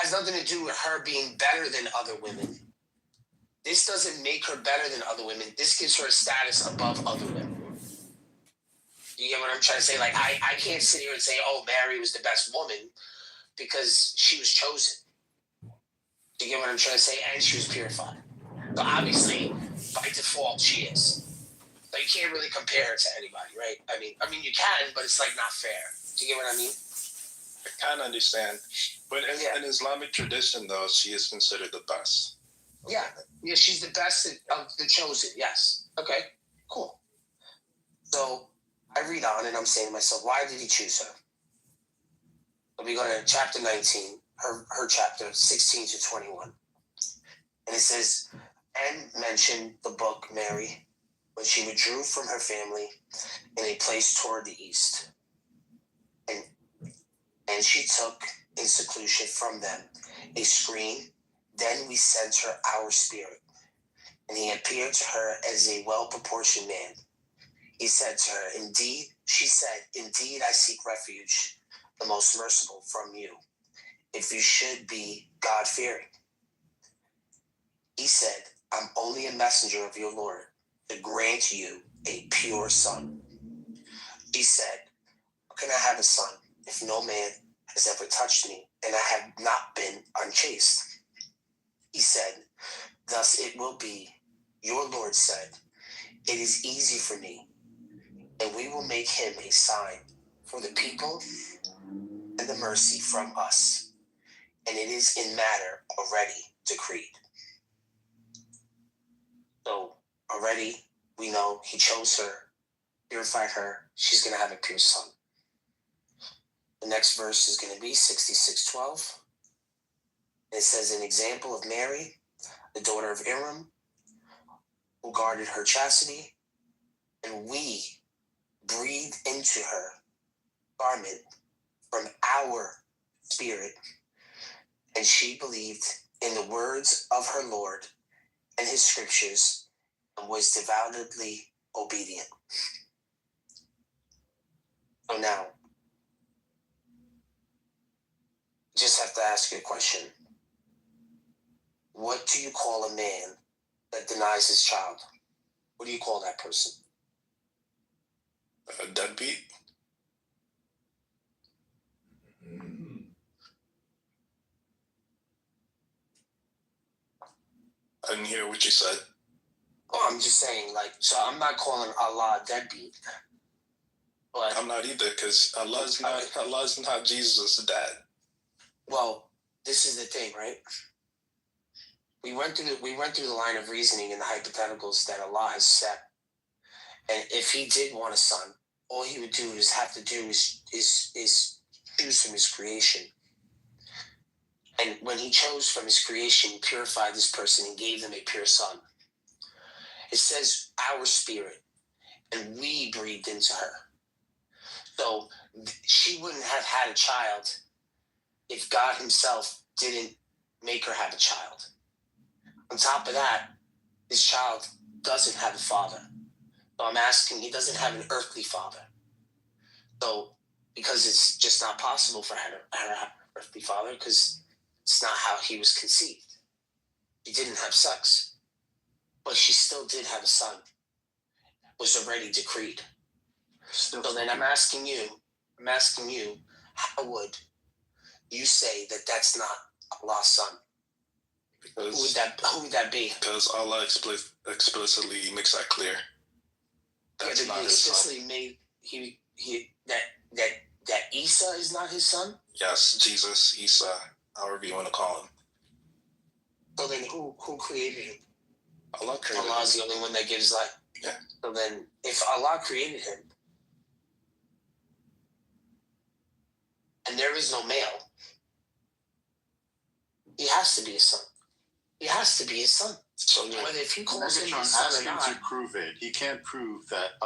has nothing to do with her being better than other women. This doesn't make her better than other women. This gives her a status above other women. You get what I'm trying to say? Like, I can't sit here and say, oh, Mary was the best woman because she was chosen. You get what I'm trying to say? And she was purified. So obviously, by default, she is. So you can't really compare her to anybody, right? I mean, you can, but it's like not fair. Do you get what I mean? I kind of understand. But in Islamic tradition, though, she is considered the best. Yeah, she's the best of the chosen. Yes. Okay. Cool. So I read on, and I'm saying to myself, why did he choose her? So we go to chapter 19, her chapter 16 to 21, and it says, and mentioned the book Mary when she withdrew from her family in a place toward the east, and she took in seclusion from them a screen. Then we sent her our spirit, and he appeared to her as a well-proportioned man. He said to her, indeed, she said, indeed, I seek refuge, the most merciful, from you, if you should be God-fearing. He said, I'm only a messenger of your Lord to grant you a pure son. She said, how can I have a son if no man has ever touched me, and I have not been unchaste? He said, thus it will be. Your Lord said, it is easy for me, and we will make him a sign for the people and the mercy from us, and it is in matter already decreed. So already we know he chose her, purified her. She's going to have a pure son. The next verse is going to be 66:12. It says, an example of Mary, the daughter of Aaron, who guarded her chastity, and we breathed into her garment from our spirit, and she believed in the words of her Lord and his scriptures, and was devoutly obedient. So now, just have to ask you a question. What do you call a man that denies his child? What do you call that person? A deadbeat? I didn't hear what you said. Oh, I'm just saying, like, so I'm not calling Allah a deadbeat. But I'm not either, because Allah's not Jesus' dad. Well, this is the thing, right? We went through the line of reasoning and the hypotheticals that Allah has set. And if he did want a son, all he would do is choose from his creation. And when he chose from his creation, he purified this person and gave them a pure son. It says our spirit, and we breathed into her. So she wouldn't have had a child if God himself didn't make her have a child. On top of that, this child doesn't have a father. So I'm asking, he doesn't have an earthly father. So, because it's just not possible for her to have an earthly father, because it's not how he was conceived. He didn't have sex. But she still did have a son. That was already decreed. So then I'm asking you, how would you say that that's not Allah's son? Who would that be? Because Allah explicitly makes that clear. That's not his son. Made that Isa is not his son? Yes, Jesus, Isa, however you want to call him. So then who created him? Allah created him. Allah's the only one that gives life. Yeah. So then if Allah created him, and there is no male, he has to be his son. He has to be his son. So whether if he calls him his son or not, to prove it, he can't prove that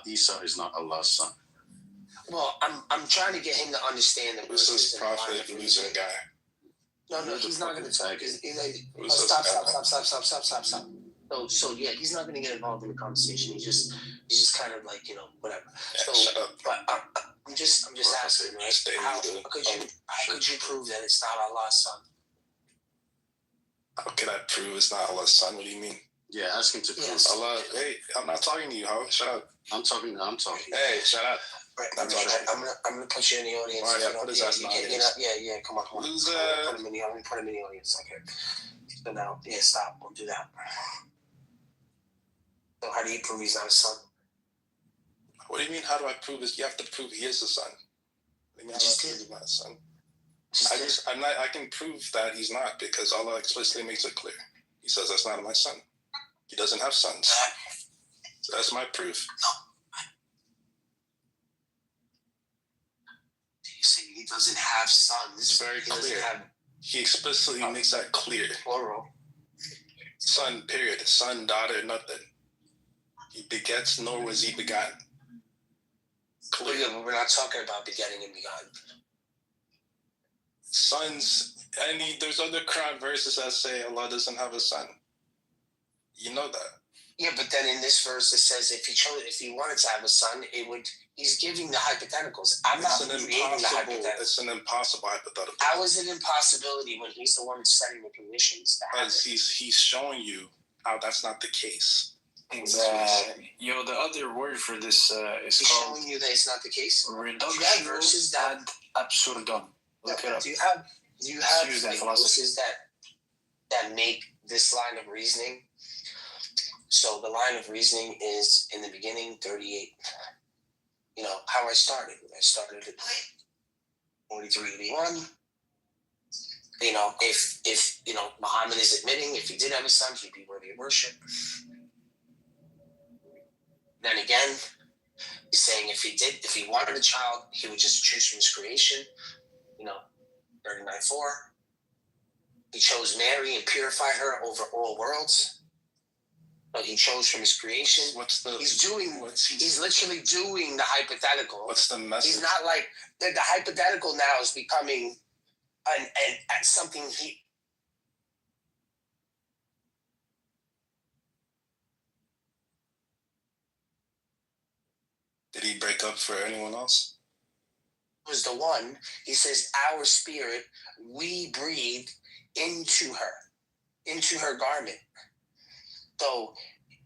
Isa is not Allah's son. Well, I'm trying to get him to understand that this is prophet losing guy. No, he's not going to talk. Stop. So yeah, he's not going to get involved in the conversation. He's just kind of like, whatever. Yeah, shut up. But I'm just asking, right? How could you prove that it's not Allah's son? How can I prove it's not Allah's son? What do you mean? Yeah, ask him to prove. Yes. Allah, hey, I'm not talking to you, Howard. Shut up. I'm talking. Hey, shut up. Right, I'm gonna put you in the audience. All right, yeah, put his ass in the audience. Come on. Put him in the audience. Okay. So now, stop. Don't do that. So how do you prove he's not a son? What do you mean? How do I prove this? You have to prove he is the son. What do you mean? How do I prove he's not a son? I can prove that he's not because Allah explicitly makes it clear. He says that's not my son. He doesn't have sons. So that's my proof. You see, he doesn't have sons. It's very clear. He explicitly makes that clear. Plural. Son, period. Son, daughter, nothing. He begets, nor was he begotten. Clear. But we're not talking about begetting and begotten. Sons, there's other Quran verses that say Allah doesn't have a son. You know that. Yeah, but then in this verse it says if he wanted to have a son, he's giving the hypotheticals. I'm not creating the hypotheticals. It's an impossible hypothetical. How is it an impossibility when he's the one setting the conditions? Because he's showing you how that's not the case. Exactly. The other word for this is he's called showing you that it's not the case. reductio ad absurdum. Look it up. Do you have verses that make this line of reasoning? So the line of reasoning is in the beginning, 38. How I started. I started at 43:81. If Muhammad is admitting if he did have a son, he'd be worthy of worship. Then again, he's saying if he wanted a child, he would just choose from his creation. 39:4. He chose Mary and purified her over all worlds. But he chose from his creation. He's literally doing the hypothetical. What's the message? He's not like the hypothetical now is becoming something he. Did he break up for anyone else? Was the one. He says, our spirit, we breathe into her garment. So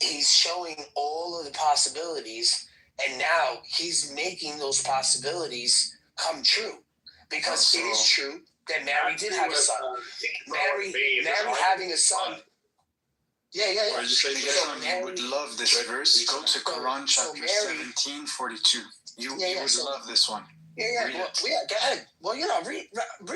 he's showing all of the possibilities, and now he's making those possibilities come true. Because it is true that Mary did have a son. Mary having a son. Yeah. You would love this verse. Go to Quran chapter 17:42. You would love this one. Yeah. Go ahead. Well, read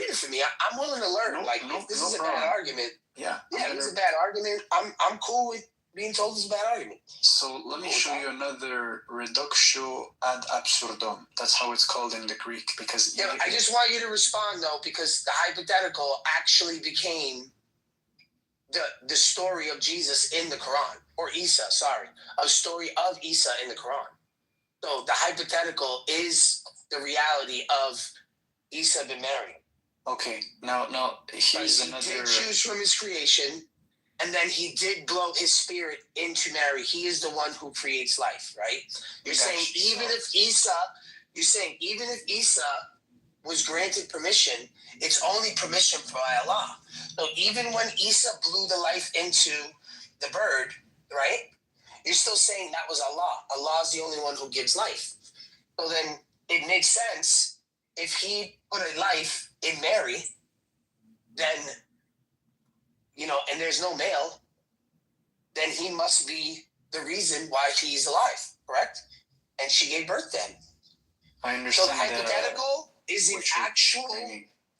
it for me. I'm willing to learn. If this is a bad argument. Yeah, it's a bad argument. I'm cool with being told it's a bad argument. So let me show you another reductio ad absurdum. That's how it's called in the Greek. Because I just want you to respond though, because the hypothetical actually became the story of Jesus in the Quran, or Isa. Sorry, a story of Isa in the Quran. So the hypothetical is the reality of Isa bin Maryam. Okay, now here's another. He did choose from his creation, and then he did blow his spirit into Mary. He is the one who creates life, right? You're saying even if Isa was granted permission, it's only permission by Allah. So even when Isa blew the life into the bird, right? You're still saying that was Allah. Allah is the only one who gives life. So then it makes sense if he put a life in Mary, then, and there's no male, then he must be the reason why he's alive, correct? And she gave birth then. I understand. So the hypothetical is an actual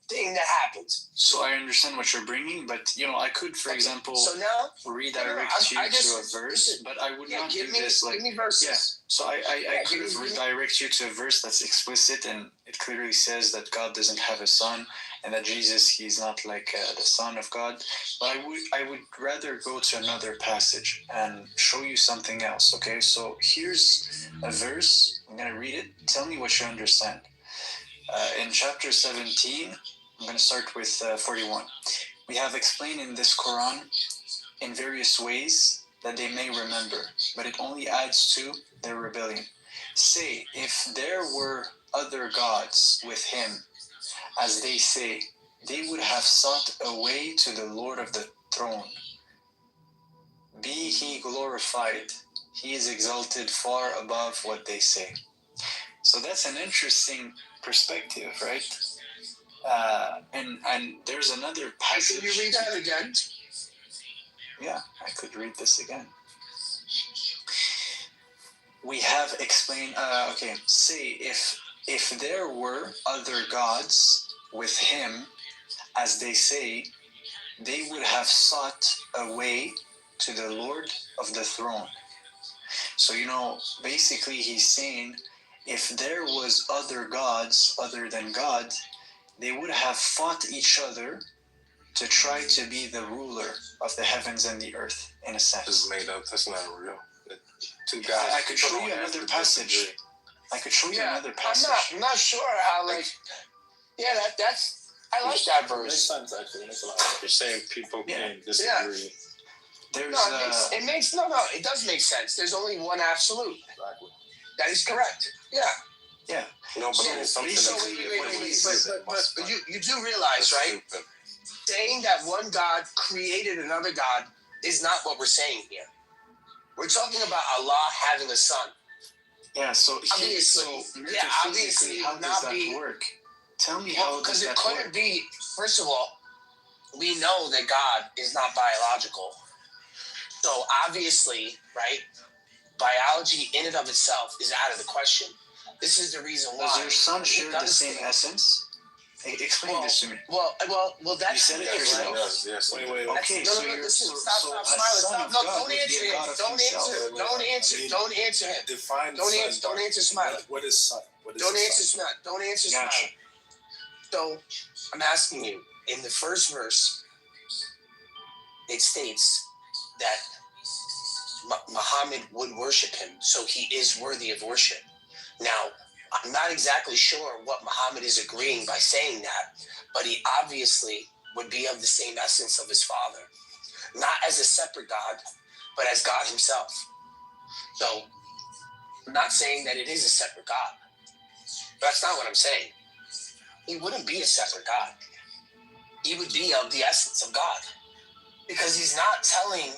thing that happens. So I understand what you're bringing, but I could, for example, redirect you to a verse, but I would not do this. Give me verses. Yeah. So I could redirect you to a verse that's explicit, and it clearly says that God doesn't have a son, and that Jesus, he's not like the Son of God. But I would rather go to another passage and show you something else. Okay, so here's a verse. I'm gonna read it. Tell me what you understand. In chapter 17, I'm going to start with 41. We have explained in this Quran in various ways that they may remember, but it only adds to their rebellion. Say, if there were other gods with him, as they say, they would have sought a way to the Lord of the throne. Be he glorified. He is exalted far above what they say. So that's an interesting perspective, right? And there's another passage. Can you read that again? Yeah, I could read this again. We have explained. Okay, say if there were other gods with him, as they say, they would have sought a way to the Lord of the throne. So, basically he's saying if there was other gods other than God, they would have fought each other to try to be the ruler of the heavens and the earth, in a sense. It's made up. That's not real. Two guys. I could show you another passage. I'm not sure how, that's, I like that verse. Makes sense, actually. It makes a lot of sense. You're saying people can disagree. Yeah. It does make sense. There's only one absolute. Exactly. That is correct. Yeah. Yeah. But something but you do realize, right? Stupid. Saying that one God created another God is not what we're saying here. We're talking about Allah having a son. Yeah, so obviously, how does that work? Tell me how does that work? Because it couldn't be, first of all, we know that God is not biological. So obviously, right, biology in and of itself is out of the question. This is the reason why. Does your son share the same essence? Explain this to me. Well, that's you said it yourself. Yes. Wait. Okay, stop, Smiler. No, don't answer him. Don't answer him. Define Don't answer Smiler. What is son? Don't answer Smiler. So, I'm asking you, in the first verse, it states that Muhammad would worship him, so he is worthy of worship. Now, I'm not exactly sure what Muhammad is agreeing by saying that, but he obviously would be of the same essence of his father. Not as a separate God, but as God himself. So, I'm not saying that it is a separate God. That's not what I'm saying. He wouldn't be a separate God. He would be of the essence of God. Because he's not telling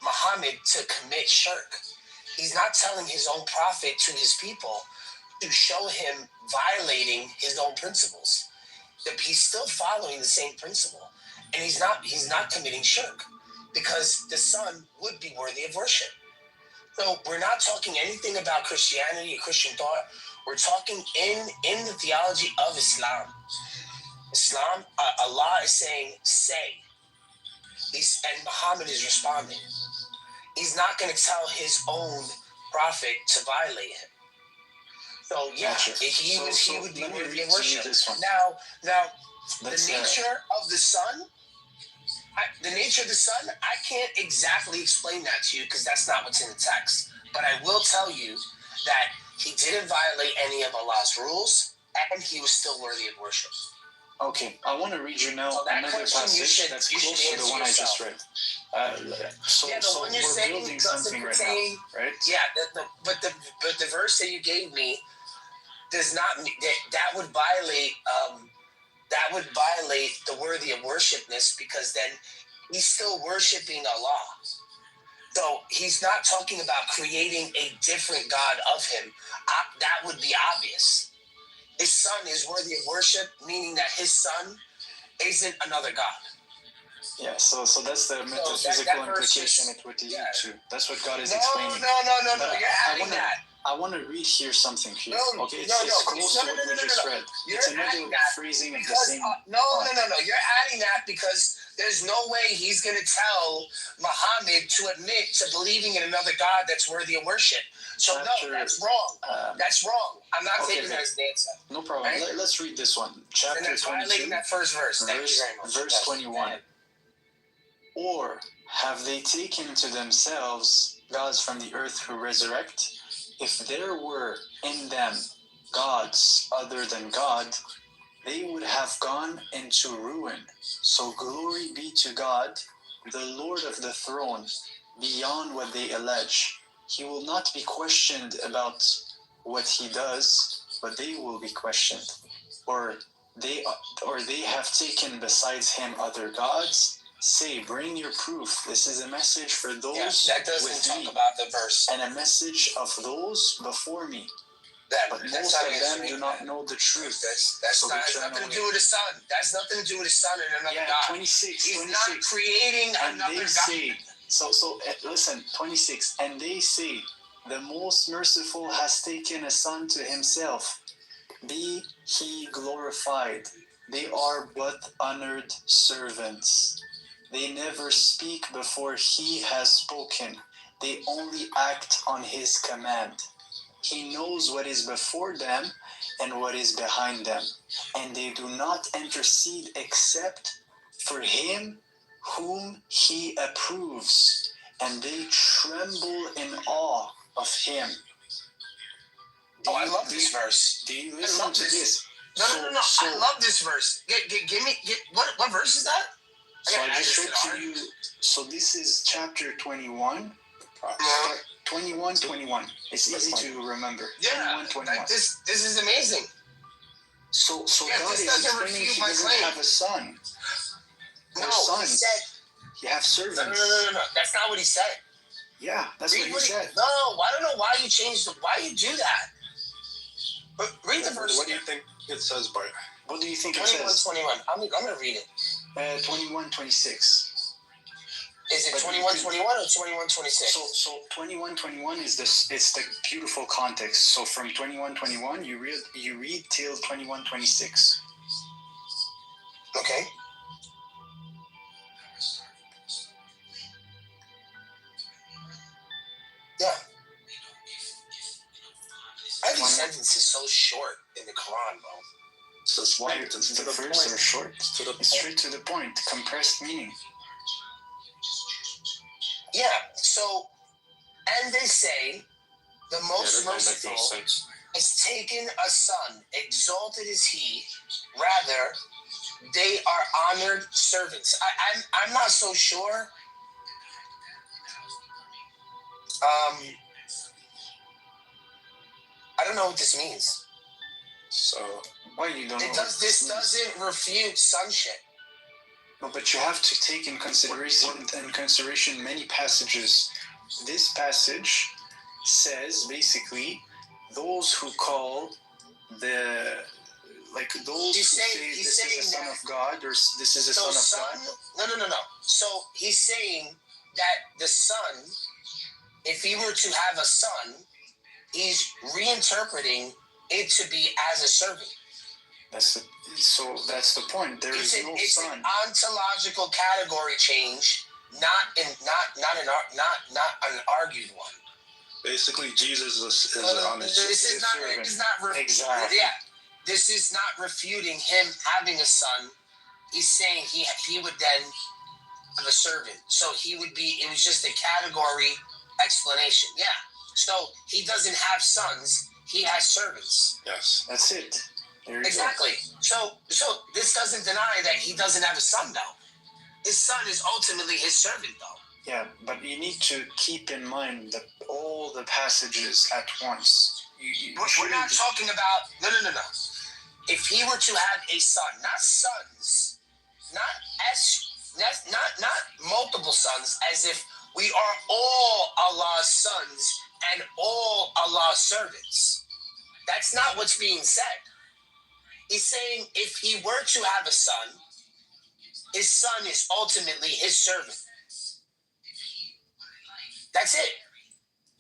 Muhammad to commit shirk. He's not telling his own prophet to his people to show him violating his own principles. He's still following the same principle. And he's not committing shirk, because the son would be worthy of worship. So we're not talking anything about Christianity or Christian thought. We're talking in the theology of Islam. Allah is saying, say. And Muhammad is responding. He's not going to tell his own prophet to violate him. So yeah, he would be worthy of worship. Now, the nature of the son. I can't exactly explain that to you because that's not what's in the text. But I will tell you that he didn't violate any of Allah's rules, and he was still worthy of worship. Okay, I want to read you now another passage that's close to the one I just read. So we're building something right now, right? Yeah, but the verse that you gave me does not that would violate the worthy of worshipness, because then he's still worshiping Allah. So he's not talking about creating a different God of him. That would be obvious. His son is worthy of worship, meaning that his son isn't another God. Yeah, so that's the metaphysical implication it would lead to. That's what God is explaining. No. You're adding that. I want to read here something here. Okay, it's close to what we just read. It's another phrasing of the same. No. You're adding that because there's no way he's going to tell Muhammad to admit to believing in another God that's worthy of worship. So no, that's wrong. That's wrong. I'm not taking that as an answer. No problem. Right? Let's read this one. Chapter 22. That first verse. Thank you very much. Verse 21. Or have they taken to themselves gods from the earth who resurrect? If there were in them gods other than God, they would have gone into ruin. So glory be to God, the Lord of the throne, beyond what they allege. He will not be questioned about what he does. but they will be questioned. Or they have taken besides him other gods. Say, bring your proof. This is a message for those that doesn't talk about the verse. And a message of those before me. But most of them do not know the truth. That's so has nothing to do with the Son. That's nothing to do with the Son and another God. 26. He's 26. not creating and another they God. Say, so listen, 26. And they say, the most merciful has taken a son to himself. Be he glorified. They are but honored servants. They never speak before he has spoken. They only act on his command. He knows what is before them and what is behind them. And they do not intercede except for him whom he approves. And they tremble in awe of him. I love this verse. Do you listen to this? No. I love this verse. Give me what verse is that? So I just read to you. So this is chapter 21. 21. It's easy to remember. Yeah. 21. This is amazing. So God is explaining he doesn't have a son. No, sons. he said. You have servants. No. That's not what he said. Yeah, that's what he said. No, I don't know why you changed it. Why you do that? But read the verse. What do you think it says, Bart? What do you think it says? 21. I'm going to read it. 21:26. Is it 21:21 or 21:26? So 21:21 is this. It's the beautiful context. So from 21:21 you read till 21:26. Okay. Yeah. Every sentence is so short in the Quran, bro. So why the verses are short? Straight to the point. Compressed meaning. Yeah. So, and they say, the most merciful has taken a son, exalted is he. Rather, they are honored servants. I'm not so sure. I don't know what this means. So why you don't know? This doesn't refute sonship. No, but you have to take in consideration many passages. This passage says basically those who call those who say this is a son of God or this is a son of God. No. So he's saying that the son, if he were to have a son, he's reinterpreting it to be as a servant. That's the point. There is no son. It's an ontological category change, not an argued one. Basically, Jesus is an honest servant. Exactly. Yeah, this is not refuting him having a son. He's saying he would then have a servant. So he would be. It was just a category explanation. Yeah. So he doesn't have sons. He has servants. Yes. That's it. Exactly. So this doesn't deny that he doesn't have a son, though. His son is ultimately his servant, though. Yeah, but you need to keep in mind that all the passages at once. We're not talking about no. If he were to have a son, not sons, not multiple sons, as if we are all Allah's sons and all Allah's servants. That's not what's being said. He's saying if he were to have a son, his son is ultimately his servant. That's it.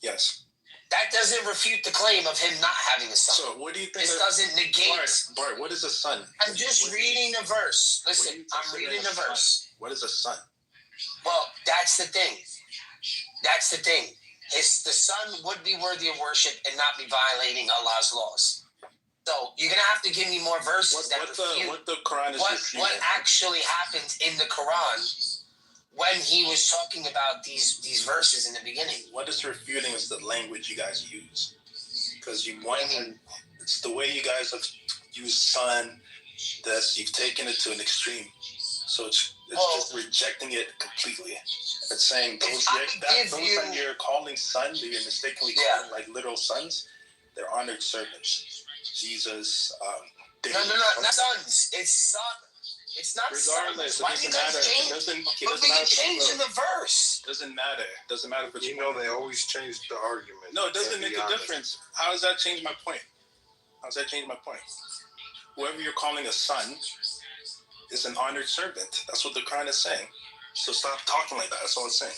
Yes. That doesn't refute the claim of him not having a son. So what do you think? This doesn't negate. Bart, what is a son? I'm just reading the verse. Listen, I'm reading the verse. What is a son? Well, that's the thing. That's the thing. The son would be worthy of worship and not be violating Allah's laws. So you're gonna have to give me more verses what the Quran is refuting. What actually happened in the Quran when he was talking about these verses in the beginning. What is refuting is the language you guys use, because it's the way you guys have used son. You've taken it to an extreme, so it's just rejecting it completely. It's saying those that you're calling son, that you're mistakenly calling like literal sons, they're honored servants. Jesus. No, not sons. It's son. It's not regardless. Why do you guys change? But we can change in the verse. Doesn't matter. Doesn't matter. But you know they always change the argument. No, it doesn't make a difference. How does that change my point? How does that change my point? Whoever you're calling a son is an honored servant. That's what the Quran is saying. So stop talking like that. That's all it's saying.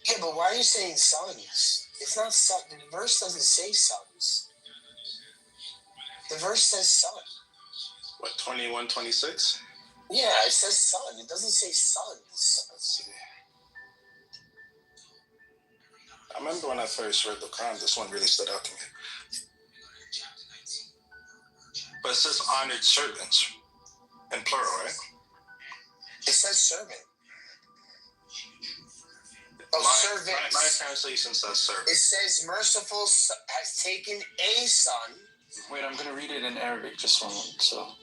Yeah, but why are you saying sons? It's not son. The verse doesn't say sons. The verse says son. What, 21, 26? Yeah, it says son. It doesn't say sons. Let's see. I remember when I first read the Quran, this one really stood out to me. But it says honored servants in plural, right? It says servant. Servants. My translation says servant. It says merciful has taken a son. Wait, I'm going to read it in Arabic, just one moment, so.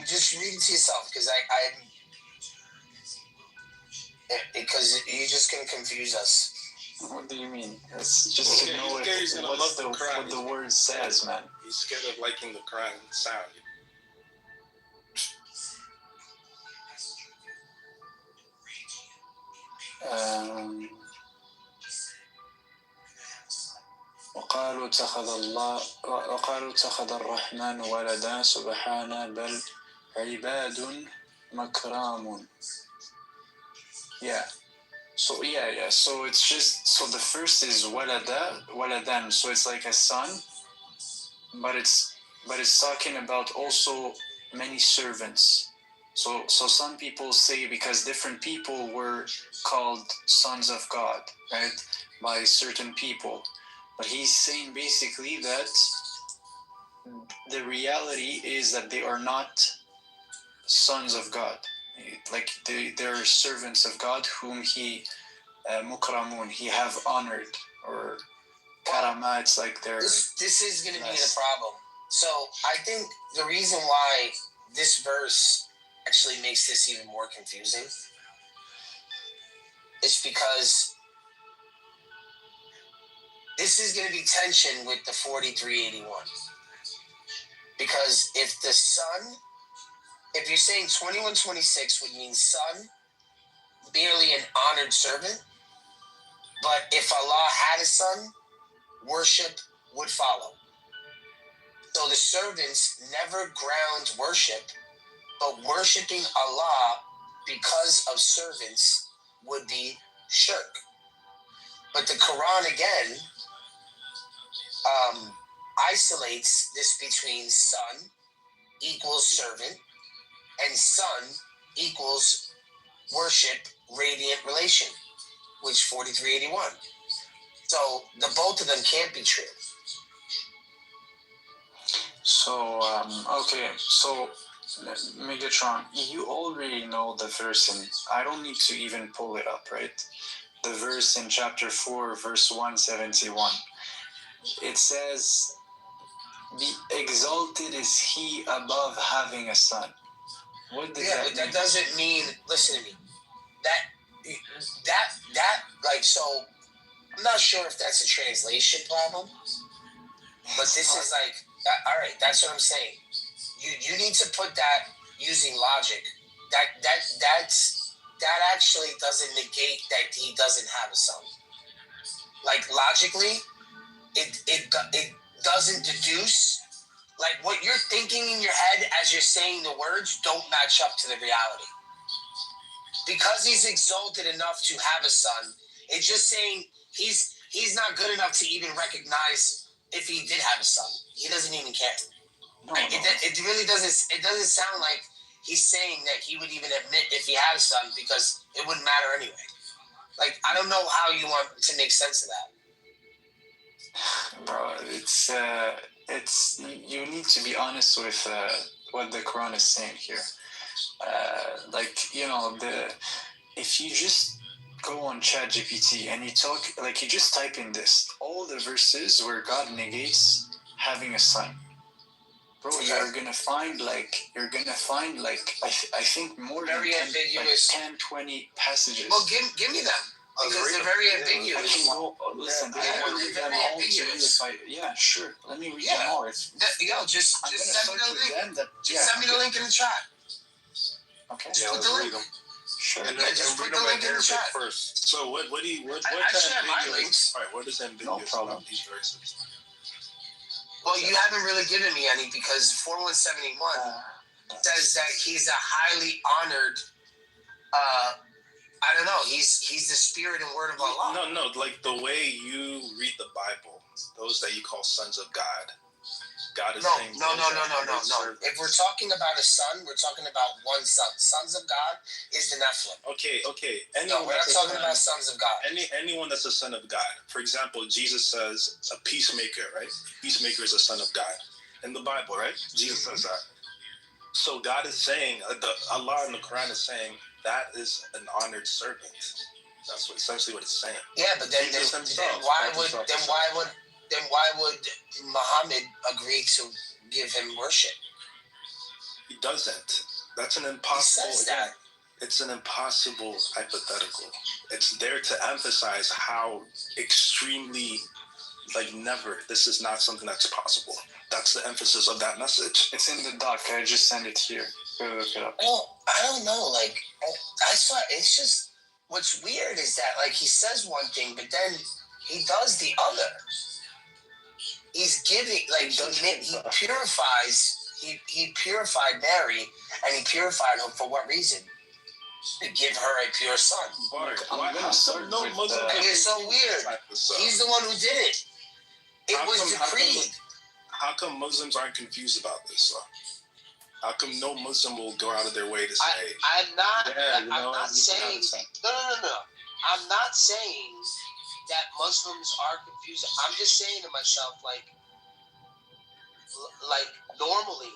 Just read it to yourself, because because you're just going to confuse us. What do you mean? It's just to know what the word says, man. He's scared of liking the Quran sound. وقالوا اتخذ الرحمن ولدا سبحانه بل عباد مكرام. Yeah. So So it's just the first is waladan. So it's like a son, but it's talking about also many servants. So some people say because different people were called sons of God, right, by certain people. But he's saying basically that the reality is that they are not sons of God. Like they're servants of God whom he mukramun, he have honored, or karama, it's like they're... This is going to be the problem. So I think the reason why this verse actually makes this even more confusing is because this is going to be tension with the 4381. Because if you're saying 2126 would mean son, merely an honored servant, but if Allah had a son, worship would follow. So the servants never ground worship, but worshiping Allah because of servants would be shirk. But the Quran again isolates this between son equals servant and son equals worship radiant relation, which 4381. So the both of them can't be true. So okay, so Megatron, you already know the verse, and I don't need to even pull it up, right? The verse in chapter 4, verse 171. It says, "Be exalted is he above having a son." What does that mean? That doesn't mean, listen to me, that like, so I'm not sure if that's a translation problem, but this is like, all right, that's what I'm saying. You need to put that using logic. That actually doesn't negate that he doesn't have a son. Like logically, it doesn't deduce, like what you're thinking in your head as you're saying the words don't match up to the reality. Because he's exalted enough to have a son, it's just saying he's not good enough to even recognize if he did have a son. He doesn't even care. No. It really doesn't. It doesn't sound like he's saying that he would even admit if he had a son, because it wouldn't matter anyway. Like, I don't know how you want to make sense of that. Bro, it's you need to be honest with what the Quran is saying here. Like, you know, if you just go on ChatGPT and you just type in this, all the verses where God negates having a son. Bro, you're gonna find like I think more very than 10, ambiguous. like 10, 20 passages. Well, give me them because they're very ambiguous. I can go. Listen, I will read them all to you if I. Yeah, sure. Let me read them all. Just send me the link. Send me the link in the chat. Okay. Yeah, put let's the read link. them. Sure. And Yeah, just put the link in the chat first. So what do you what I share my ambiguous? links. All right, what is ambiguous about these verses? Well, you haven't really given me any because 4171 says that he's a highly honored. I don't know. He's the spirit and word of Allah. No, like the way you read the Bible, those that you call sons of God. God is saying No. If we're talking about a son, we're talking about one son. Sons of God is the Nephilim. Okay. No, we're not talking about sons of God. Anyone that's a son of God. For example, Jesus says a peacemaker, right? Peacemaker is a son of God. In the Bible, right? Jesus says that. So God is saying, Allah in the Quran is saying, that is an honored servant. That's essentially what it's saying. Yeah, but then why would Muhammad agree to give him worship? He doesn't. That's an impossible. He says that. It's an impossible hypothetical. It's there to emphasize how extremely, never. This is not something that's possible. That's the emphasis of that message. It's in the doc. I just sent it here. Go look it up. Well, I don't know. I saw. It's just what's weird is that he says one thing, but then he does the other. He's giving he purifies. He purified Mary, and he purified her for what reason? To give her a pure son. It's so weird. He's the one who did it. It was decreed. How come Muslims aren't confused about this? How come no Muslim will go out of their way to say? I'm not saying. No. I'm not saying that Muslims are confused. I'm just saying to myself, normally,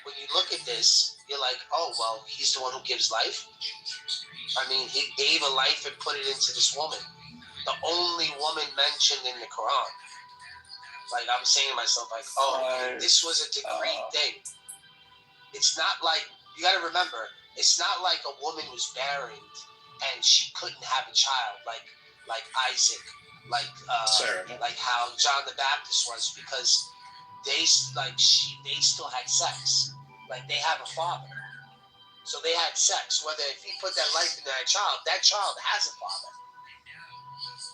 when you look at this, you're like, oh, well, he's the one who gives life. I mean, he gave a life and put it into this woman, the only woman mentioned in the Quran. I'm saying to myself, this was a decreed thing. It's not you got to remember, it's not like a woman was barren and she couldn't have a child, like Isaac, like how John the Baptist was, because they still had sex. They have a father. So they had sex. Whether if he put that life in that child has a father.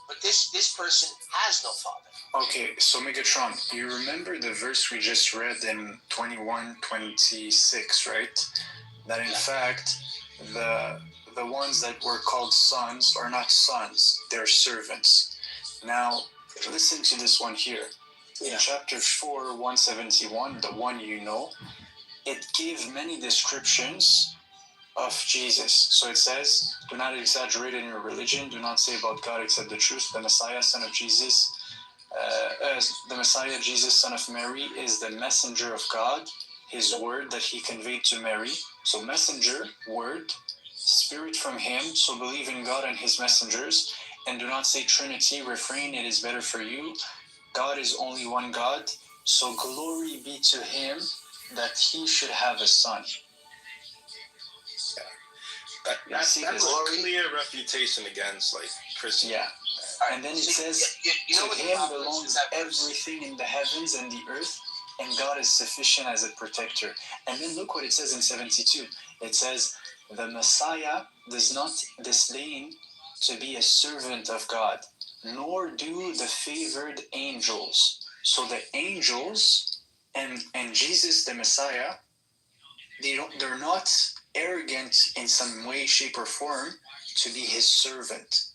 But this person has no father. Okay, so Megatron, you remember the verse we just read in 21:26, right? That in fact, the ones that were called sons are not sons, they're servants. Now, listen to this one here. In chapter 4, 171, the one you know, it gave many descriptions of Jesus. So it says, do not exaggerate in your religion, do not say about God except the truth. The Messiah, son of Jesus, the Messiah, Jesus, son of Mary, is the messenger of God, his word that he conveyed to Mary. So messenger, word, spirit from him. So believe in God and his messengers, and do not say Trinity, refrain, it is better for you. God is only one God. So glory be to him that he should have a son. That's a clear refutation against Christian. Yeah. And then it says, to him belongs everything in the heavens and the earth, and God is sufficient as a protector. And then look what it says in 72. It says, the Messiah does not disdain to be a servant of God, nor do the favored angels. So the angels and Jesus, the Messiah, they're not arrogant in some way, shape, or form to be his servant.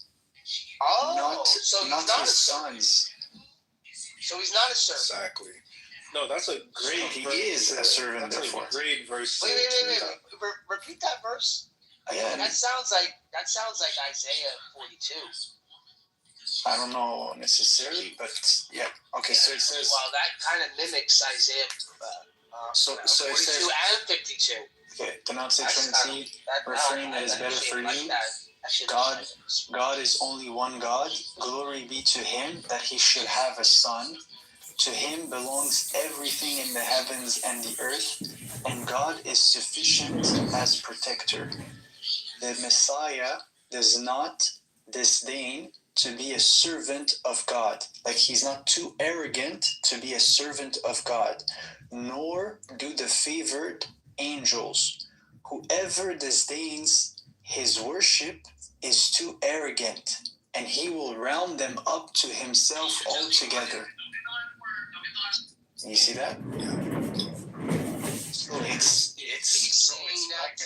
Not his sons. So he's not a servant. Exactly. No, that's a great He verse. is a servant, That's therefore. a great verse. Wait. Repeat that verse. Yeah, that sounds like Isaiah 42. I don't know necessarily, but yeah. Okay, so it says. Well, that kind of mimics Isaiah. So it 42 says. And 52. Okay, do not say Trinity. Refrain, that is better for you. God is only one God. Glory be to him that he should have a son. To him belongs everything in the heavens and the earth, and God is sufficient as protector. The Messiah does not disdain to be a servant of God. Like, he's not too arrogant to be a servant of God, nor do the favored angels. Whoever disdains his worship is too arrogant, and he will round them up to himself altogether. You see that? So it's saying that.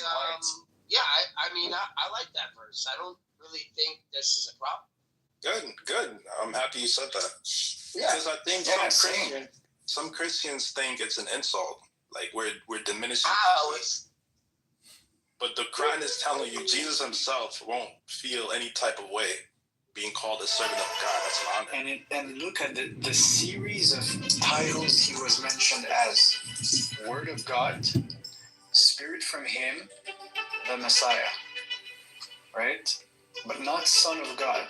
Yeah, I mean, I like that verse. I don't really think this is a problem. Good. I'm happy you said that. Yeah. Because I think some Christians think it's an insult. Like we're diminishing. But the Quran is telling you Jesus himself won't feel any type of way being called a servant of God. That's an honor. And look at the series of titles he was mentioned as: Word of God, Spirit from Him, the Messiah, right? But not Son of God.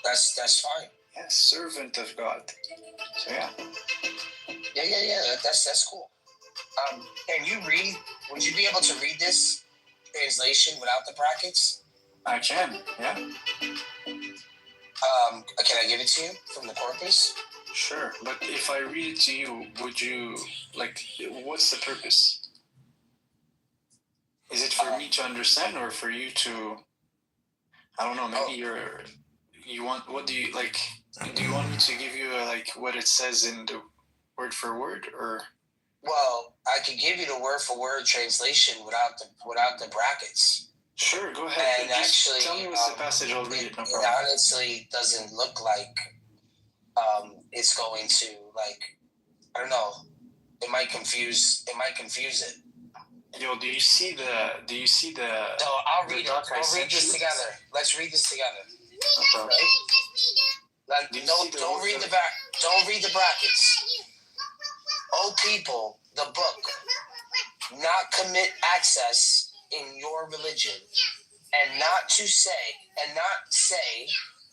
That's fine. Yeah, servant of God. So yeah. Yeah. That's cool. Can you read? Would you be able to read this translation without the brackets? I can. Yeah. Can I give it to you from the corpus? Sure, but if I read it to you, would you what's the purpose? Is it for me to understand or for you to? I don't know. Maybe you want. What do you like? Do you want me to give you what it says in the word for word, or? Well, I could give you the word for word translation without the brackets. Sure, go ahead. And just actually, tell me what's the passage. I'll read it. No problem. It honestly doesn't look like it's going to I don't know. It might confuse it. Yo, do you see the? So I'll read it. We'll read this together. Let's read this together. Okay. Right? Don't read the back. Don't read the brackets. O people, the book, not commit access in your religion, and not say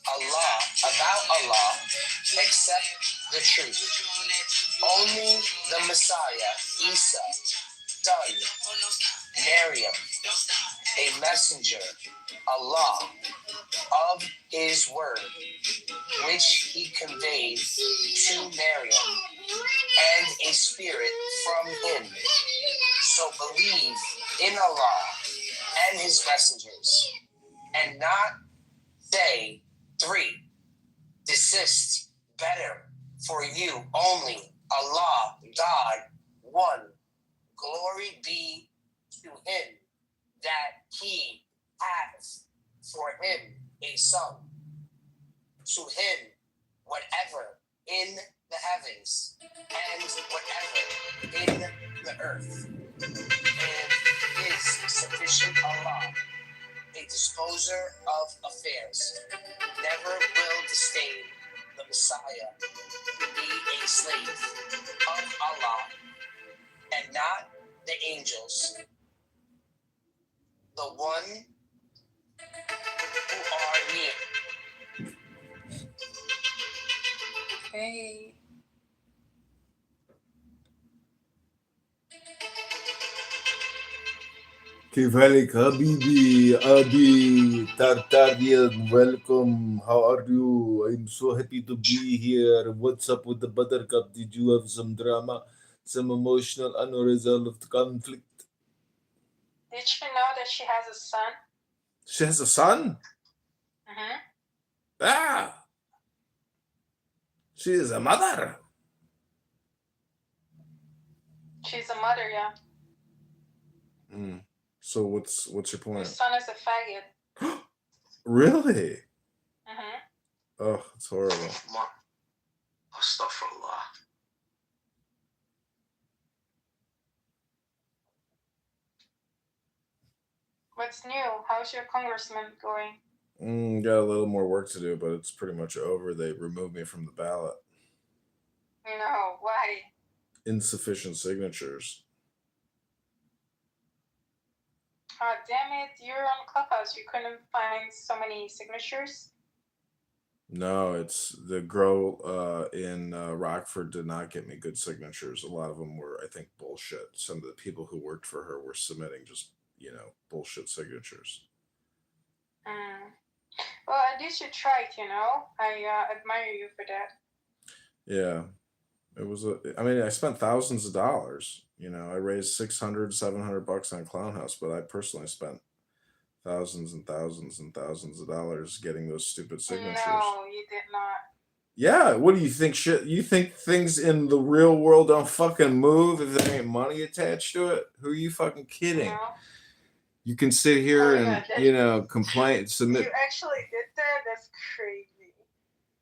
Allah about Allah except the truth. Only the Messiah, Isa, son, Maryam, a messenger, Allah, of his word, which he conveyed to Maryam, and a spirit from him. So believe in Allah and his messengers, and not say 3. Desist, better for you only Allah, God, one. Glory be to him that he has for him a son. To him, whatever in the heavens and whatever in the earth. And is sufficient Allah, a disposer of affairs, never will disdain the Messiah to be a slave of Allah, and not the angels, the one who are near. Okay. كيفك حبيبي Abi Tartarian, welcome. How are you? I'm so happy to be here. What's up with the buttercup? Did you have some drama, some emotional unresolved conflict? Did you know that she has a son? She has a son? Mm-hmm. Ah! She is a mother. She's a mother, yeah. So what's your point? Her son is a faggot. Really? Mm-hmm. Oh, it's horrible. Astaghfirullah. What's new? How's your congressman going? Got a little more work to do, but it's pretty much over. They removed me from the ballot. No, why? Insufficient signatures. Oh, damn it, you're on Clubhouse. You couldn't find so many signatures? No, it's the girl in Rockford did not get me good signatures. A lot of them were, I think, bullshit. Some of the people who worked for her were submitting just, bullshit signatures. Well, at least you tried, I admire you for that. Yeah. It was I spent thousands of dollars. I raised 600, $700 on Clown House, but I personally spent thousands and thousands and thousands of dollars getting those stupid signatures. No, you did not. Yeah, what do you think? Shit, you think things in the real world don't fucking move if there ain't money attached to it? Who are you fucking kidding? No. You can sit here and complain, submit. You actually did that? That's crazy.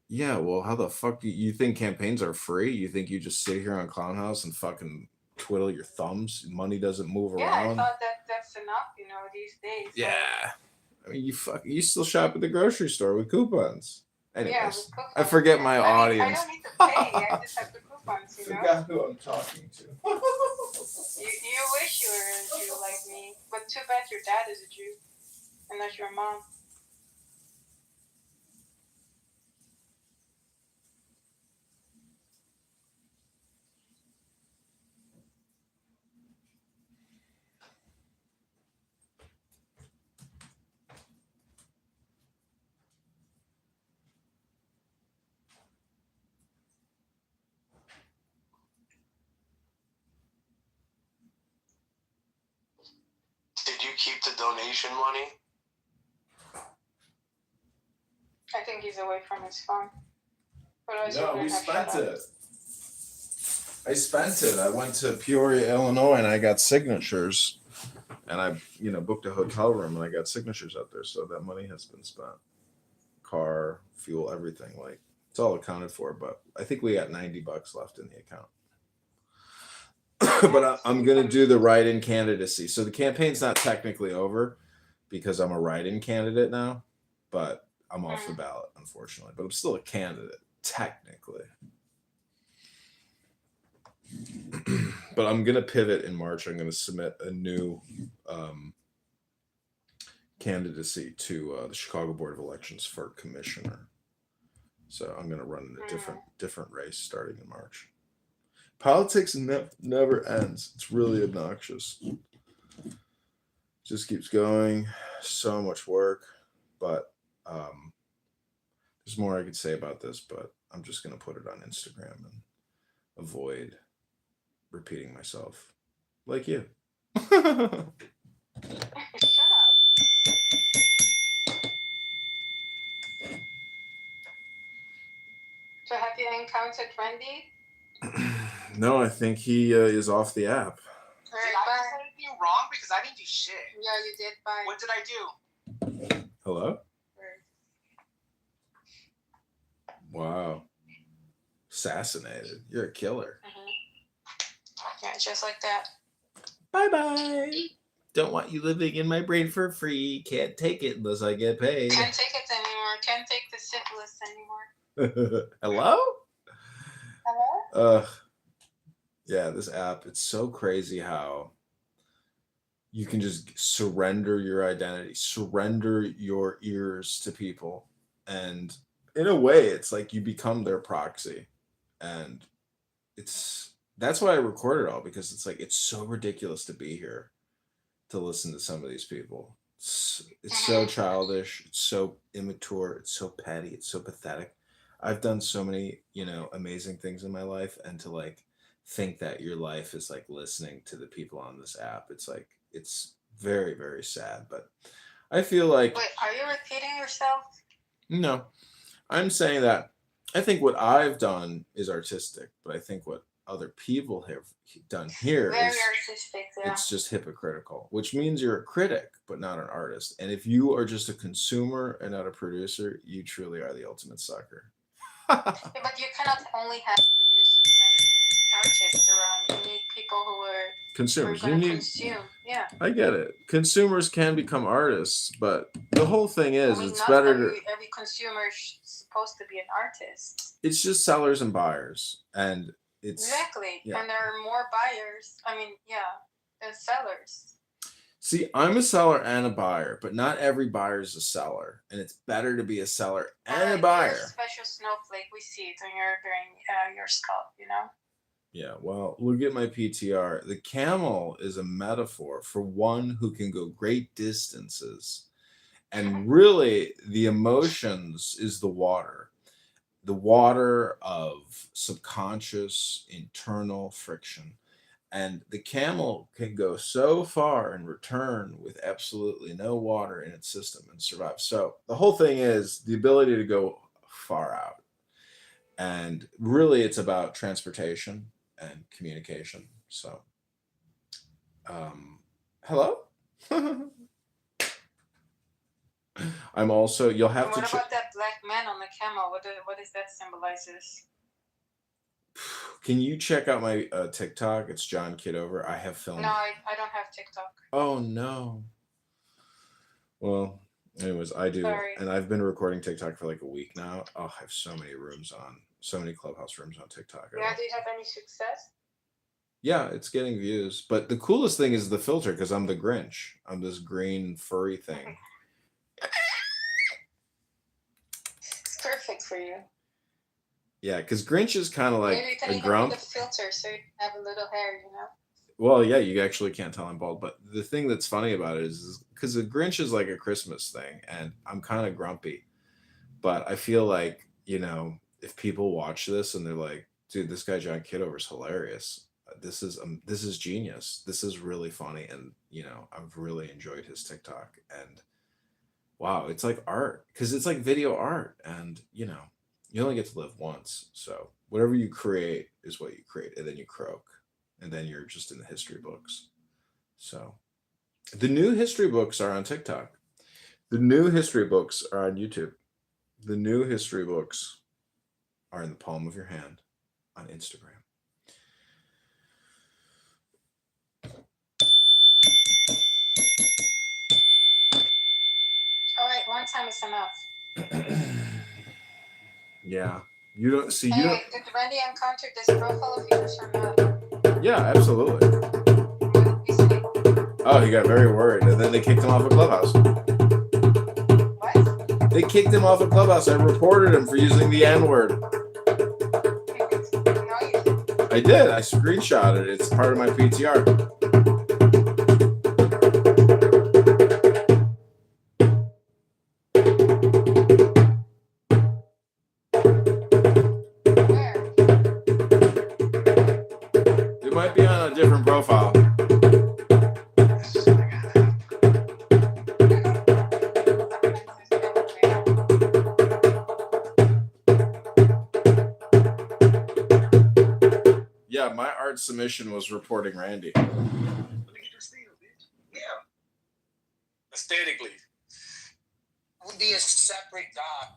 Yeah, well, how the fuck do you think campaigns are free? You think you just sit here on Clown House and fucking twiddle your thumbs? Money doesn't move around. Yeah, I thought that's enough, these days. Yeah, I mean, you still shop at the grocery store with coupons. Anyways, yeah, with coupons. I forget my audience. I don't need to pay. I just have the coupons, Forgot who I'm talking to. You wish you were a Jew like me, but too bad your dad is a Jew, and not your mom. Did you keep the donation money? I think he's away from his phone. No, we spent it. I spent it. I went to Peoria, Illinois, and I got signatures. And I, booked a hotel room, and I got signatures out there. So that money has been spent. Car, fuel, everything. Like, it's all accounted for. But I think we got $90 left in the account. But I'm going to do the write-in candidacy. So the campaign's not technically over because I'm a write-in candidate now. But I'm off the ballot, unfortunately. But I'm still a candidate, technically. But I'm going to pivot in March. I'm going to submit a new candidacy to the Chicago Board of Elections for commissioner. So I'm going to run in a different race starting in March. Politics never ends. It's really obnoxious. Just keeps going. So much work. But there's more I could say about this, but I'm just going to put it on Instagram and avoid repeating myself like you. Shut up. So have you encountered Randy? No, I think he is off the app. Did I say anything wrong? Because I didn't do shit. Yeah, you did. Bye. What did I do? Hello? Wow. Assassinated. You're a killer. Yeah, just like that. Bye-bye. Don't want you living in my brain for free. Can't take it unless I get paid. Can't take it anymore. Can't take the syphilis anymore. Hello? Hello? Yeah, this app, it's so crazy how you can just surrender your identity, surrender your ears to people. And in a way, it's like you become their proxy. And that's why I record it all, because it's like, it's so ridiculous to be here to listen to some of these people. It's so childish. It's so immature. It's so petty. It's so pathetic. I've done so many, amazing things in my life, and to like think that your life is like listening to the people on this app. It's like, it's very, very sad, but I feel like... Wait, are you repeating yourself? No, I'm saying that I think what I've done is artistic, but I think what other people have done here Very is artistic, yeah. It's just hypocritical, which means you're a critic, but not an artist. And if you are just a consumer and not a producer, you truly are the ultimate sucker. Yeah, but you cannot only have producers and artists around. You need people who are Consumers. who are gonna consume. Yeah. I get it. Consumers can become artists, but the whole thing is, it's not better every consumer is supposed to be an artist. It's just sellers and buyers, and it's exactly. Yeah. And there are more buyers. Than sellers. See, I'm a seller and a buyer, but not every buyer is a seller, and it's better to be a seller and a You're a buyer. special snowflake. We see it on your scalp, you know? Yeah, well, look at my PTR. The camel is a metaphor for one who can go great distances. And really, the emotions is the water of subconscious internal friction. And the camel can go so far and return with absolutely no water in its system and survive. So the whole thing is the ability to go far out. And really, it's about transportation and communication. So, hello? I'm also, you'll have And to what check. about that black man on the camel? What does that symbolizes? Can you check out my TikTok? It's John Kitover. I have filmed. No, I don't have TikTok. Oh no. Well, anyways, I do, Sorry. and I've been recording TikTok for like a week now. Oh, I have so many rooms on, so many clubhouse rooms on TikTok. Yeah, do you have any success? Yeah, it's getting views. But the coolest thing is the filter because I'm the Grinch. I'm this green furry thing. It's perfect for you. Yeah, because Grinch is kind of like Maybe you can a even grump. put a filter so you have a little hair, you know? Well, yeah, you actually can't tell I'm bald. But the thing that's funny about it is because the Grinch is like a Christmas thing, and I'm kind of grumpy. But I feel like, if people watch this and they're like, dude, this guy John Kidover's hilarious. This is genius. This is really funny. And, I've really enjoyed his TikTok. And wow, it's like art because it's like video art. And, you only get to live once. So whatever you create is what you create. And then you croak. And then you're just in the history books. So the new history books are on TikTok. The new history books are on YouTube. The new history books are in the palm of your hand on Instagram. All right, one time is enough. Yeah. You don't see, Anyway, did Randy encounter this profile of yours or not? Yeah, absolutely. What did he say? Oh, he got very worried. And then they kicked him off a clubhouse. What? They kicked him off a clubhouse. I reported him for using the N word. No, you didn't. I did. I screenshotted it. It's part of my PTR. Where? It might be on a different profile. Yeah, my art submission was reporting Randy. Let me get this thing, bitch. Yeah. Aesthetically. Would be a separate doc.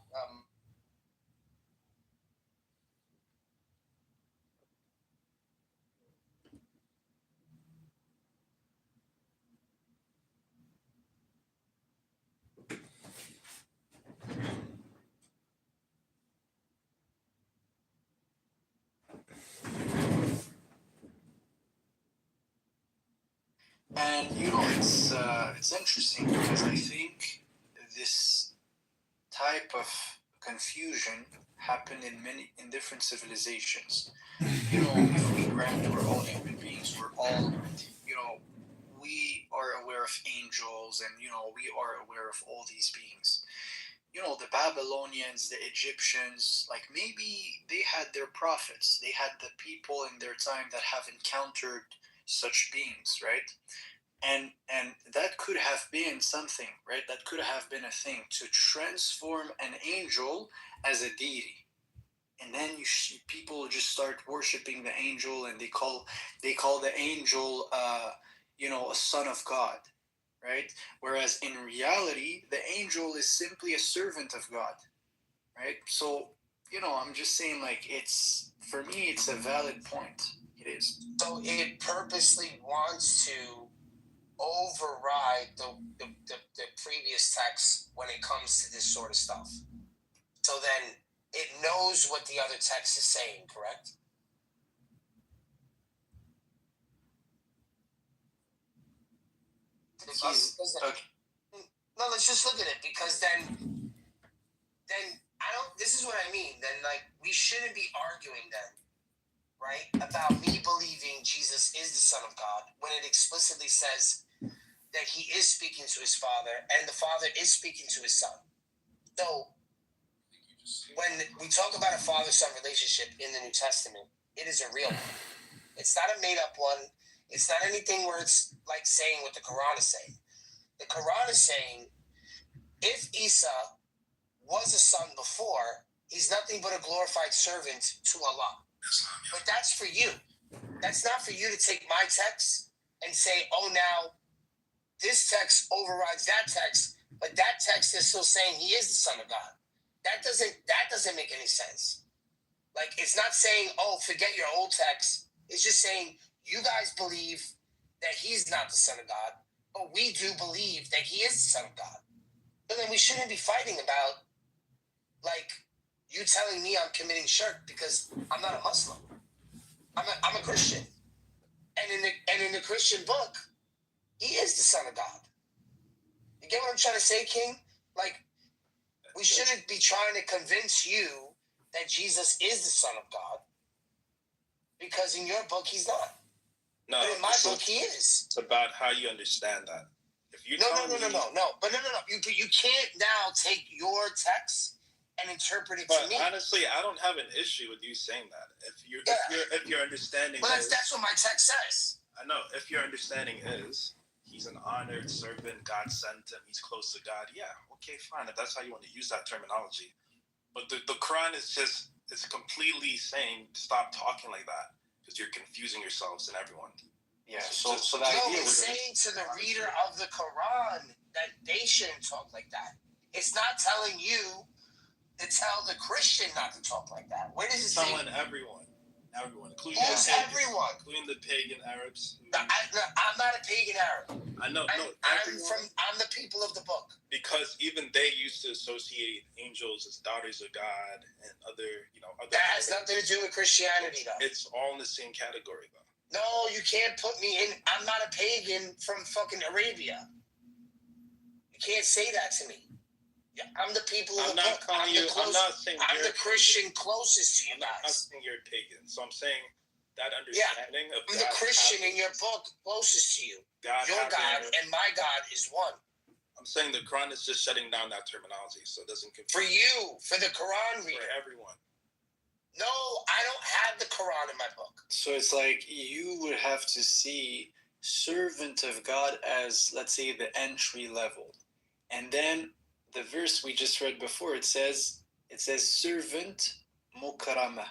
And it's interesting because I think this type of confusion happened in different civilizations. If we grant we're all human beings, we're all, we are aware of angels and we are aware of all these beings. The Babylonians, the Egyptians, like maybe they had their prophets, they had the people in their time that have encountered such beings, right? And that could have been something, right? That could have been a thing to transform an angel as a deity, and then people just start worshiping the angel, and they call the angel, a son of God, right? Whereas in reality, the angel is simply a servant of God, right? So I'm just saying, like, for me, it's a valid point. It is. So it purposely wants to override the previous text when it comes to this sort of stuff. So then it knows what the other text is saying, correct? Okay. No, let's just look at it, because then I don't. This is what I mean. Then, like, we shouldn't be arguing then, right, about me believing Jesus is the Son of God when it explicitly says that He is speaking to His Father and the Father is speaking to His Son. So, when we talk about a father-son relationship in the New Testament, it is a real one. It's not a made-up one. It's not anything where it's like saying what the Quran is saying. The Quran is saying, if Isa was a son before, he's nothing but a glorified servant to Allah. But that's for you. That's not for you to take my text and say, oh, now this text overrides that text, but that text is still saying he is the Son of God. That doesn't make any sense. Like, it's not saying, oh, forget your old text. It's just saying you guys believe that he's not the Son of God, but we do believe that he is the Son of God. But then we shouldn't be fighting about, like, you telling me I'm committing shirk because I'm not a Muslim. I'm a Christian. And in the Christian book, he is the Son of God. You get what I'm trying to say, King? Like, we shouldn't be trying to convince you that Jesus is the Son of God, because in your book he's not. No, but in my book he is. It's about how you understand that. If you no. You can't now take your text and interpret it to me. But honestly, I don't have an issue with you saying that. If your understanding. Well, that's what my text says. I know. If your understanding is he's an honored servant, God sent him, he's close to God. Yeah, okay, fine. If that's how you want to use that terminology. But the Quran is it's completely saying stop talking like that, because you're confusing yourselves and everyone. Yeah. So the idea is saying to the reader of the Quran that they shouldn't talk like that. It's not telling you to tell the Christian not to talk like that. Where does it say? Telling everyone, including everyone, including the pagan Arabs. I'm not a pagan Arab. I know. I'm the people of the book. Because even they used to associate angels as daughters of God and other. That has nothing to do with Christianity, though. It's all in the same category, though. No, you can't put me in. I'm not a pagan from fucking Arabia. You can't say that to me. I'm the people of the book. I'm the Christian closest to you guys. I'm not saying you're a pagan. So I'm saying that understanding of I'm the Christian in your book closest to you. Your God and my God is one. I'm saying the Quran is just shutting down that terminology, so it doesn't confuse. For you, for the Quran reader. For everyone. No, I don't have the Quran in my book. So it's like you would have to see servant of God as, let's say, the entry level. And then the verse we just read before, it says servant mukarama.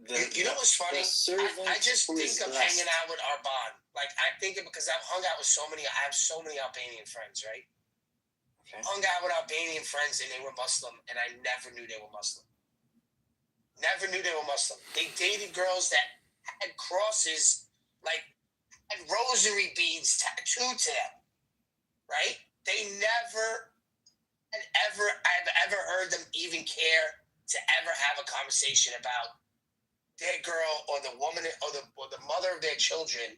You know what's funny? I just think of hanging out with Arban. Like, I think it because I've hung out with I have so many Albanian friends, right? Okay. Hung out with Albanian friends and they were Muslim, and I never knew they were Muslim. Never knew they were Muslim. They dated girls that had crosses, like, had rosary beads tattooed to them, right? They never I've ever heard them even care to ever have a conversation about their girl or the woman or the mother of their children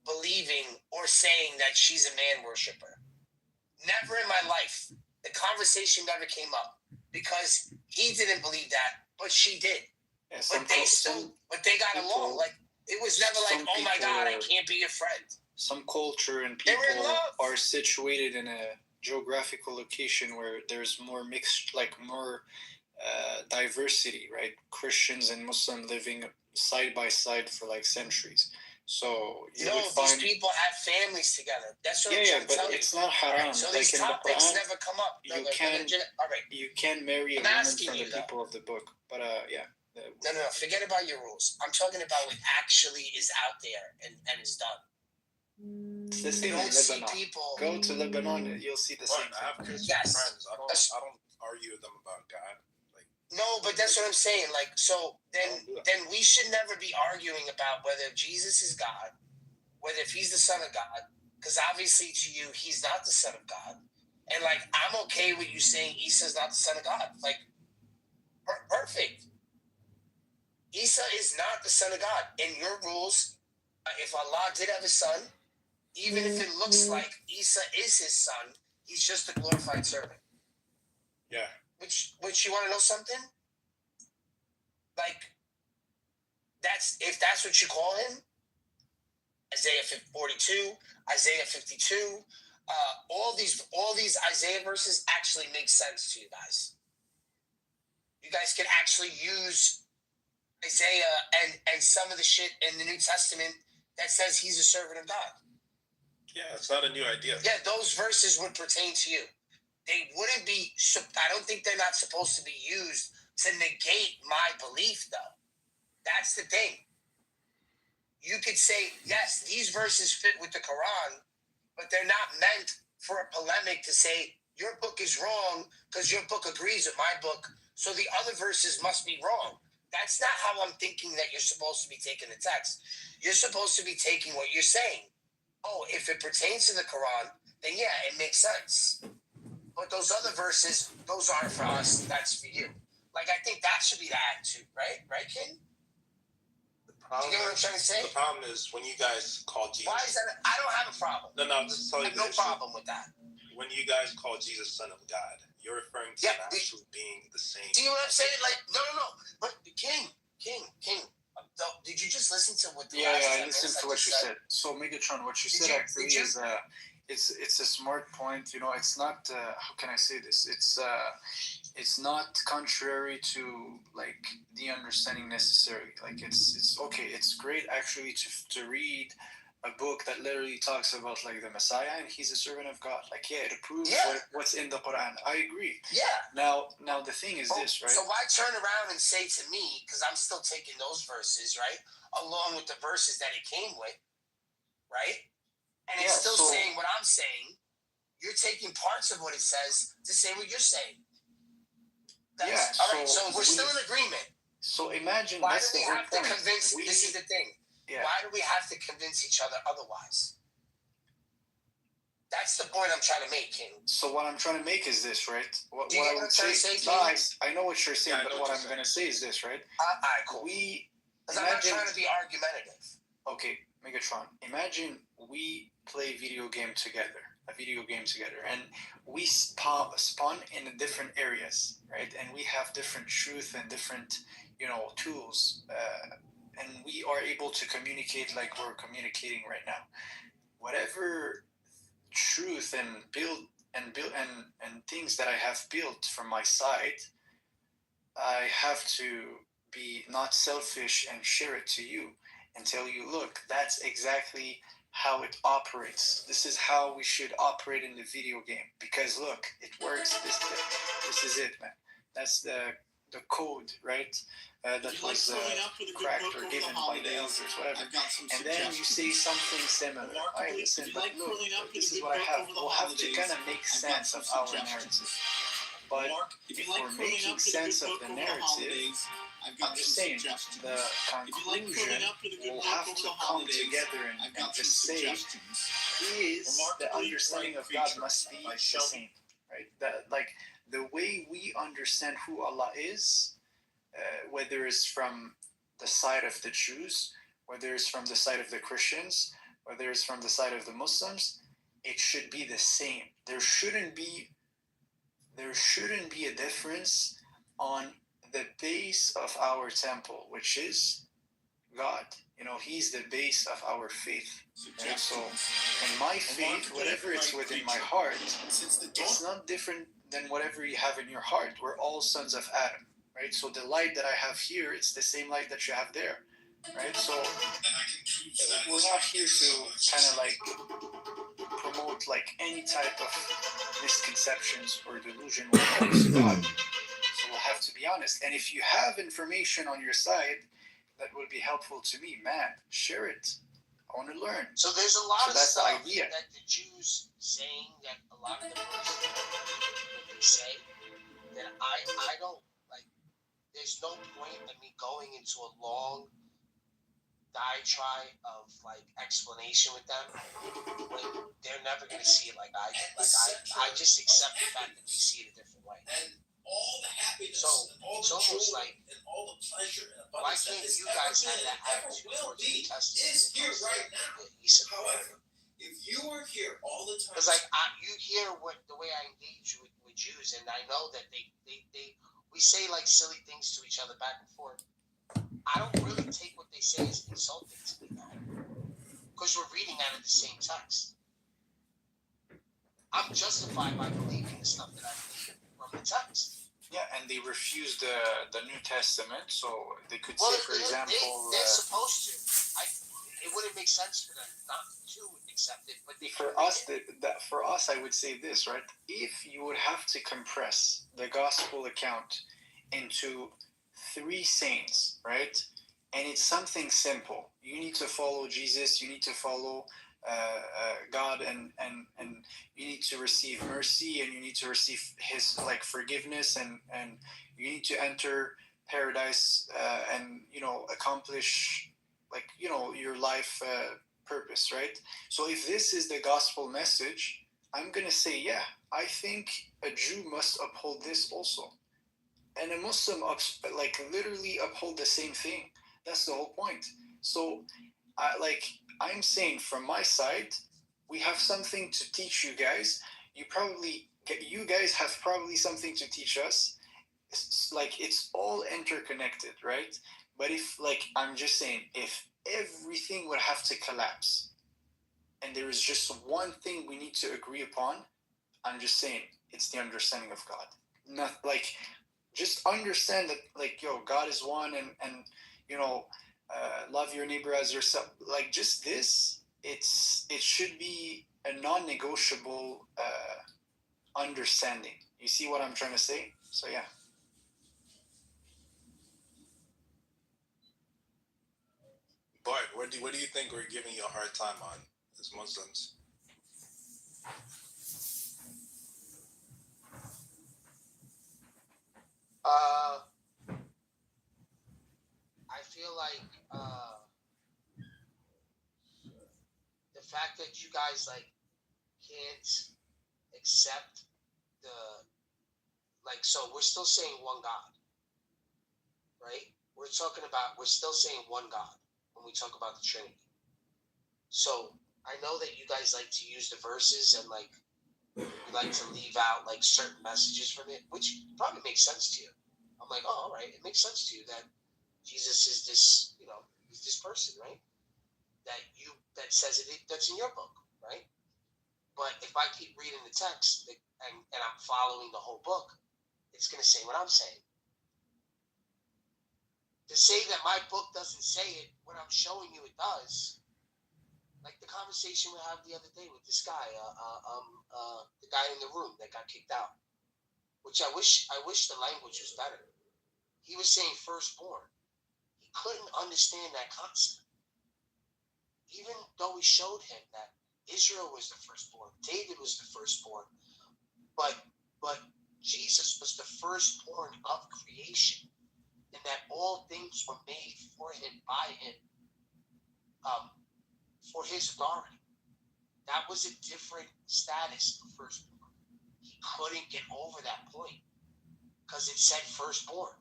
believing or saying that she's a man worshiper. Never in my life. The conversation never came up because he didn't believe that, but she did. Yeah, but they got along. Like, it was never like, oh my God, I can't be your friend. Some culture and people are situated in a geographical location where there's more mixed, like more diversity, right? Christians and Muslim living side by side for like centuries. So these people have families together. That's what I'm trying to tell you. It's not haram. Right, so these topics never come up. You can marry a woman from the people of the book. But No, forget about your rules. I'm talking about what actually is out there and is done. It's the same in Lebanon. Go to Lebanon, you'll see the same. I have Christian friends. I don't argue with them about God. No, but that's what I'm saying. Like, so then we should never be arguing about whether Jesus is God, whether if he's the Son of God, because obviously to you, he's not the Son of God. And like, I'm okay with you saying Isa's not the Son of God. Like, perfect. Isa is not the Son of God. In your rules, if Allah did have a son, even if it looks like Isa is his son, he's just a glorified servant. Yeah. Which you want to know something? Like, if that's what you call him, Isaiah 42, Isaiah 52, all these Isaiah verses actually make sense to you guys. You guys can actually use Isaiah and some of the shit in the New Testament that says he's a servant of God. Yeah, it's not a new idea. Yeah, those verses would pertain to you. They wouldn't be, I don't think they're not supposed to be used to negate my belief, though. That's the thing. You could say, yes, these verses fit with the Quran, but they're not meant for a polemic to say, your book is wrong because your book agrees with my book, so the other verses must be wrong. That's not how I'm thinking that you're supposed to be taking the text. You're supposed to be taking what you're saying. Oh, if it pertains to the Quran, then yeah, it makes sense. But those other verses, those aren't for us. That's for you. Like, I think that should be the attitude, right? Right, King? Do you get what I'm trying to say? The problem is when you guys call Jesus. Why is that? I don't have a problem. No, I'm just telling you. I have no problem with that. When you guys call Jesus Son of God, you're referring to him actually being the same. Do you know what I'm saying? Like, no. But King. Did you just listen to what the last I listened to what you said. So Megatron, what you said actually is it's a smart point. You know, it's not how can I say this? It's not contrary to like the understanding necessary. Like it's okay. It's great actually to read a book that literally talks about like the Messiah and he's a servant of God. Like it approves what's in the Quran. I agree. Yeah. Now the thing is this, right? So why turn around and say to me, because I'm still taking those verses, right, along with the verses that it came with, right? And it's still saying what I'm saying. You're taking parts of what it says to say what you're saying. All right. So we're still in agreement. So imagine. Why do we have to convince? This is the thing. Yeah. Why do we have to convince each other otherwise? That's the point I'm trying to make, King. So what I'm trying to make is this, right? Do you know what I'm trying to say, King? I know what you're saying, but what I'm going to say is this, right? All right, cool. Because I'm not trying to be argumentative. Okay, Megatron. Imagine we play a video game together, and we spawn in different areas, right? And we have different truth and different, tools, and we are able to communicate like we're communicating right now. Whatever truth and things that I have built from my side, I have to be not selfish and share it to you and tell you, look, that's exactly how it operates. This is how we should operate in the video game because look, it works. This is it, man. That's the code, right? That was cracked or given by the elders, whatever. And then you say something similar. I listen, but look, this is what I have. We'll have to kind of make sense of our narrative. But if we're making sense of the narrative, I'm just saying, the conclusion will have to come together and just say, the understanding of God must be the same, right? That, like, the way we understand who Allah is, whether it's from the side of the Jews, whether it's from the side of the Christians, whether it's from the side of the Muslims, it should be the same. There shouldn't be a difference on the base of our temple, which is God. He's the base of our faith. Right? So, in my faith, whatever it's within my heart, it's not different than whatever you have in your heart. We're all sons of Adam, right? So the light that I have here, it's the same light that you have there, right? So we're not here to kind of like promote like any type of misconceptions or delusion when it comes to God. So we'll have to be honest. And if you have information on your side that would be helpful to me, man, share it. I want to learn. So there's a lot of stuff that the Jews saying that a lot of the verses that you say that I don't like. There's no point in me going into a long diatribe of like explanation with them when they're never going to see it like I do. Like I just accept the fact that they see it a different way. And all the happiness and all it's the almost like and all the pleasure and why abundance can't you guys have that attitude towards the New Testament? is here right now. However, if you were here all the time. Because you hear the way I engage with Jews, and I know that we say like silly things to each other back and forth. I don't really take what they say as insulting to me now, because we're reading out of the same text. I'm justified by believing the stuff that I believe from the text. Yeah, and they refused the New Testament, so they could say, for example, they're supposed to. It wouldn't make sense for them not to accept it, but for us, I would say this, right? If you would have to compress the gospel account into 3 sayings, right? And it's something simple. You need to follow Jesus. You need to follow God, and you need to receive mercy, and you need to receive His forgiveness, and you need to enter paradise, and accomplish your life purpose, right? So if this is the gospel message, I'm gonna say, yeah, I think a Jew must uphold this also, and a Muslim literally uphold the same thing. That's the whole point. So I'm saying from my side, we have something to teach you guys. You guys have probably something to teach us. It's all interconnected, right? But if I'm just saying, if everything would have to collapse and there is just one thing we need to agree upon, I'm just saying it's the understanding of God. Not just understand that God is one, and love your neighbor as yourself. Just this, it should be a non-negotiable understanding. You see what I'm trying to say? So yeah. Bart, what do you think we're giving you a hard time on as Muslims? I feel like the fact that you guys can't accept so we're still saying one God, right? We're still saying one God when we talk about the Trinity. So I know that you guys like to use the verses, and you like to leave out certain messages from it, which probably makes sense to you. I'm like, oh, all right, it makes sense to you that Jesus is this, he's this person, right? That says it, that's in your book, right? But if I keep reading the text and I'm following the whole book, it's going to say what I'm saying. To say that my book doesn't say it when I'm showing you it does, like the conversation we had the other day with this guy, the guy in the room that got kicked out, which I wish the language was better. He was saying firstborn. He couldn't understand that concept. Even though we showed him that Israel was the firstborn, David was the firstborn, but Jesus was the firstborn of creation, and that all things were made for him, by him, for his authority. That was a different status of firstborn. He couldn't get over that point because it said firstborn.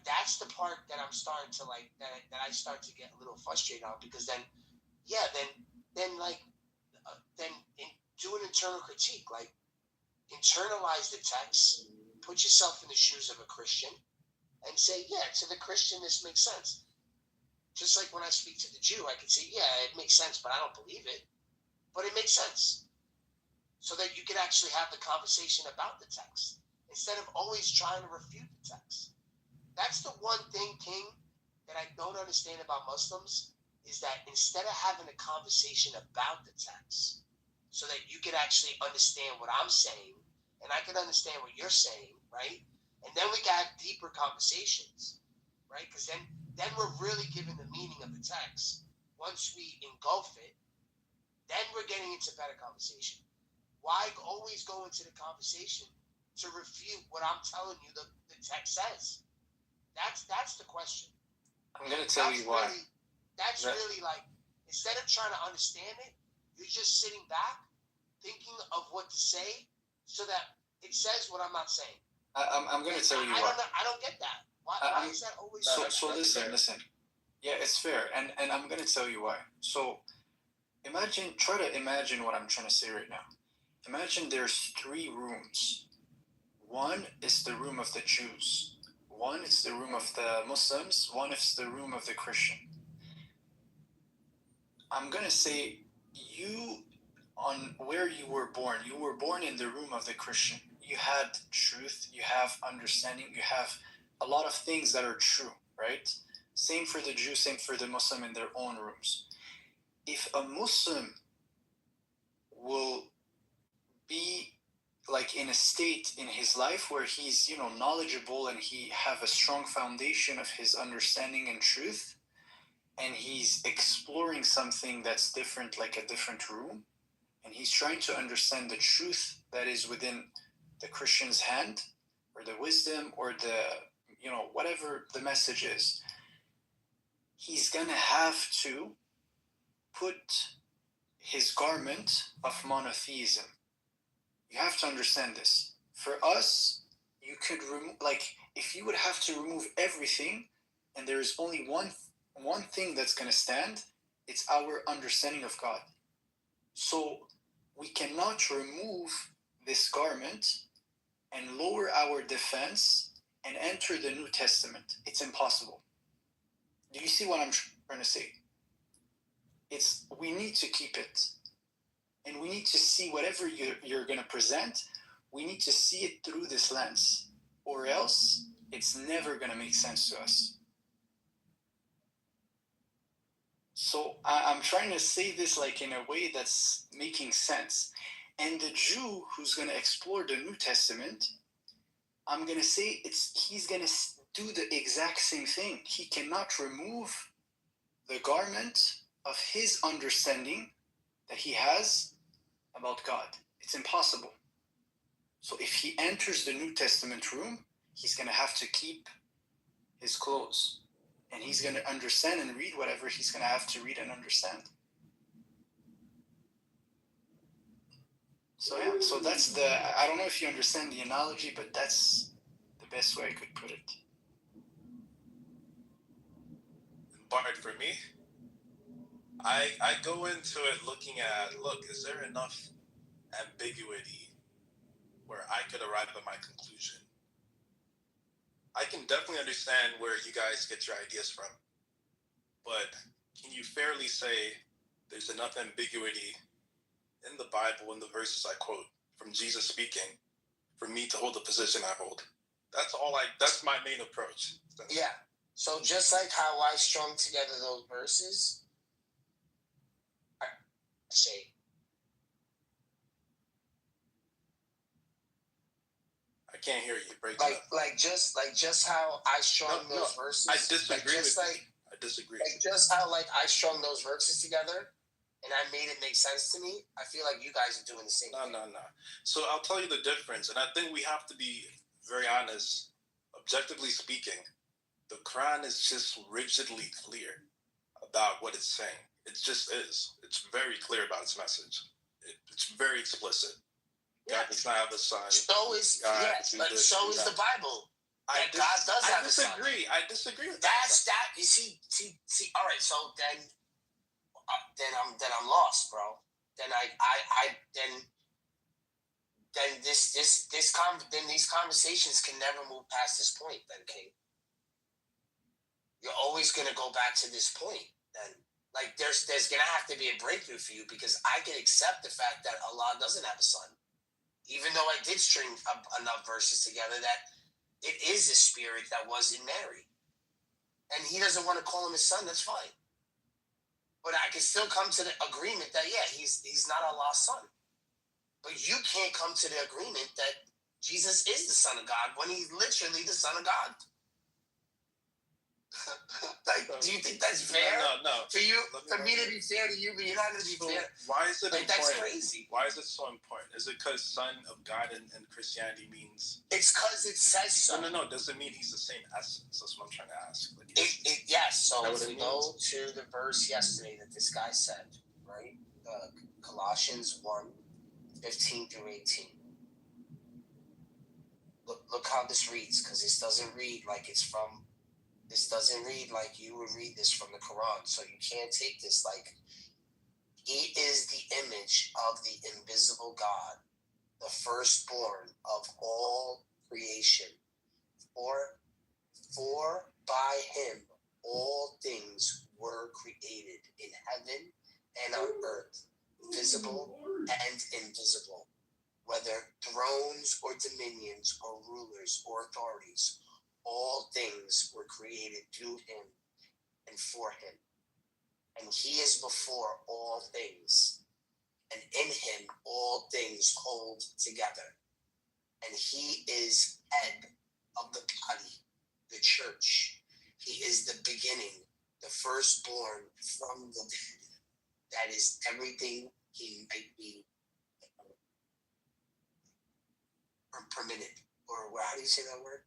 That's the part that I'm starting to that I start to get a little frustrated on, because then do an internal critique, internalize the text, put yourself in the shoes of a Christian, and say, yeah, to the Christian this makes sense. Just like when I speak to the Jew, I can say, yeah, it makes sense, but I don't believe it, but it makes sense, so that you can actually have the conversation about the text instead of always trying to refute the text. That's the one thing, King, that I don't understand about Muslims, is that instead of having a conversation about the text so that you can actually understand what I'm saying and I can understand what you're saying, right? And then we got deeper conversations, right? Because then we're really giving the meaning of the text. Once we engulf it, then we're getting into better conversation. Why always go into the conversation to refute what I'm telling you the text says? That's the question. I'm going to tell you why. Really instead of trying to understand it, you're just sitting back thinking of what to say so that it says what I'm not saying. I'm going to tell you why. I don't get that. Why is that always so listen. Yeah, it's fair. And I'm going to tell you why. So try to imagine what I'm trying to say right now. Imagine there's 3 rooms. One is the room of the Jews. One is the room of the Muslims. One is the room of the Christian. I'm going to say on where you were born in the room of the Christian. You had truth, you have understanding, you have a lot of things that are true, right? Same for the Jew, same for the Muslim in their own rooms. If a Muslim will be like in a state in his life where he's, knowledgeable and he have a strong foundation of his understanding and truth, and he's exploring something that's different, like a different room, and he's trying to understand the truth that is within the Christian's hand, or the wisdom, or the, whatever the message is, he's gonna have to put his garment of monotheism. You have to understand this. For us, you could remove, like, if you would have to remove everything, and there is only one thing that's gonna stand, it's our understanding of God. So we cannot remove this garment and lower our defense and enter the New Testament. It's impossible. Do you see what I'm trying to say? We need to keep it. And we need to see whatever you're going to present, we need to see it through this lens. Or else, it's never going to make sense to us. So I'm trying to say this like in a way that's making sense. And the Jew who's going to explore the New Testament, I'm going to say he's going to do the exact same thing. He cannot remove the garment of his understanding that he has about God. It's impossible. So if he enters the New Testament room, he's going to have to keep his clothes. And he's going to understand and read whatever he's going to have to read and understand. So yeah, so that's I don't know if you understand the analogy, but that's the best way I could put it. But for me, I go into it looking at, is there enough ambiguity where I could arrive at my conclusion? I can definitely understand where you guys get your ideas from, but can you fairly say there's enough ambiguity in the Bible, in the verses I quote, from Jesus speaking, for me to hold the position I hold? That's my main approach. Yeah. So just like how I strung together those verses, I say, I can't hear you. Break up. Like just how I strung those verses. I disagree with you. I disagree. Like just how I strung those verses together, and I made it make sense to me. I feel like you guys are doing the same thing. No. So I'll tell you the difference, and I think we have to be very honest. Objectively speaking, the Quran is just rigidly clear about what it's saying. It just is. It's very clear about its message. It's very explicit. God does not have a son. So is the Bible. God does have a son. I disagree with that. You see. All right. So then I'm lost, bro. Then these conversations can never move past this point. Then, King, you're always gonna go back to this point. Then, like, there's gonna have to be a breakthrough for you, because I can accept the fact that Allah doesn't have a son, even though I did string enough verses together that it is a spirit that was in Mary, and he doesn't want to call him his son. That's fine, but I can still come to the agreement that he's not Allah's son. But you can't come to the agreement that Jesus is the Son of God when he's literally the Son of God. Do you think that's fair? No. For me to be fair to you, but you're not going to be fair. Why is it important? That's crazy. Why is it so important? Is it because Son of God in Christianity means? It's because it says so. No. Does it mean he's the same essence? That's what I'm trying to ask. Yes. So if we go to the verse yesterday that this guy said, right? Colossians 1:15 through 18. Look how this reads, because this doesn't read like you would read this from the Quran. So you can't take this like He is the image of the invisible God, the firstborn of all creation. For by him all things were created in heaven and on earth, visible and invisible, whether thrones or dominions or rulers or authorities. All things were created through him and for him. And he is before all things, and in him all things hold together. And he is head of the body, the church. He is the beginning, the firstborn from the dead. That is everything he might be permitted. Or how do you say that word?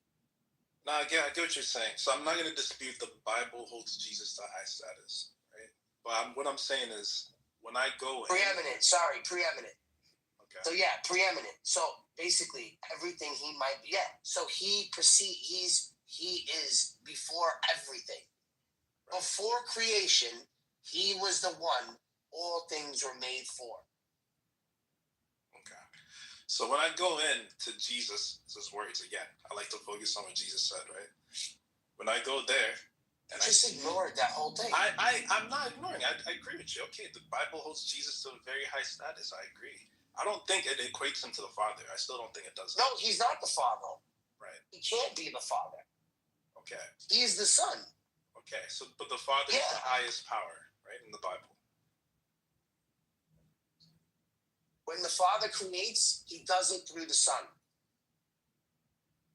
No, I get what you're saying. So I'm not going to dispute the Bible holds Jesus to high status, right? But what I'm saying is, when I go preeminent. Okay. So yeah, preeminent. So basically, everything he might be. Yeah. So he is before everything. Right. Before creation, he was the one all things were made for. Okay. So when I go into Jesus' words again, I like to focus on what Jesus said, right? When I go there, and just ignored that whole thing. I'm not ignoring. I agree with you. Okay, the Bible holds Jesus to a very high status. I agree. I don't think it equates him to the Father. I still don't think it does. No, he's not the Father. Right. He can't be the Father. Okay. He is the Son. Okay, so but the Father is the highest power, right, in the Bible. When the Father creates, he does it through the Son.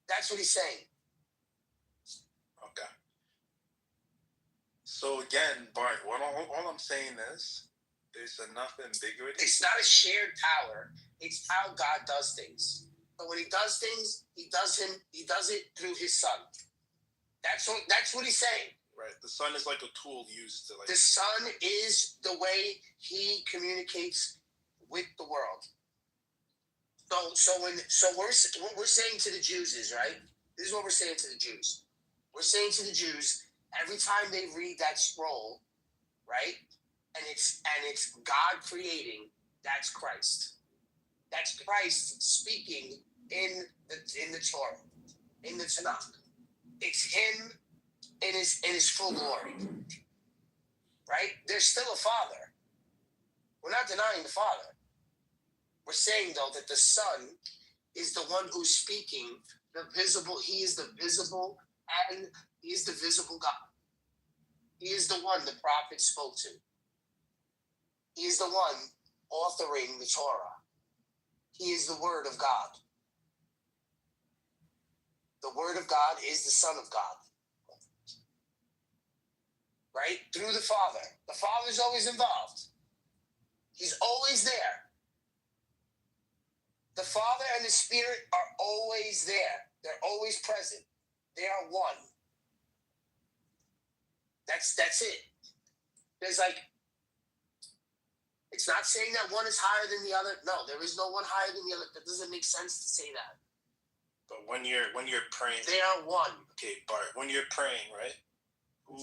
That's what he's saying. Okay. So again, Bart, all I'm saying is there's enough ambiguity. It's not a shared power. It's how God does things. But when he does things, he does it through his Son. That's what he's saying. Right. The Son is like a tool used to The Son is the way he communicates with the world. So what we're saying to the Jews is, right? This is what we're saying to the Jews. We're saying to the Jews, every time they read that scroll, right? And it's God creating, that's Christ. That's Christ speaking in the Torah, in the Tanakh. It's him in his full glory. Right? There's still a Father. We're not denying the Father. We're saying, though, that the Son is the one who's speaking the visible. He is the visible, and he is the visible God. He is the one the prophet spoke to. He is the one authoring the Torah. He is the Word of God. The Word of God is the Son of God. Right? Through the Father. The Father's always involved. He's always there. The Father and the Spirit are always there. They're always present. They are one. That's it. There's it's not saying that one is higher than the other. No, there is no one higher than the other. That doesn't make sense to say that. But when you're praying, they are one. Okay, Bart, when you're praying, right?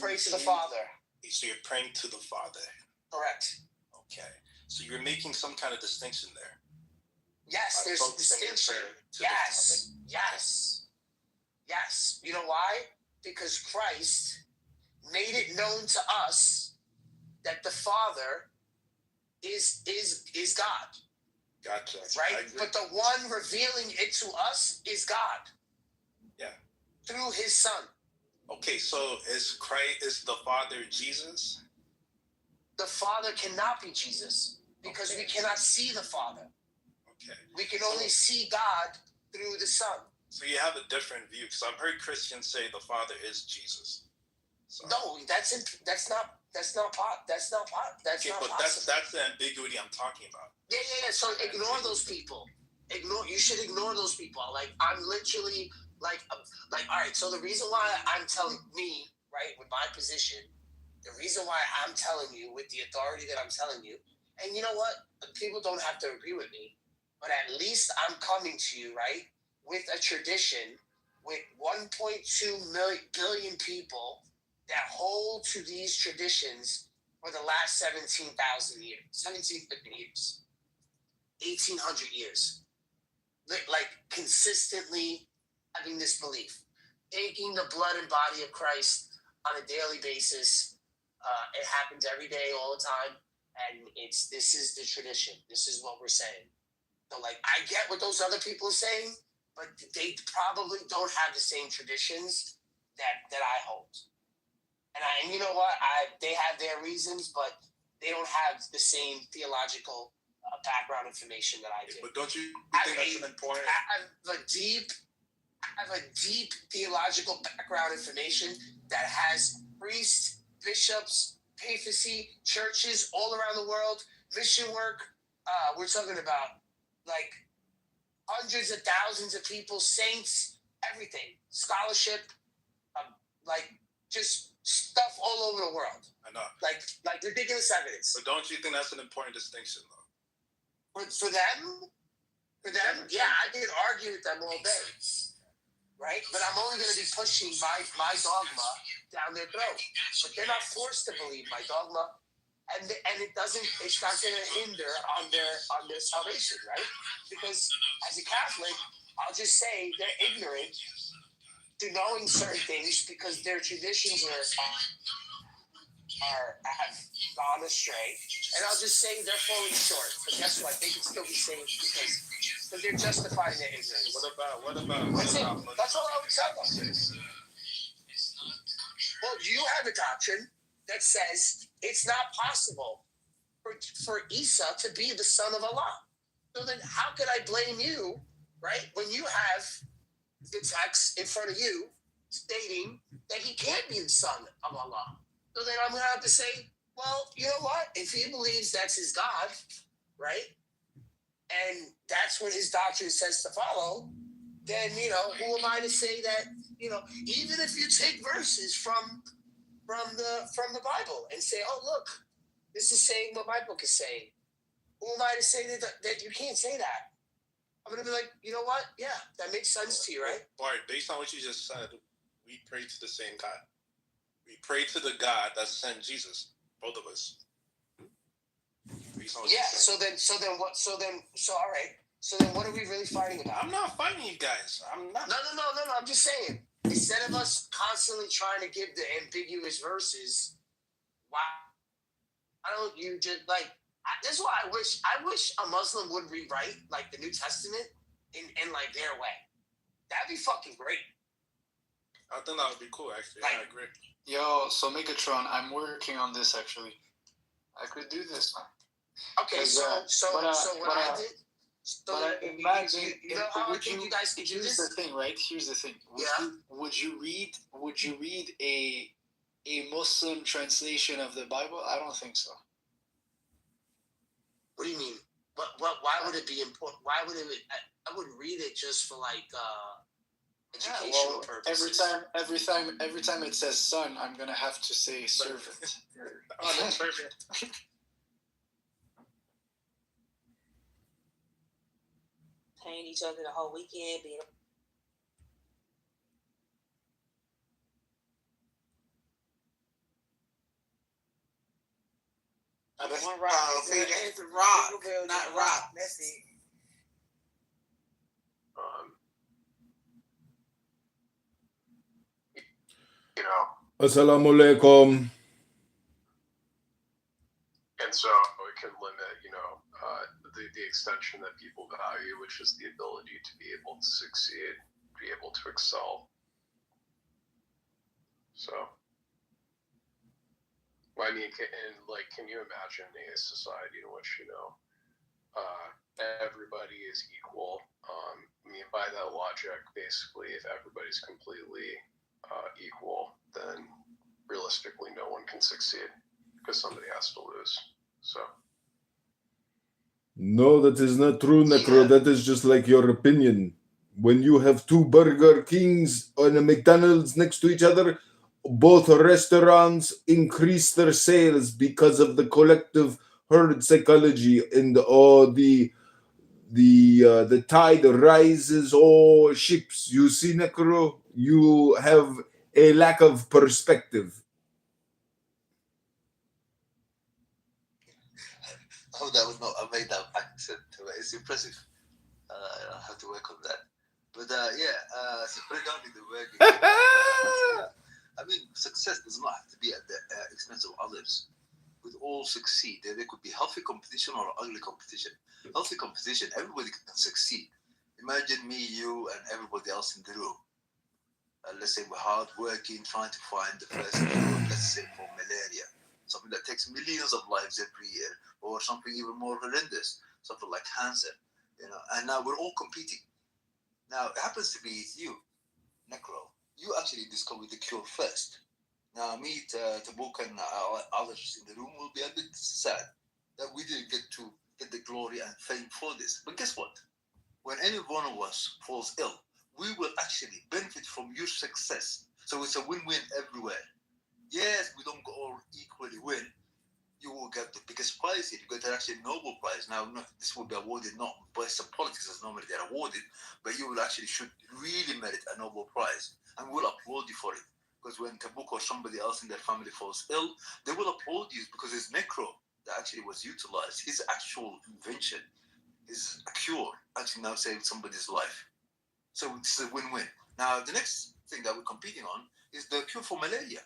Pray to the Father. So you're praying to the Father. Correct. Okay. So you're making some kind of distinction there. Yes, there's a distinction. Yes. You know why? Because Christ made it known to us that the Father is God. Gotcha. Right? But the one revealing it to us is God. Yeah. Through his Son. Okay, so is the Father Jesus? The Father cannot be Jesus because we cannot see the Father. Okay. We can only see God through the Son. So you have a different view, because I've heard Christians say the Father is Jesus. So. No, that's not possible. That's the ambiguity I'm talking about. Yeah. So ignore those people. You should ignore those people. I'm literally all right. So the reason why I'm telling me, right, with my position, the reason why I'm telling you with the authority that I'm telling you, and you know what, people don't have to agree with me, but at least I'm coming to you, right, with a tradition with 1.2 billion people that hold to these traditions for the last 17,000 years, 1750 years, 1800 years. Like consistently having this belief, taking the blood and body of Christ on a daily basis. It happens every day, all the time, and this is the tradition. This is what we're saying. So, like, I get what those other people are saying, but they probably don't have the same traditions that I hold. And you know what? They have their reasons, but they don't have the same theological background information that I do. But don't you think that's an important? I have a deep theological background information that has priests, bishops, papacy, churches all around the world, mission work. We're talking about like hundreds of thousands of people, saints, everything, scholarship, like just stuff all over the world. I know. Like ridiculous evidence. But don't you think that's an important distinction, though? For them, yeah, I could argue with them all day, right? But I'm only going to be pushing my dogma down their throat. But they're not forced to believe my dogma, and it's not going to hinder on their salvation, right? Because as a Catholic, I'll just say they're ignorant to knowing certain things because their traditions have gone astray, and I'll just say they're falling short. But guess what? They can still be saved because they're justifying their ignorance. What about? That's all I would tell them. Well, you have a doctrine that says it's not possible for Isa to be the son of Allah. So then, how could I blame you, right? When you have the text in front of you stating that he can't be the son of Allah. So then I'm going to have to say, well, you know what? If he believes that's his God, right? And that's what his doctrine says to follow, then, who am I to say that, even if you take verses from the Bible and say, oh, look, this is saying what my book is saying. Who am I to say that you can't say that? I'm going to be like, you know what? Yeah, that makes sense to you, right? Bart, based on what you just said, we pray to the same God. We pray to the God that sent Jesus, both of us. Yeah, so all right. So then what are we really fighting about? I'm not fighting you guys. I'm not. No. I'm just saying. Instead of us constantly trying to give the ambiguous verses, why don't you just this is what I wish a Muslim would rewrite like the New Testament in like their way. That'd be fucking great. I think that would be cool, actually. I agree. Yo, so Megatron, I'm working on this actually. I could do this, man. Okay, so what I did. But imagine, you know how I think you guys could do this? Here's the thing, right? Here's the thing. Would you read a Muslim translation of the Bible? I don't think so. What do you mean? Why would it be important? Why would it? I would read it just for educational purposes. Every time it says son, I'm gonna have to say servant. Oh, that's perfect. Paying each other the whole weekend, being one rock. It's a rock, not rock. That's it. Assalamualaikum. And so it can limit, the extension that people value, which is the ability to be able to succeed, be able to excel. So, I mean, can you imagine a society in which, everybody is equal? By that logic, basically, if everybody's completely equal, then realistically no one can succeed because somebody has to lose. So. No, that is not true, Necro. That is just like your opinion. When you have two Burger Kings and a McDonald's next to each other, both restaurants increase their sales because of the collective herd psychology and the tide rises all ships. You see, Necro, you have a lack of perspective. that was not a made up accent. It's impressive. I have to work on that. But so regarding the work, I mean, success does not have to be at the expense of others. We all succeed. There could be healthy competition or ugly competition. Healthy competition, everybody can succeed. Imagine me, you, and everybody else in the room. Let's say we're hard working, trying to find the first cure, let's say for malaria, something that takes millions of lives every year, or something even more horrendous, something like cancer, and now we're all competing. Now it happens to be you, Necro. You actually discovered the cure first. Now me, Tabuk, and others in the room will be a bit sad that we didn't get to get the glory and fame for this. But guess what? When any one of us falls ill, we will actually benefit from your success. So it's a win-win everywhere. Yes, we don't all equally win. You will get the biggest prize here. You get actually a Nobel Prize. Now, this will be awarded not by some politics as normally they're awarded, but you will actually should really merit a Nobel Prize, and we'll applaud you for it. Because when Tabuk or somebody else in their family falls ill, they will applaud you because it's Necro that actually was utilized. His actual invention is a cure, actually now saved somebody's life. So this is a win-win. Now, the next thing that we're competing on is the cure for malaria.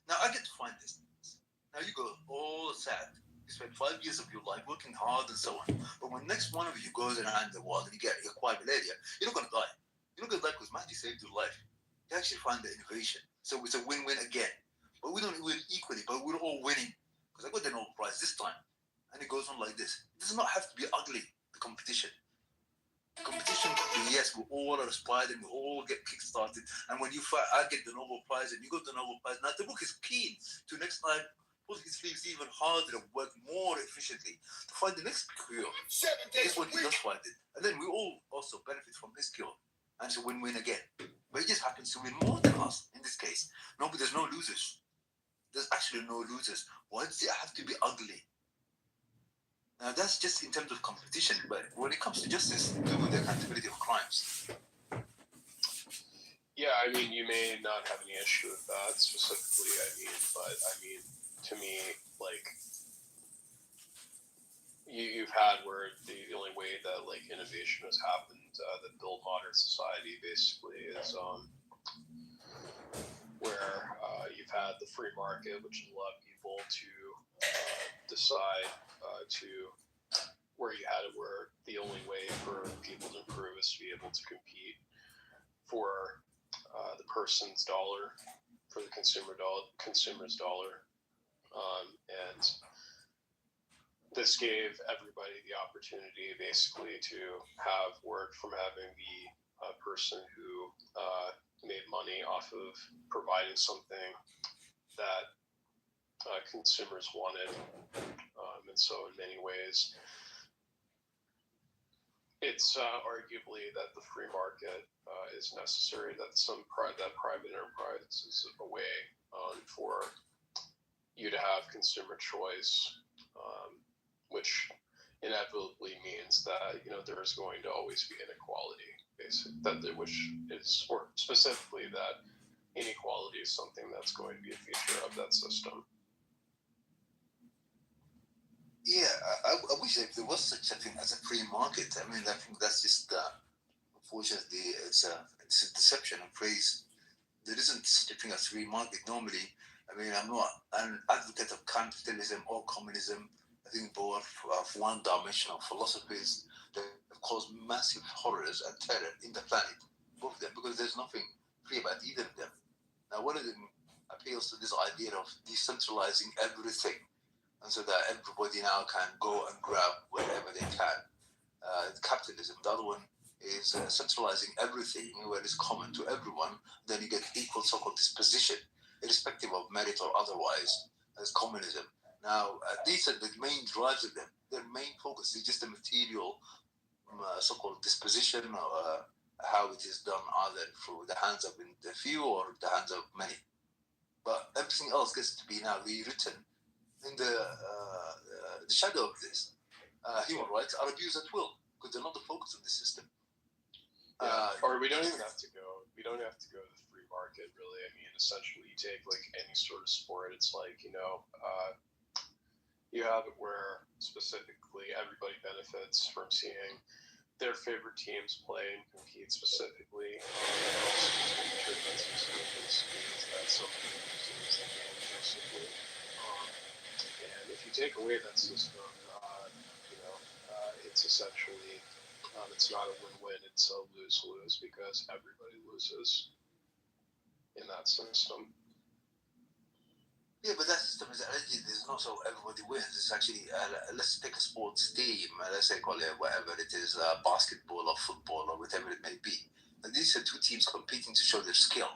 Now, I get to find this. Now, you go all sad. You spend 5 years of your life working hard and so on. But when next one of you goes around the world and you acquire malaria, you're not going to die. You're not going to die because magic saved your life. You actually find the innovation. So it's a win-win again. But we don't win equally, but we're all winning. Because I got the Nobel Prize this time. And it goes on like this. It does not have to be ugly, the competition. Competition could be, yes, we all are inspired and we all get kick-started. And when I get the Nobel Prize and you got the Nobel Prize, now the book is keen to next time pull his sleeves even harder and work more efficiently to find the next cure. Guess what? He does find it. And then we all also benefit from his cure. And it's a win-win again. But he just happens to win more than us in this case. No, but there's no losers. There's actually no losers. Why does it have to be ugly? Now, that's just in terms of competition, but when it comes to justice, do with the accountability of crimes. Yeah, I mean, you may not have any issue with that specifically, but to me, like, you've had where the only way that, like, innovation has happened that built modern society basically is where you've had the free market, which allowed people to decide to where you had it where the only way for people to improve is to be able to compete for the person's dollar, for the consumer's dollar, and this gave everybody the opportunity basically to have work from having the person who made money off of providing something that consumers wanted, and so in many ways it's arguably that the free market is necessary, that that private enterprise is a way for you to have consumer choice, which inevitably means that there is going to always be inequality, or specifically that inequality is something that's going to be a feature of that system. Yeah, I wish if there was such a thing as a free market. I mean, I think that's just unfortunately it's a deception and praise. There isn't such a thing as free market normally. I mean, I'm not an advocate of capitalism or communism. I think both of one-dimensional philosophies that have caused massive horrors and terror in the planet, both of them, because there's nothing free about either of them. Now, one of them appeals to this idea of decentralizing everything, and so that everybody now can go and grab wherever they can. Capitalism. The other one is centralizing everything where it's common to everyone. Then you get equal so-called disposition, irrespective of merit or otherwise, as communism. Now, these are the main drives of them. Their main focus is just the material so-called disposition, how it is done either through the hands of the few or the hands of many. But everything else gets to be now rewritten in the shadow of this. Human rights are abused at will because they're not the focus of the system. Or we don't even have to go. We don't have to go to the free market, really. I mean, essentially, you take like any sort of sport. It's like You have it where specifically everybody benefits from seeing their favorite teams play and compete specifically. That somebody uses the game aggressively. And if you take away that system, it's essentially it's not a win-win; it's a lose-lose because everybody loses in that system. Yeah, but that system is actually, there's not so everybody wins. It's actually, let's take a sports team, let's say call it whatever it is, basketball or football or whatever it may be. And these are two teams competing to show their skill.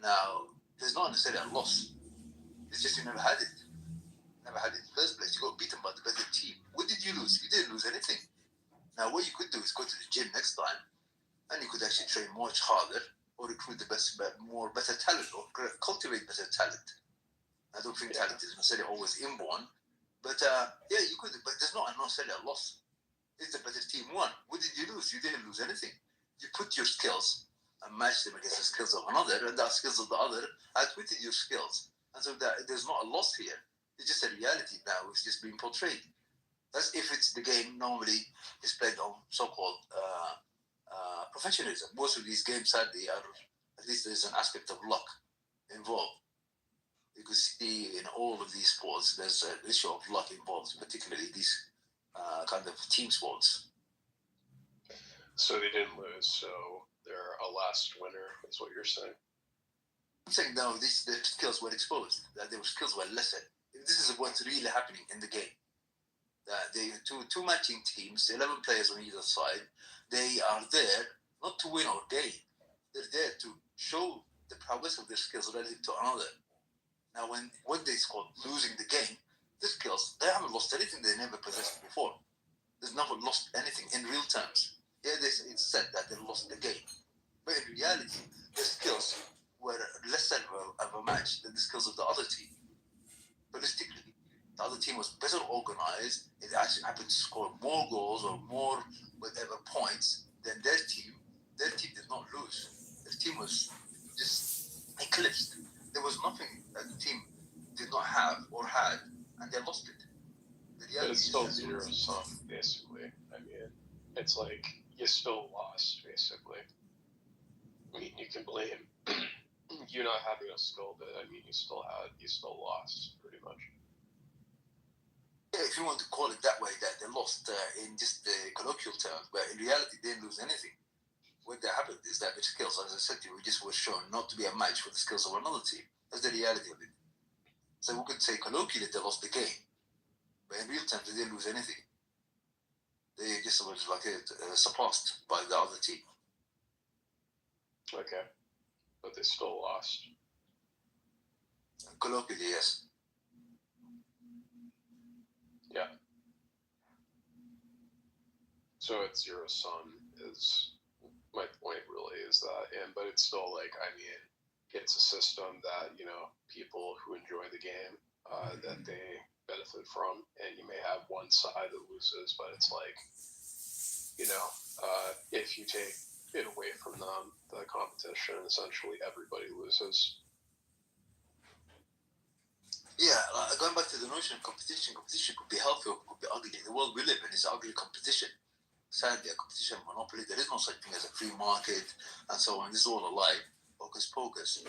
Now, there's not necessarily a loss. It's just you never had it. Never had it in the first place. You got beaten by the better team. What did you lose? You didn't lose anything. Now, what you could do is go to the gym next time, and you could actually train much harder, or recruit the better talent, or cultivate better talent. I don't think talent is necessarily always inborn, but you could. But there's not necessarily a loss. If the better team won, what did you lose? You didn't lose anything. You put your skills and match them against the skills of another, and the skills of the other outwitted your skills, and so there's not a loss here. It's just a reality now. It's just being portrayed. That's if it's the game normally is played on so-called professionalism. Most of these games, sadly, are at least there's an aspect of luck involved. You could see in all of these sports, there's an issue of luck involved, particularly these kind of team sports. So they didn't lose, so they're a last winner, is what you're saying? I'm saying no, their skills were exposed, that their skills were lessened. This is what's really happening in the game. They two matching teams, 11 players on either side. They are there not to win or gain. They're there to show the prowess of their skills relative to another. Now, when what they call losing the game, the skills, they haven't lost anything they never possessed before. They've never lost anything in real terms. Yeah, it's said that they lost the game. But in reality, their skills were less of a match than the skills of the other team. Realistically, the other team was better organized. It actually happened to score more goals or more whatever points than their team. Their team did not lose. Their team was just eclipsed. There was nothing that the team did not have or had, and they lost it. But it's still zero-sum, basically. I mean, it's like you still lost, basically. I mean, you can blame you not having a skill, but I mean, you still lost, pretty much. Yeah, if you want to call it that way, that they lost in just the colloquial terms, but in reality, they didn't lose anything. What happened is that the skills, as I said to you, just were shown not to be a match for the skills of another team. That's the reality of it. So we could say colloquially they lost the game, but in real terms, they didn't lose anything. They just were like surpassed by the other team. Okay, but they still lost. Colloquially, yes. Yeah. So it's zero-sum is my point, really, is that, but it's still like, I mean, it's a system that, people who enjoy the game, that they benefit from, and you may have one side that loses, but it's like, if you take it away from them, the competition, essentially everybody loses. Yeah, going back to the notion of competition could be healthy or could be ugly. The world we live in is ugly competition. Sadly, a competition monopoly. There is no such thing as a free market and so on. This is all a lie. Hocus pocus.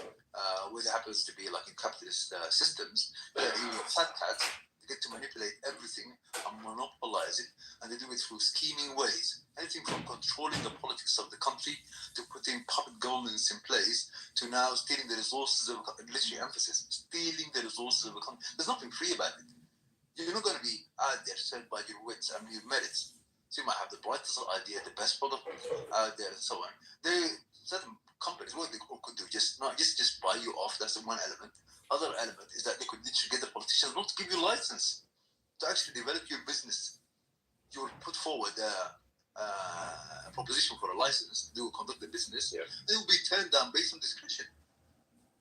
What happens to be like in capitalist systems, you have fat cats. They get to manipulate everything and monopolize it, and they do it through scheming ways. Anything from controlling the politics of the country to putting puppet governments in place to now stealing the resources of literally emphasis, stealing the resources of a country. There's nothing free about it. You're not going to be out there served by your wits and your merits. So you might have the brightest idea, the best product out there, and so on. Certain companies, what they could do, just buy you off. That's the one element. Other element is that they could literally get the politicians not to give you a license to actually develop your business. You would put forward a proposition for a license to conduct the business. Yeah. It will be turned down based on discretion.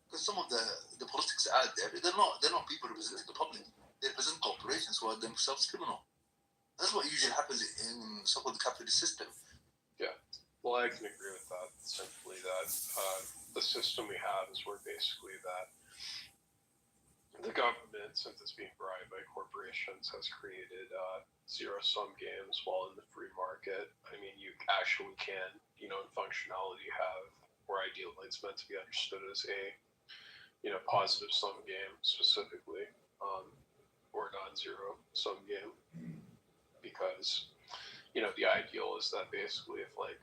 Because some of the politics out there, they're not people representing the public. They represent corporations who are themselves criminal. That's what usually happens in so-called capitalist system. Yeah. Well, I can agree with that. Simply that the system we have is where basically that the government, since it's being bribed by corporations, has created zero-sum games while in the free market. I mean, you actually can, in functionality, have, or ideally it's meant to be understood as a, positive sum game specifically, or non-zero sum game, because, the ideal is that basically if I,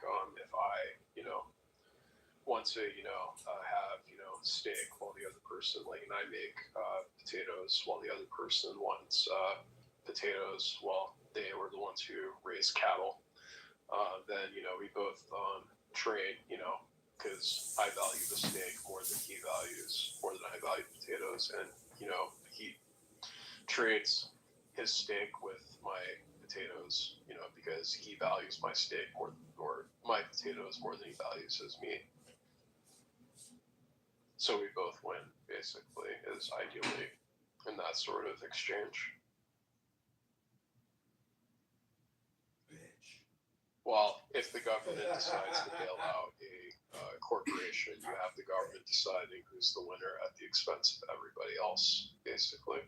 want to, have, steak while the other person, and I make potatoes while the other person wants potatoes while they were the ones who raised cattle, then, we both trade, because I value the steak more than he values, more than I value potatoes, and, he trades his steak with my potatoes, because he values my steak more, or my potatoes more than he values his meat. So we both win, basically, is ideally in that sort of exchange. Well, if the government decides to bail out a corporation, you have the government deciding who's the winner at the expense of everybody else, basically.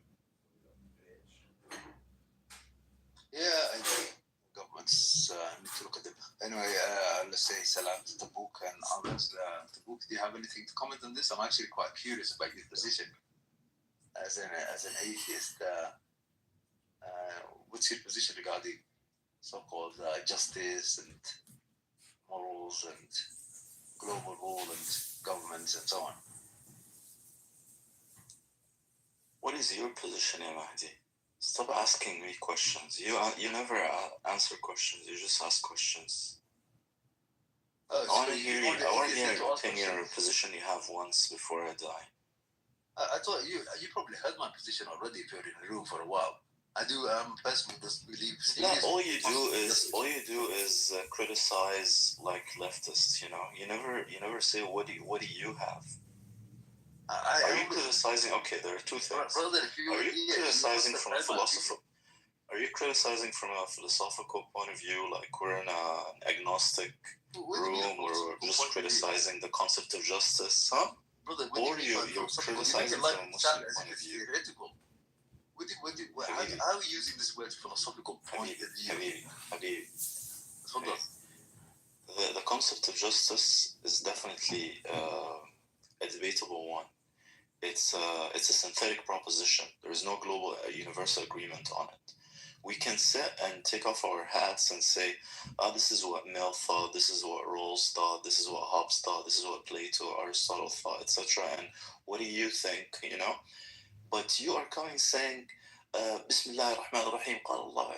Yeah, I agree. Governments need to look at them. Anyway, let's say salam to Tabuk and others. Tabuk, do you have anything to comment on this? I'm actually quite curious about your position as an atheist. What's your position regarding so-called justice and morals and global rule and governments and so on? What is your position, ya Mahdi? Stop asking me questions. You never answer questions. You just ask questions. I want to hear your opinion or position you have once before I die. I thought you probably heard my position already if you're in the room for a while. I do. I'm a person who doesn't believe. All you do is criticize like leftists. You never say what do you have. Are you criticizing? Okay, there are two things. Brother, are you criticizing from a philosophical? Are you criticizing from a philosophical point of view, like we're in an agnostic room, or we're just criticizing the concept of justice, huh? Brother, or you're criticizing from a Muslim point of view? How are you using this word philosophical point of view? Habibi. The concept of justice is definitely a debatable one. It's a synthetic proposition. There is no global universal agreement on it. We can sit and take off our hats and say, this is what Mill thought, this is what Rawls thought, this is what Hobbes thought, this is what Plato, Aristotle thought, etc. And what do you think, But you are coming saying, Bismillah ar-Rahman ar-Rahim, qala Allah,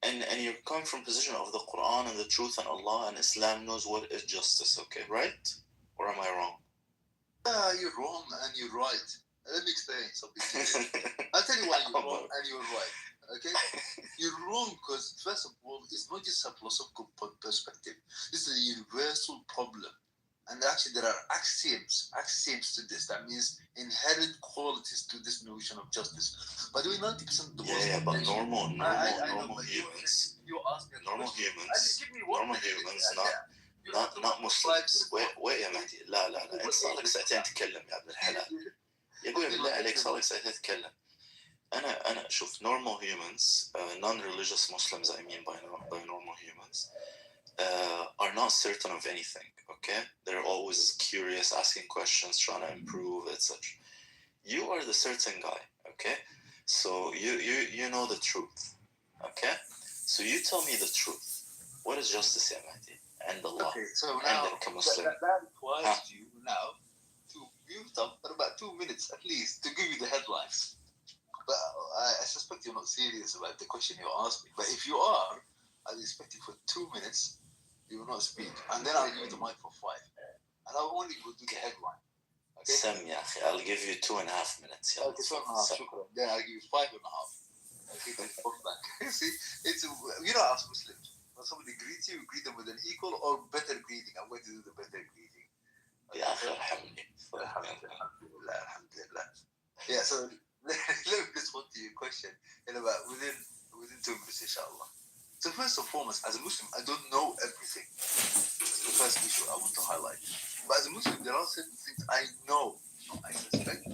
and you're coming from position of the Quran and the truth and Allah and Islam knows what is justice, okay, right? Or am I wrong? You're wrong and you're right. Let me explain something. I'll tell you why you're wrong and you're right. Okay? You're wrong because, first of all, it's not just a philosophical perspective. This is a universal problem. And actually, there are axioms to this. That means inherent qualities to this notion of justice. By the way, 90% of the world. Yeah, but normal humans. You asked me. Normal humans, not Muslims. wait يا مهدي. لا انت صار لك ساعتين تتكلم يا ابن الحلال. يقول بالله عليك صار لك ساعتين تتكلم. أنا شوف normal humans, non-religious Muslims, I mean by normal humans, are not certain of anything. Okay, they're always curious, asking questions, trying to improve, etc. You are the certain guy. Okay, so you know the truth. Okay, so you tell me the truth. What is justice, ya Mahdi? And Allah. Okay, so now that requires you now to mute up for about 2 minutes at least to give you the headlines. But I suspect you're not serious about the question you asked me. But if you are, I expect you for 2 minutes, you will not speak. And then I'll give you the mic for 5. And I'll only go do the headline. Okay? Sam, ya akhi, I'll give you 2.5 minutes. Yeah. Okay, 2.5, shukran. Then I'll give you 5.5. Okay, then come back. See, you know us Muslims. When somebody greets you, greet them with an equal or better greeting. I'm going to do the better greeting. Ya akhi, alhamdulillah. Yeah, so let me respond to your question in about within 2 minutes, inshallah. So first and foremost, as a Muslim, I don't know everything. That's the first issue I want to highlight. But as a Muslim, there are certain things I know. I suspect.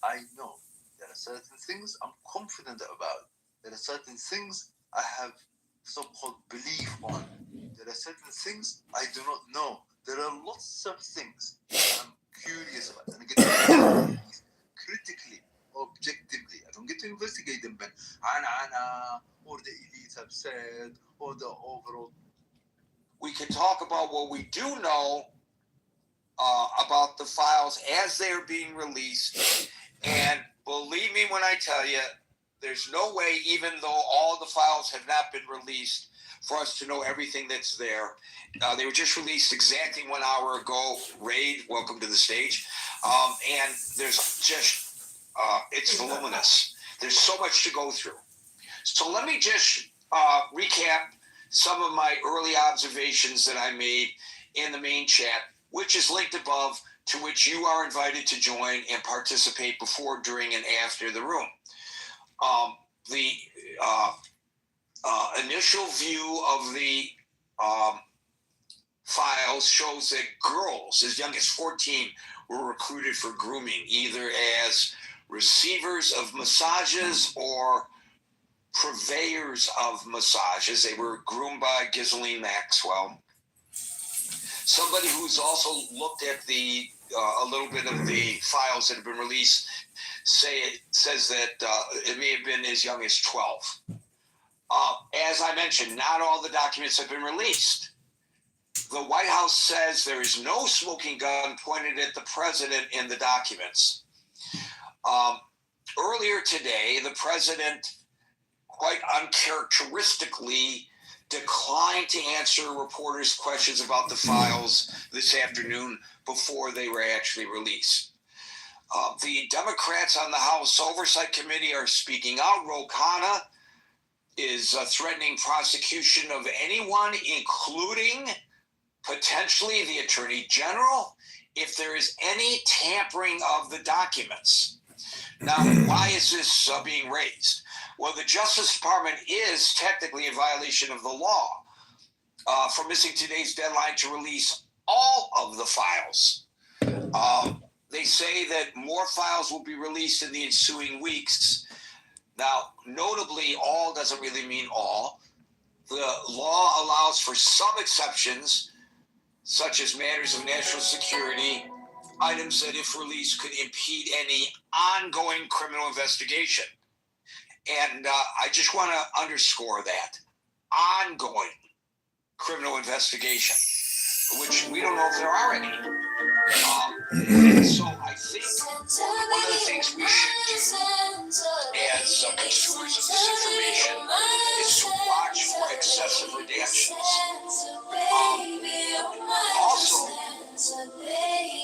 I know there are certain things I'm confident about. There are certain things I have so-called belief on. There are certain things I do not know. There are lots of things I'm curious about. And I get to critically, objectively. I don't get to investigate them, but Ana, or the elites have said, or the overall. We can talk about what we do know about the files as they are being released. And believe me when I tell you, there's no way, even though all the files have not been released, for us to know everything that's there. They were just released exactly 1 hour ago. Raid, welcome to the stage. And there's just, it's voluminous. There's so much to go through. So let me just recap some of my early observations that I made in the main chat, which is linked above, to which you are invited to join and participate before, during, and after the room. The initial view of the files shows that girls as young as 14 were recruited for grooming, either as receivers of massages or purveyors of massages. They were groomed by Ghislaine Maxwell. Somebody who's also looked at the a little bit of the files that have been released says that it may have been as young as 12. As I mentioned, not all the documents have been released. The White House says there is no smoking gun pointed at the president in the documents. Earlier today, the president quite uncharacteristically declined to answer reporters' questions about the files this afternoon before they were actually released. The Democrats on the House Oversight Committee are speaking out. Ro Khanna is threatening prosecution of anyone, including potentially the Attorney General, if there is any tampering of the documents. Now, why is this being raised? Well, the Justice Department is technically in violation of the law for missing today's deadline to release all of the files. They say that more files will be released in the ensuing weeks. Now, notably, all doesn't really mean all. The law allows for some exceptions, such as matters of national security, items that, if released, could impede any ongoing criminal investigation. And I just want to underscore that. Ongoing criminal investigation, which we don't know if there are any. So I think one of the things we should do as consumers of this information is to watch for excessive redactions. Also,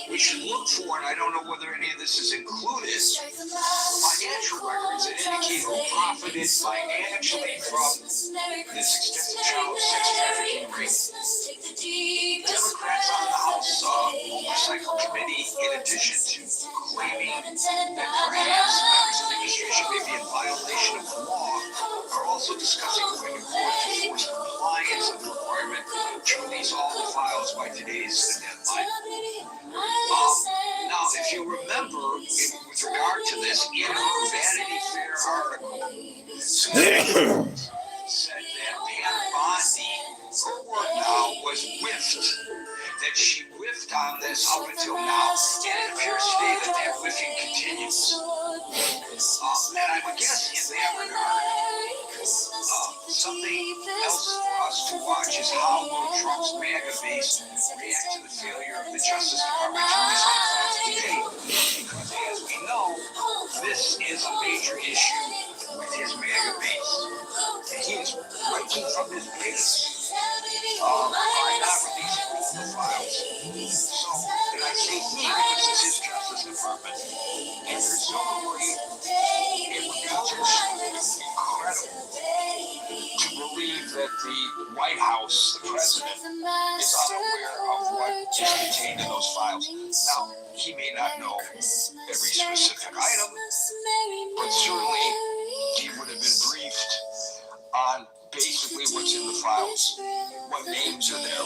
we should look for, and I don't know whether any of this is included, financial records that indicate who profited financially from this extensive child sex trafficking ring. Democrats on the House Oversight Committee, in addition to claiming that perhaps members of the administration may be in violation of the law, are also discussing going to court to force compliance of the requirement to release all the files by today's deadline. Now, if you remember, with regard to this, in her Vanity Fair article, Susan said that Pam Bondi, her word now was whiffed, that she whiffed on this up until now, and it appears today that that whiffing continues. And I would guess in that regard, something else for us to watch is how will Trump's MAGA base react to the failure of the Justice Department to release all files today. Because as we know, this is a major issue with his MAGA base. And he is breaking from his base by not releasing all the files. So, and I say he because it's his Justice Department. And presumably, it would be just incredible to believe that the White House, the president, is unaware of what is contained in those files. Now, he may not know every specific item, but certainly he would have been briefed on basically what's in the files. What names are there?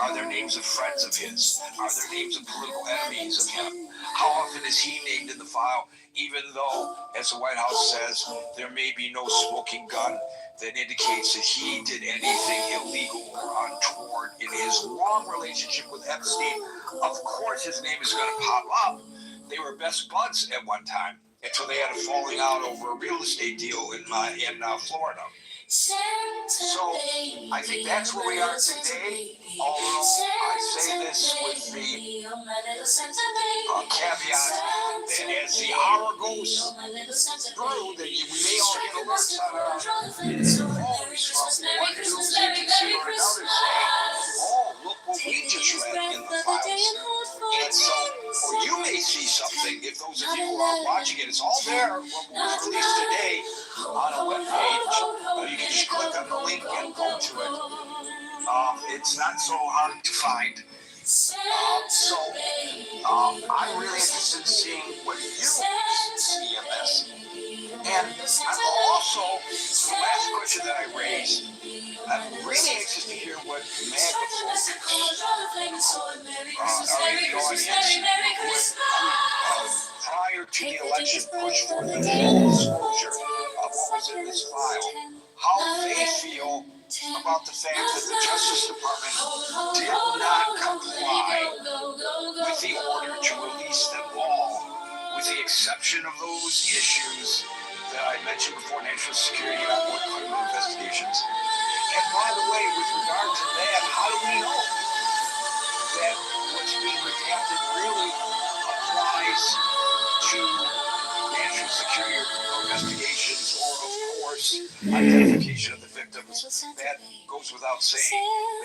Are there names of friends of his? Are there names of political enemies of him? How often is he named in the file? Even though, as the White House says, there may be no smoking gun that indicates that he did anything illegal or untoward in his long relationship with Epstein. Of course, his name is going to pop up. They were best buds at one time until they had a falling out over a real estate deal in Florida. So I think that's where we are today. Although I say this with the caveat that as the hour goes through, that we may all get alerts on our phones from one news agency or another saying, "Oh, look what we just read in the files." And so, or you may see something. If those of you who are watching it, it's all there. What was released today on a webpage. You can just click on the link and go to it. It's not so hard to find. I'm really interested in seeing what you see in this. And I'm also, the last question that I raised, I'm really anxious to hear what MAGA folks are in the audience prior to the election push for the full disclosure of what was in this file, how they feel about the fact that the Justice Department did not comply with the order to release them all, with the exception of those issues that I mentioned before, national security and ongoing criminal investigations. And by the way, with regard to that, how do we know that what's being redacted really applies to national security or criminal investigations, or of course, identification of the victims? That goes without saying.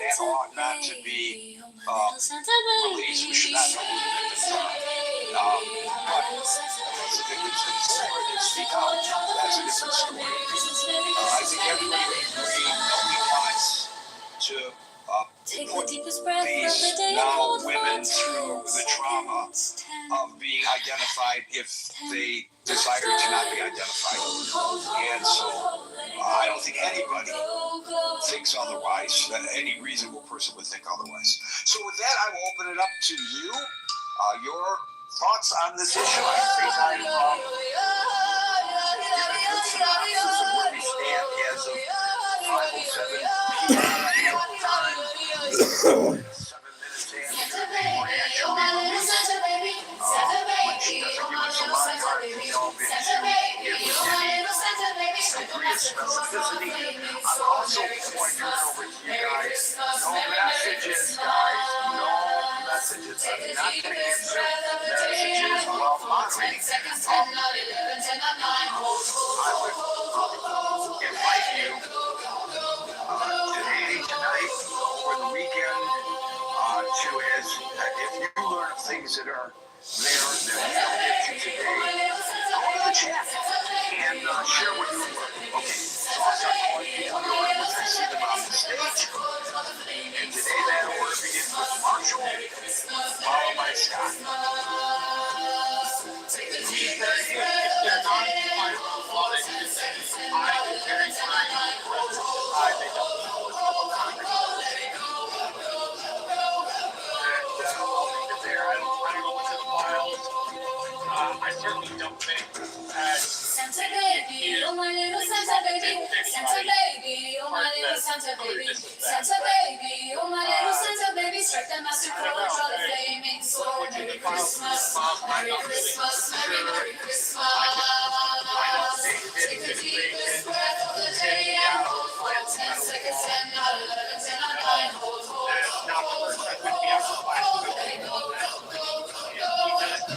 That ought not to be released. We should not know who the victims are. But once the victims come forward and speak out, that's a different story. I think everybody would agree that we want to put these now women through the trauma of being identified if they desire to not be identified. And so I don't think anybody thinks otherwise, that any reasonable person would think otherwise. So with that, I will open it up to you, your thoughts on this issue. I think I've given a good synopsis of where we stand as of 5:07 p.m. time. 7 minutes after the grant shall be released, which doesn't give us a lot of time to delve into it with any degree of specificity. I'm also going to turn it over to you guys. No messages, guys. No messages. I'm not going to answer messages while moderating. I would invite you today, tonight, over the weekend, to as if you learn of things that are there that we don't get to today, go to the chat and share what you learned. Okay, so I'll start calling people to order once I see them on the stage. And today that order begins with Marshall, followed by Scott. I certainly don't think Santa baby, oh my little Santa baby, Santa baby, oh my little Santa baby, Santa baby, oh my little Santa baby, strike the master chord, draw the flaming sword. Merry Christmas, Merry Christmas, Merry Christmas. Take the deepest breath of the day and hold for 10 seconds, 10, not 11, 10, not 9, hold, hold, hold, hold, let it go, go, go, go.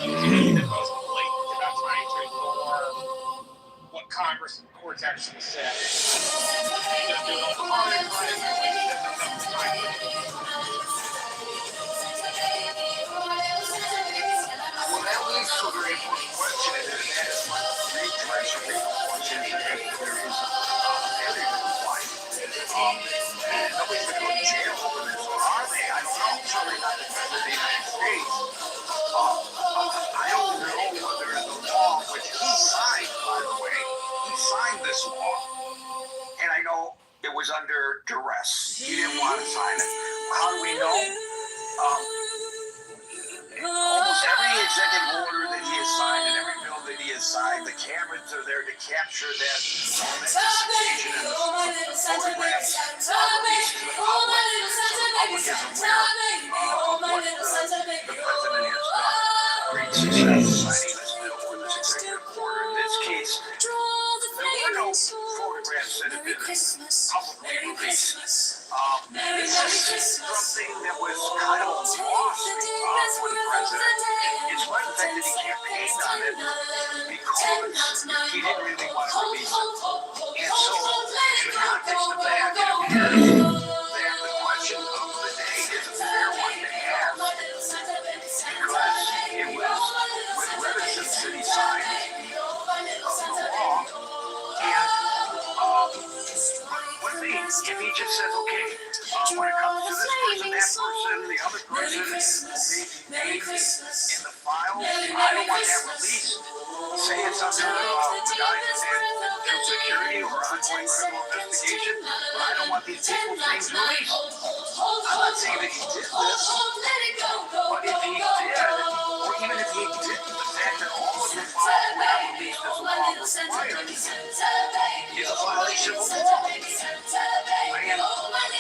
About trying to ignore what Congress and the courts actually said. Just do it all the time, Well, that leads to a very important question, and that is what redress of questions that there is very little life. And nobody's going to go to jail over this, or are they? I don't know. Certainly not the President of the United States. I don't know whether the law, which he signed, by the way, he signed this law, and I know it was was under duress. He didn't want to sign it. How do we know? Almost every executive order that he has signed and every bill that he has signed, the cameras are there to capture that occasion and the photographs released to the public so the public is aware of what the president has done. Great success signing this bill or this executive order. In this case, there were no photographs that have been publicly released. This is something that was kind of lost for the president. It's one the fact that he campaigned on it because he didn't really want to release it. And so, in the context of that, it appears that the question of the day is a fair one to ask because it was with reticence that he signed the law. And what if he just says, okay, when it comes to this person, that person, the other person, maybe in the file, I don't want that released. Say it's under the guidance of security or ongoing criminal investigation, but I don't want these people's names released. I'm not saying that he did this, but if he did, or even if he didn't, the fact that all of the files were not released as the law required is a violation of the law.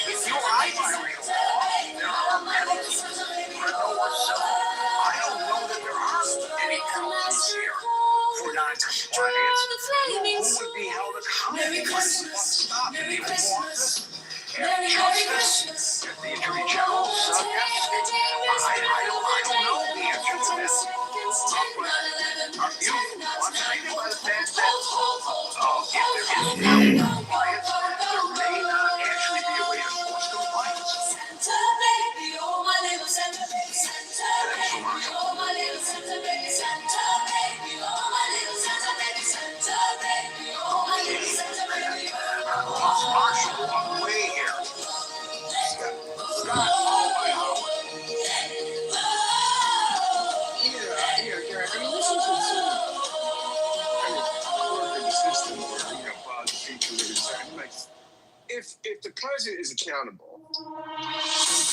If you or I violate a law, there are penalties, criminal or civil. I don't know that there are any penalties here for non-compliance. Who would be held accountable? Stop the people office and justice if the Attorney General said yes. I don't know the answer to this. Are you frustrated by the fact that if there is no compliance, there may not actually be a way to force compliance? Marshall on the way here. Scott, Gary, I mean, this is kind of the system where, about the people that are saying, like, if the president is accountable, and the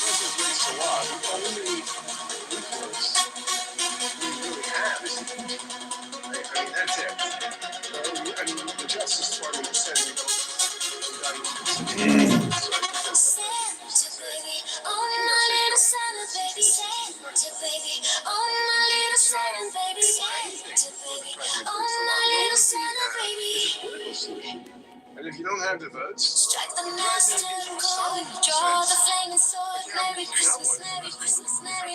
president breaks the law, the only recourse we really have is impeachment. Right? I mean, that's it. I mean, the Justice Department has said we don't and if you don't have the votes, strike the master chord, draw the flaming sword. Merry Christmas, Merry Christmas, Merry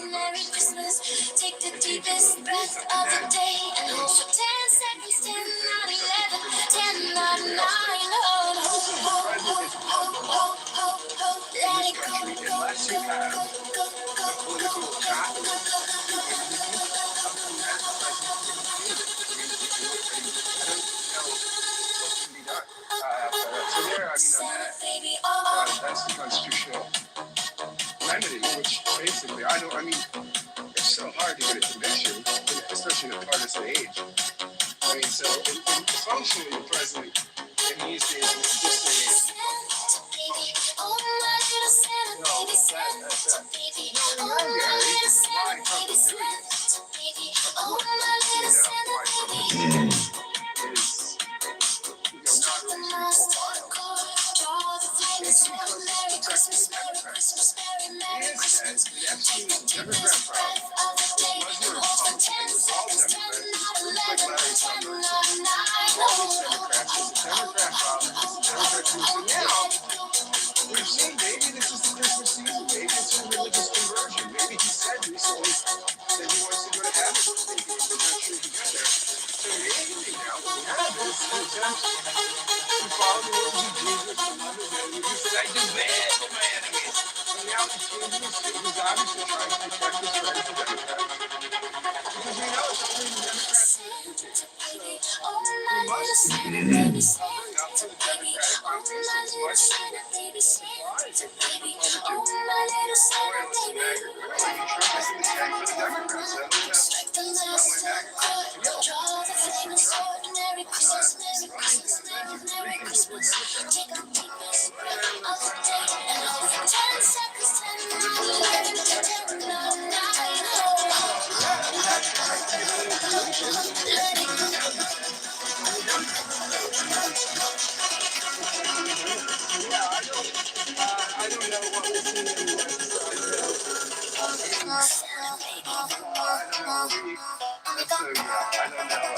Christmas. Take the deepest breath of the day and hold for 10 seconds. 10, 9, 11, 10, 9, 9. Hold, let it go, So there, I mean, on that, that's the constitutional remedy, which basically, it's so hard to get a conviction, especially in a partisan age. I mean, so functionally, the president in these days would just say, we've seen, maybe this is the Christmas season, maybe it's a religious conversion, maybe he said recently that he wants to go to heaven, maybe he's not sure he can get there. So maybe now what we have is an attempt to follow the words of Jesus and love his enemies. He said, I do bad for my enemies. And now he's changing his state. He's obviously trying to protect his friends, the Democrats. Because we know something the Democrats do. So we must be covering up for the Democratic Congress as much as surprised if the Republican loyalists and MAGA. I mean, Trump is in the tank for the Democrats. I don't know how my MAGA friends feel. It's for Trump. Running to the Democrats. I don't know what we've seen in I don't know.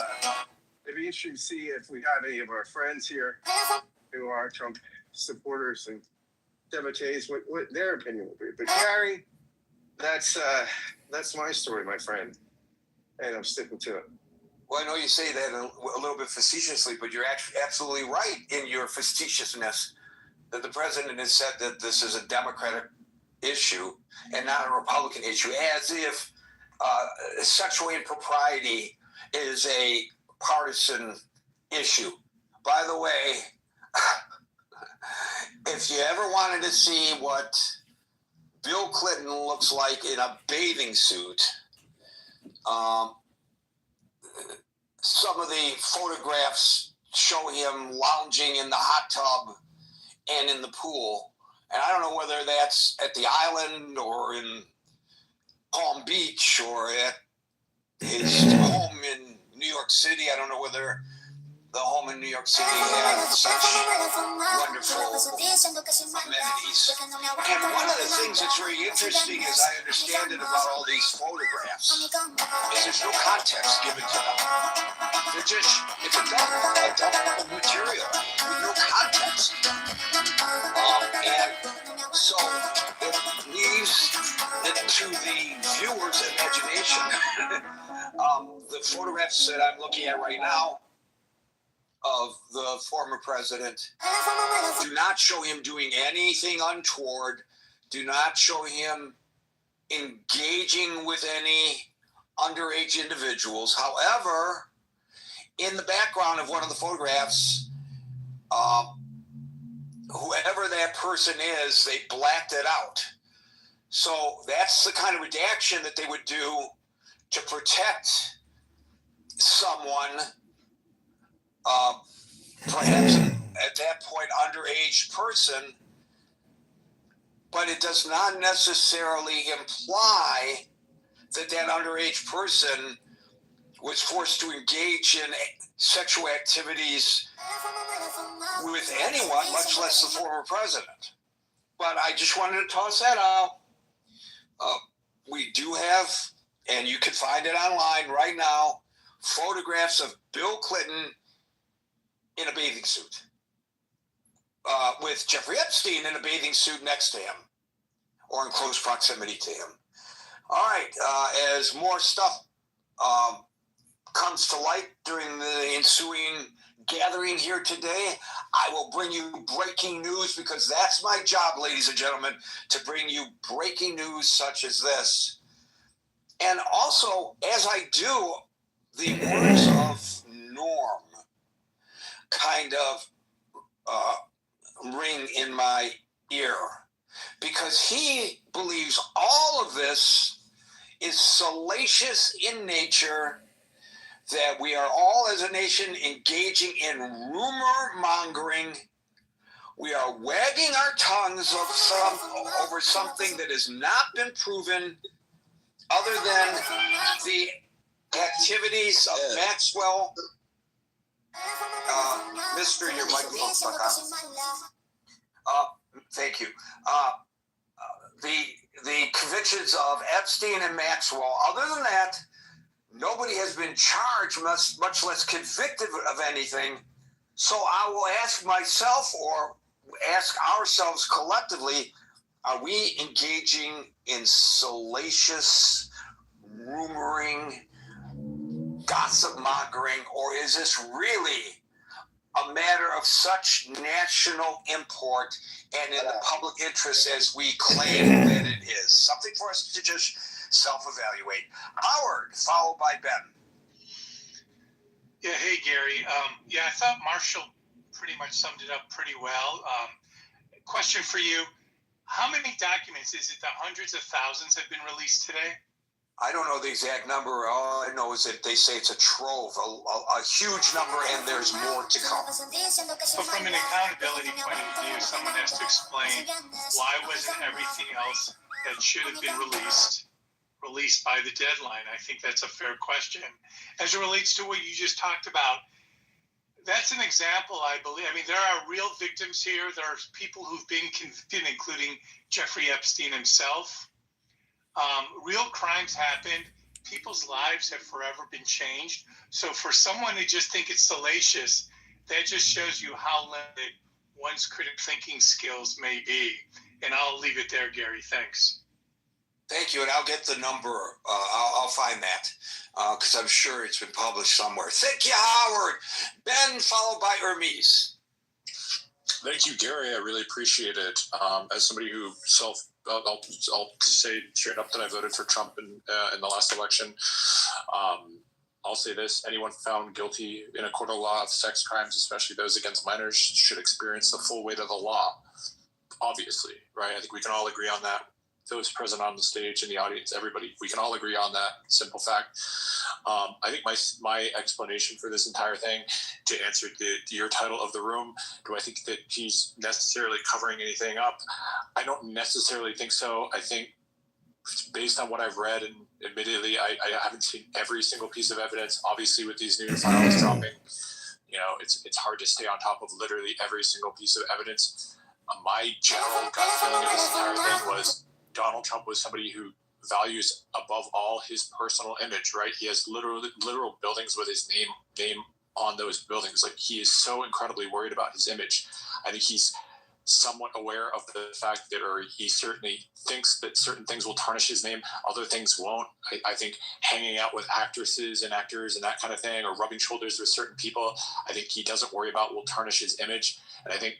It'd be interesting to see if we have any of our friends here who are Trump supporters and devotees, what their opinion would be. But Gary, that's my story, my friend, and I'm sticking to it. Well, I know you say that a little bit facetiously, but you're actually absolutely right in your facetiousness that the president has said that this is a Democratic issue and not a Republican issue, as if sexual impropriety is a partisan issue. By the way, if you ever wanted to see what Bill Clinton looks like in a bathing suit, some of the photographs show him lounging in the hot tub and in the pool. And I don't know whether that's at the island or in Palm Beach or at his home in New York City. I don't know whether the home in New York City had such wonderful amenities. And one of the things that's very interesting, as I understand it, about all these photographs is there's no context given to them. It's a double material with no context. And so it leaves it to the viewer's imagination. The photographs that I'm looking at right now of the former president do not show him doing anything untoward, do not show him engaging with any underage individuals. However, in the background of one of the photographs, whoever that person is, they blacked it out. So that's the kind of redaction that they would do to protect someone, perhaps at that point underage person, but it does not necessarily imply that that underage person was forced to engage in sexual activities with anyone, much less the former president. But I just wanted to toss that out. We do have, and you can find it online right now, photographs of Bill Clinton in a bathing suit, with Jeffrey Epstein in a bathing suit next to him, or in close proximity to him. All right, as more stuff comes to light during the ensuing gathering here today, I will bring you breaking news, because that's my job, ladies and gentlemen, to bring you breaking news such as this. And also, as I do, the words of Norm kind of ring in my ear, because he believes all of this is salacious in nature, that we are all as a nation engaging in rumor mongering. We are wagging our tongues over something that has not been proven, other than the activities of Maxwell. Mister, your microphone's stuck on. Thank you. The convictions of Epstein and Maxwell. Other than that, nobody has been charged, much less convicted of anything. So I will ask myself, or ask ourselves collectively, are we engaging in salacious rumoring, gossip mongering, or is this really a matter of such national import and in the public interest as we claim that it is? Something for us to just self-evaluate. Howard, followed by Ben. Yeah, hey, Gary. I thought Marshall pretty much summed it up pretty well. Question for you. How many documents, is it the hundreds of thousands have been released today? I don't know the exact number. All I know is that they say it's a trove, a huge number, and there's more to come. So from an accountability point of view, someone has to explain why wasn't everything else that should have been released released by the deadline? I think that's a fair question. As it relates to what you just talked about, that's an example, I believe. I mean, there are real victims here. There are people who've been convicted, including Jeffrey Epstein himself. Real crimes happened. People's lives have forever been changed. So for someone to just think it's salacious, that just shows you how limited one's critical thinking skills may be. And I'll leave it there, Gary. Thanks. Thank you, and I'll get the number. I'll find that because I'm sure it's been published somewhere. Thank you, Howard. Ben, followed by Hermes. Thank you, Gary. I really appreciate it. As somebody who I'll say straight up that I voted for Trump in the last election. I'll say this: anyone found guilty in a court of law of sex crimes, especially those against minors, should experience the full weight of the law. Obviously, right? I think we can all agree on that. Those present on the stage, in the audience, everybody, we can all agree on that simple fact. I think my explanation for this entire thing, to answer your title of the room, do I think that he's necessarily covering anything up? I don't necessarily think so. I think based on what I've read, and admittedly, I haven't seen every single piece of evidence. Obviously, with these new files dropping, it's hard to stay on top of literally every single piece of evidence. My general gut feeling of this entire thing was Donald Trump was somebody who values above all his personal image, right? He has literal buildings with his name on those buildings. Like, he is so incredibly worried about his image. I think he's somewhat aware of the fact that, or he certainly thinks that certain things will tarnish his name, other things won't. I think hanging out with actresses and actors and that kind of thing, or rubbing shoulders with certain people, I think he doesn't worry about will tarnish his image. And I think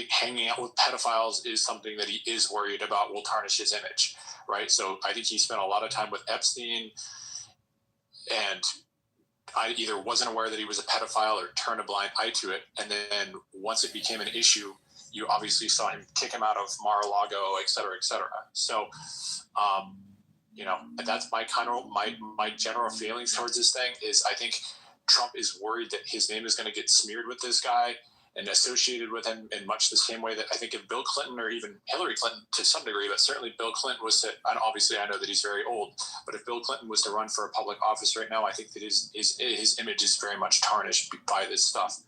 hanging out with pedophiles is something that he is worried about will tarnish his image, right? So I think he spent a lot of time with Epstein, and I either wasn't aware that he was a pedophile or turned a blind eye to it. And then once it became an issue, you obviously saw him kick him out of Mar-a-Lago, et cetera, et cetera. So, that's my general feelings towards this thing is I think Trump is worried that his name is going to get smeared with this guy and associated with him in much the same way that I think if Bill Clinton, or even Hillary Clinton to some degree, but certainly Bill Clinton was to, and obviously I know that he's very old, but if Bill Clinton was to run for a public office right now, I think that his image is very much tarnished by this stuff.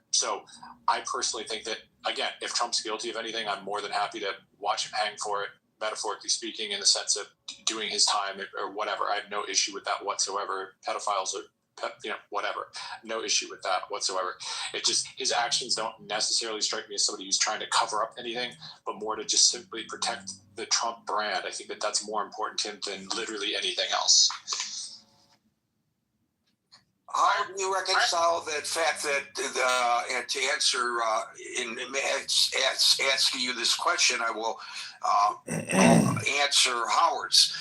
So I personally think that, again, if Trump's guilty of anything, I'm more than happy to watch him hang for it, metaphorically speaking, in the sense of doing his time or whatever. I have no issue with that whatsoever. Pedophiles are, whatever. No issue with that whatsoever. It just, his actions don't necessarily strike me as somebody who's trying to cover up anything, but more to just simply protect the Trump brand. I think that that's more important to him than literally anything else. How do you reconcile that fact that, and to answer, asking you this question, I will answer Howard's.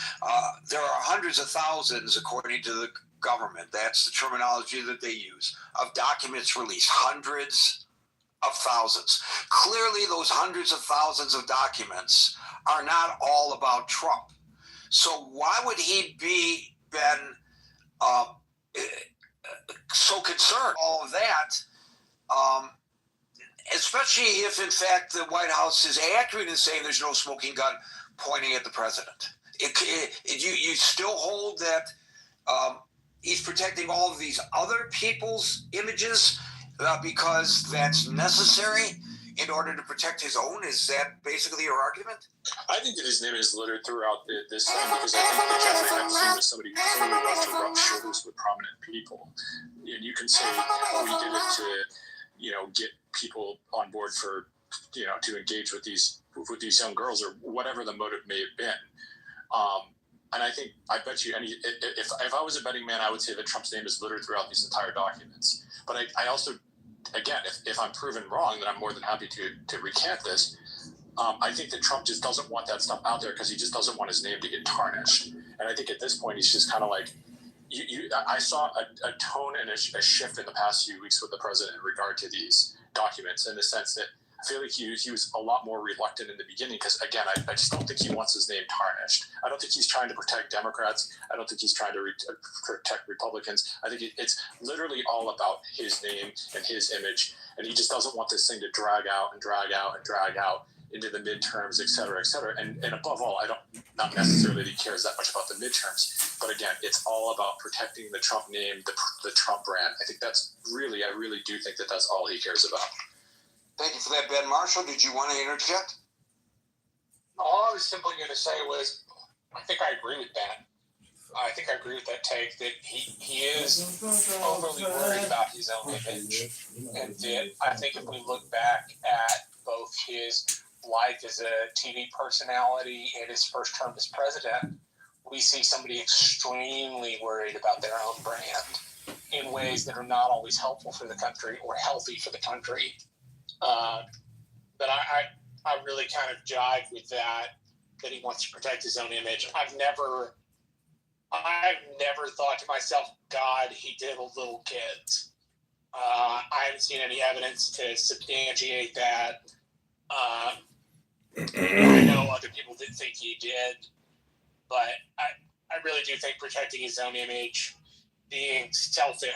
There are hundreds of thousands, according to the government, that's the terminology that they use, of documents released, hundreds of thousands. Clearly, those hundreds of thousands of documents are not all about Trump. So why would he been so concerned all of that, especially if, in fact, the White House is accurate in saying there's no smoking gun pointing at the president? You still hold that he's protecting all of these other people's images because that's necessary in order to protect his own? Is that basically your argument? I think that his name is littered throughout this thing because I think that Jeffrey Epstein was somebody who clearly loved to rub shoulders with prominent people. And you can say, oh, he did it to, get people on board for, to engage with these young girls, or whatever the motive may have been. And I bet you, if I was a betting man, I would say that Trump's name is littered throughout these entire documents. But I also, again, if I'm proven wrong, then I'm more than happy to recant this. I think that Trump just doesn't want that stuff out there because he just doesn't want his name to get tarnished. And I think at this point, he's just kind of like, I saw a tone and a shift in the past few weeks with the president in regard to these documents, in the sense that I feel like he was a lot more reluctant in the beginning because, again, I just don't think he wants his name tarnished. I don't think he's trying to protect Democrats. I don't think he's trying to protect Republicans. I think it's literally all about his name and his image, and he just doesn't want this thing to drag out and drag out and drag out into the midterms, et cetera, et cetera. And above all, not necessarily that he cares that much about the midterms, but again, it's all about protecting the Trump name, the Trump brand. I think that's really, I really do think that that's all he cares about. Thank you for that, Ben. Marshall, did you want to interject? All I was simply going to say was, I think I agree with that. I think I agree with that take that he is overly worried about his own image. And that I think if we look back at both his life as a TV personality and his first term as president, we see somebody extremely worried about their own brand in ways that are not always helpful for the country or healthy for the country. But I really kind of jive with that he wants to protect his own image. I've never thought to myself, God, he did with little kids. I haven't seen any evidence to substantiate that. I know other people did think he did, but I really do think protecting his own image, being selfish.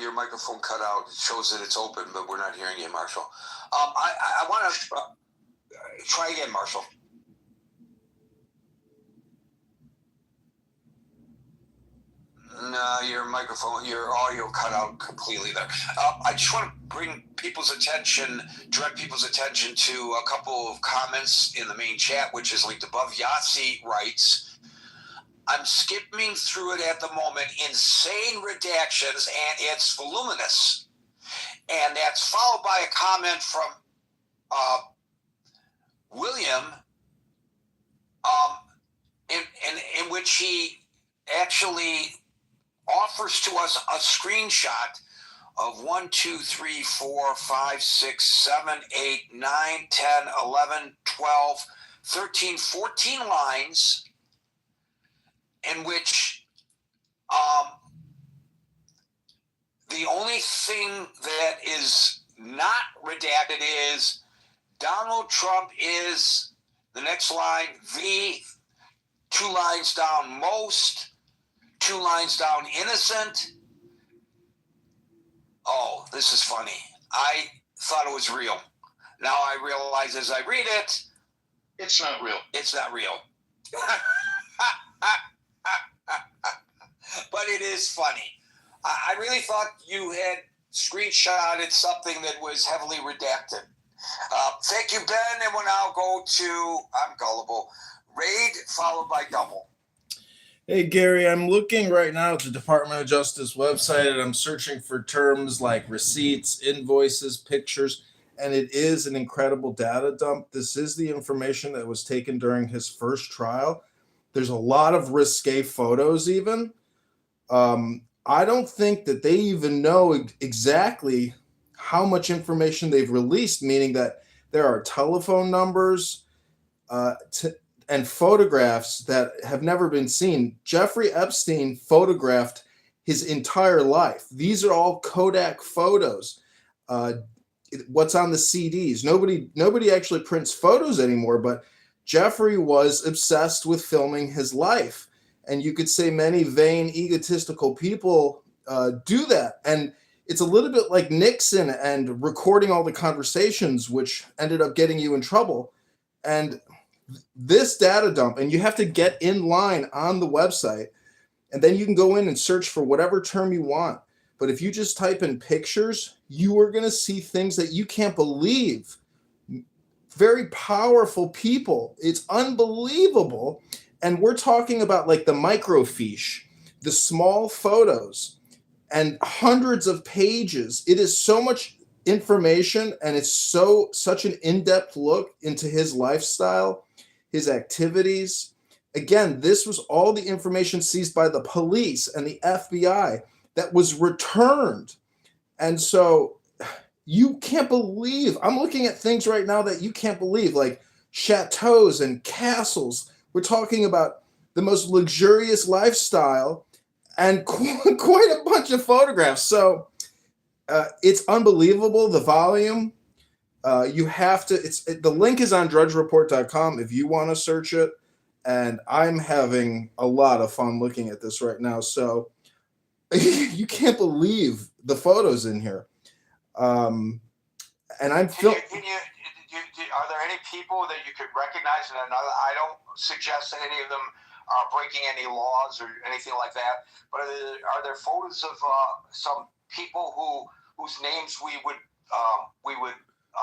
Your microphone cut out. It shows that it's open, but we're not hearing you, Marshall. I want to try again, Marshall. No, your microphone, your audio cut out completely there. I just want to direct people's attention to a couple of comments in the main chat, which is linked above. Yasi writes, I'm skipping through it at the moment. Insane redactions, and it's voluminous. And that's followed by a comment from William, in which he actually offers to us a screenshot of 1, 2, 3, 4, 5, 6, 7, 8, 9, 10, 11, 12, 13, 14 lines in which the only thing that is not redacted is Donald Trump is, the next line, the, 2 lines down, most, 2 lines down, innocent. Oh, this is funny. I thought it was real. Now I realize as I read it, it's not real. It's not real. But it is funny. I really thought you had screenshotted something that was heavily redacted. Thank you, Ben. And we'll now go to, I'm gullible, Raid, followed by Double. Hey, Gary, I'm looking right now at the Department of Justice website, and I'm searching for terms like receipts, invoices, pictures, and it is an incredible data dump. This is the information that was taken during his first trial. There's a lot of risque photos even. I don't think that they even know exactly how much information they've released, meaning that there are telephone numbers and photographs that have never been seen. Jeffrey Epstein photographed his entire life. These are all Kodak photos. What's on the CDs? Nobody actually prints photos anymore, but Jeffrey was obsessed with filming his life. And you could say many vain, egotistical people do that. And it's a little bit like Nixon and recording all the conversations, which ended up getting you in trouble. And this data dump, and you have to get in line on the website, and then you can go in and search for whatever term you want. But if you just type in pictures, you are going to see things that you can't believe. Very powerful people. It's unbelievable. And we're talking about like the microfiche, the small photos, and hundreds of pages. It is so much information, and it's such an in-depth look into his lifestyle, his activities. Again, this was all the information seized by the police and the FBI that was returned. And so you can't believe, I'm looking at things right now that you can't believe, like chateaus and castles. We're talking about the most luxurious lifestyle and quite a bunch of photographs. So it's unbelievable, the volume. You have to, the link is on drudgereport.com if you want to search it. And I'm having a lot of fun looking at this right now. So you can't believe the photos in here. And I'm are there any people that you could recognize? And I don't suggest that any of them are breaking any laws or anything like that. But are there photos of some people whose names we would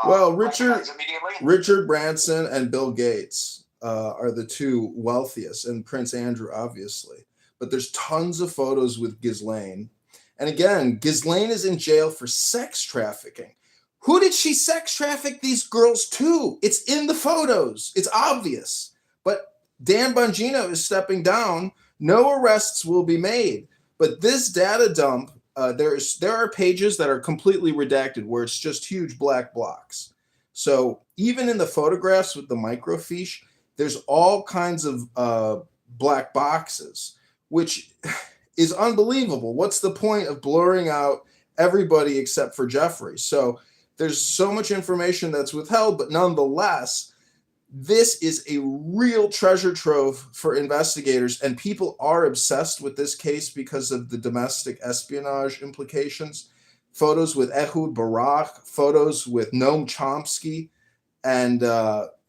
well, recognize immediately? Richard Branson and Bill Gates are the two wealthiest, and Prince Andrew, obviously. But there's tons of photos with Ghislaine. And again, Ghislaine is in jail for sex trafficking. Who did she sex traffic these girls to? It's in the photos. It's obvious. But Dan Bongino is stepping down. No arrests will be made. But this data dump, there are pages that are completely redacted where it's just huge black blocks. So even in the photographs with the microfiche, there's all kinds of black boxes, which is unbelievable. What's the point of blurring out everybody except for Jeffrey? So there's so much information that's withheld, but nonetheless, this is a real treasure trove for investigators, and people are obsessed with this case because of the domestic espionage implications. Photos with Ehud Barak, photos with Noam Chomsky, and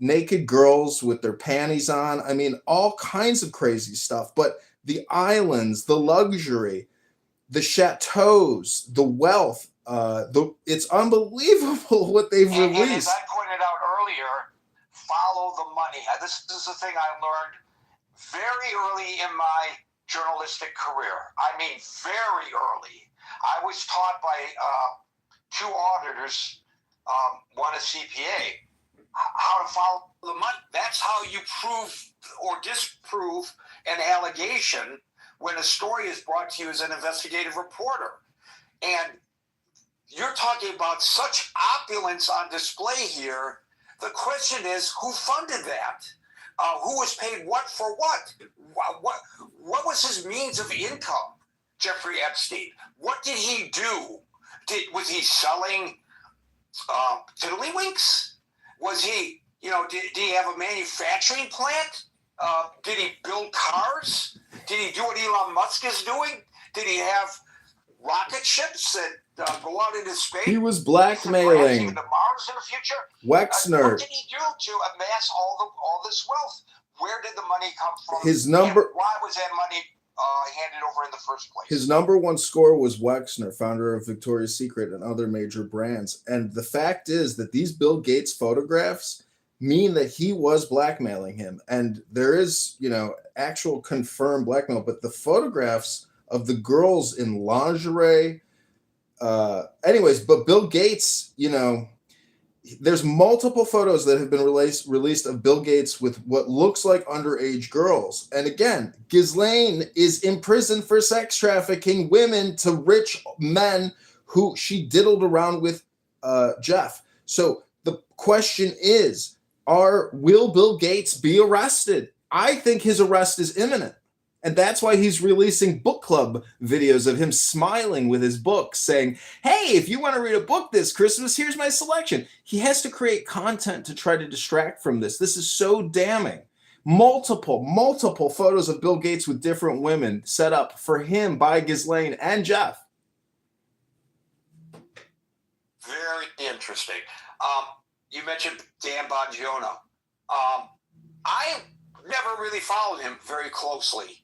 naked girls with their panties on. I mean, all kinds of crazy stuff. But the islands, the luxury, the chateaus, the wealth, it's unbelievable what they've released. And as I pointed out earlier, follow the money. This is the thing I learned very early in my journalistic career. I mean, very early. I was taught by two auditors, one a CPA, how to follow the money. That's how you prove or disprove an allegation when a story is brought to you as an investigative reporter. And you're talking about such opulence on display here. The question is, who funded that? Who was paid what for what? What was his means of income, Jeffrey Epstein? What did he do? Was he selling tiddlywinks? Was he, did he have a manufacturing plant? Did he build cars? Did he do what Elon Musk is doing? Did he have rocket ships that go out into space? He was blackmailing Even to Mars in the future. Wexner. What did he do to amass all this wealth? Where did the money come from? Why was that money handed over in the first place? His number one score was Wexner, founder of Victoria's Secret and other major brands. And the fact is that these Bill Gates photographs mean that he was blackmailing him. And there is, actual confirmed blackmail, but the photographs of the girls in lingerie, anyways, but Bill Gates, there's multiple photos that have been released of Bill Gates with what looks like underage girls. And again, Ghislaine is in prison for sex trafficking women to rich men who she diddled around with Jeff. So the question is, will Bill Gates be arrested? I think his arrest is imminent. And that's why he's releasing book club videos of him smiling with his book saying, hey, if you want to read a book this Christmas, here's my selection. He has to create content to try to distract from this. This is so damning. Multiple photos of Bill Gates with different women set up for him by Ghislaine and Jeff. Very interesting. You mentioned Dan Bongino. I never really followed him very closely.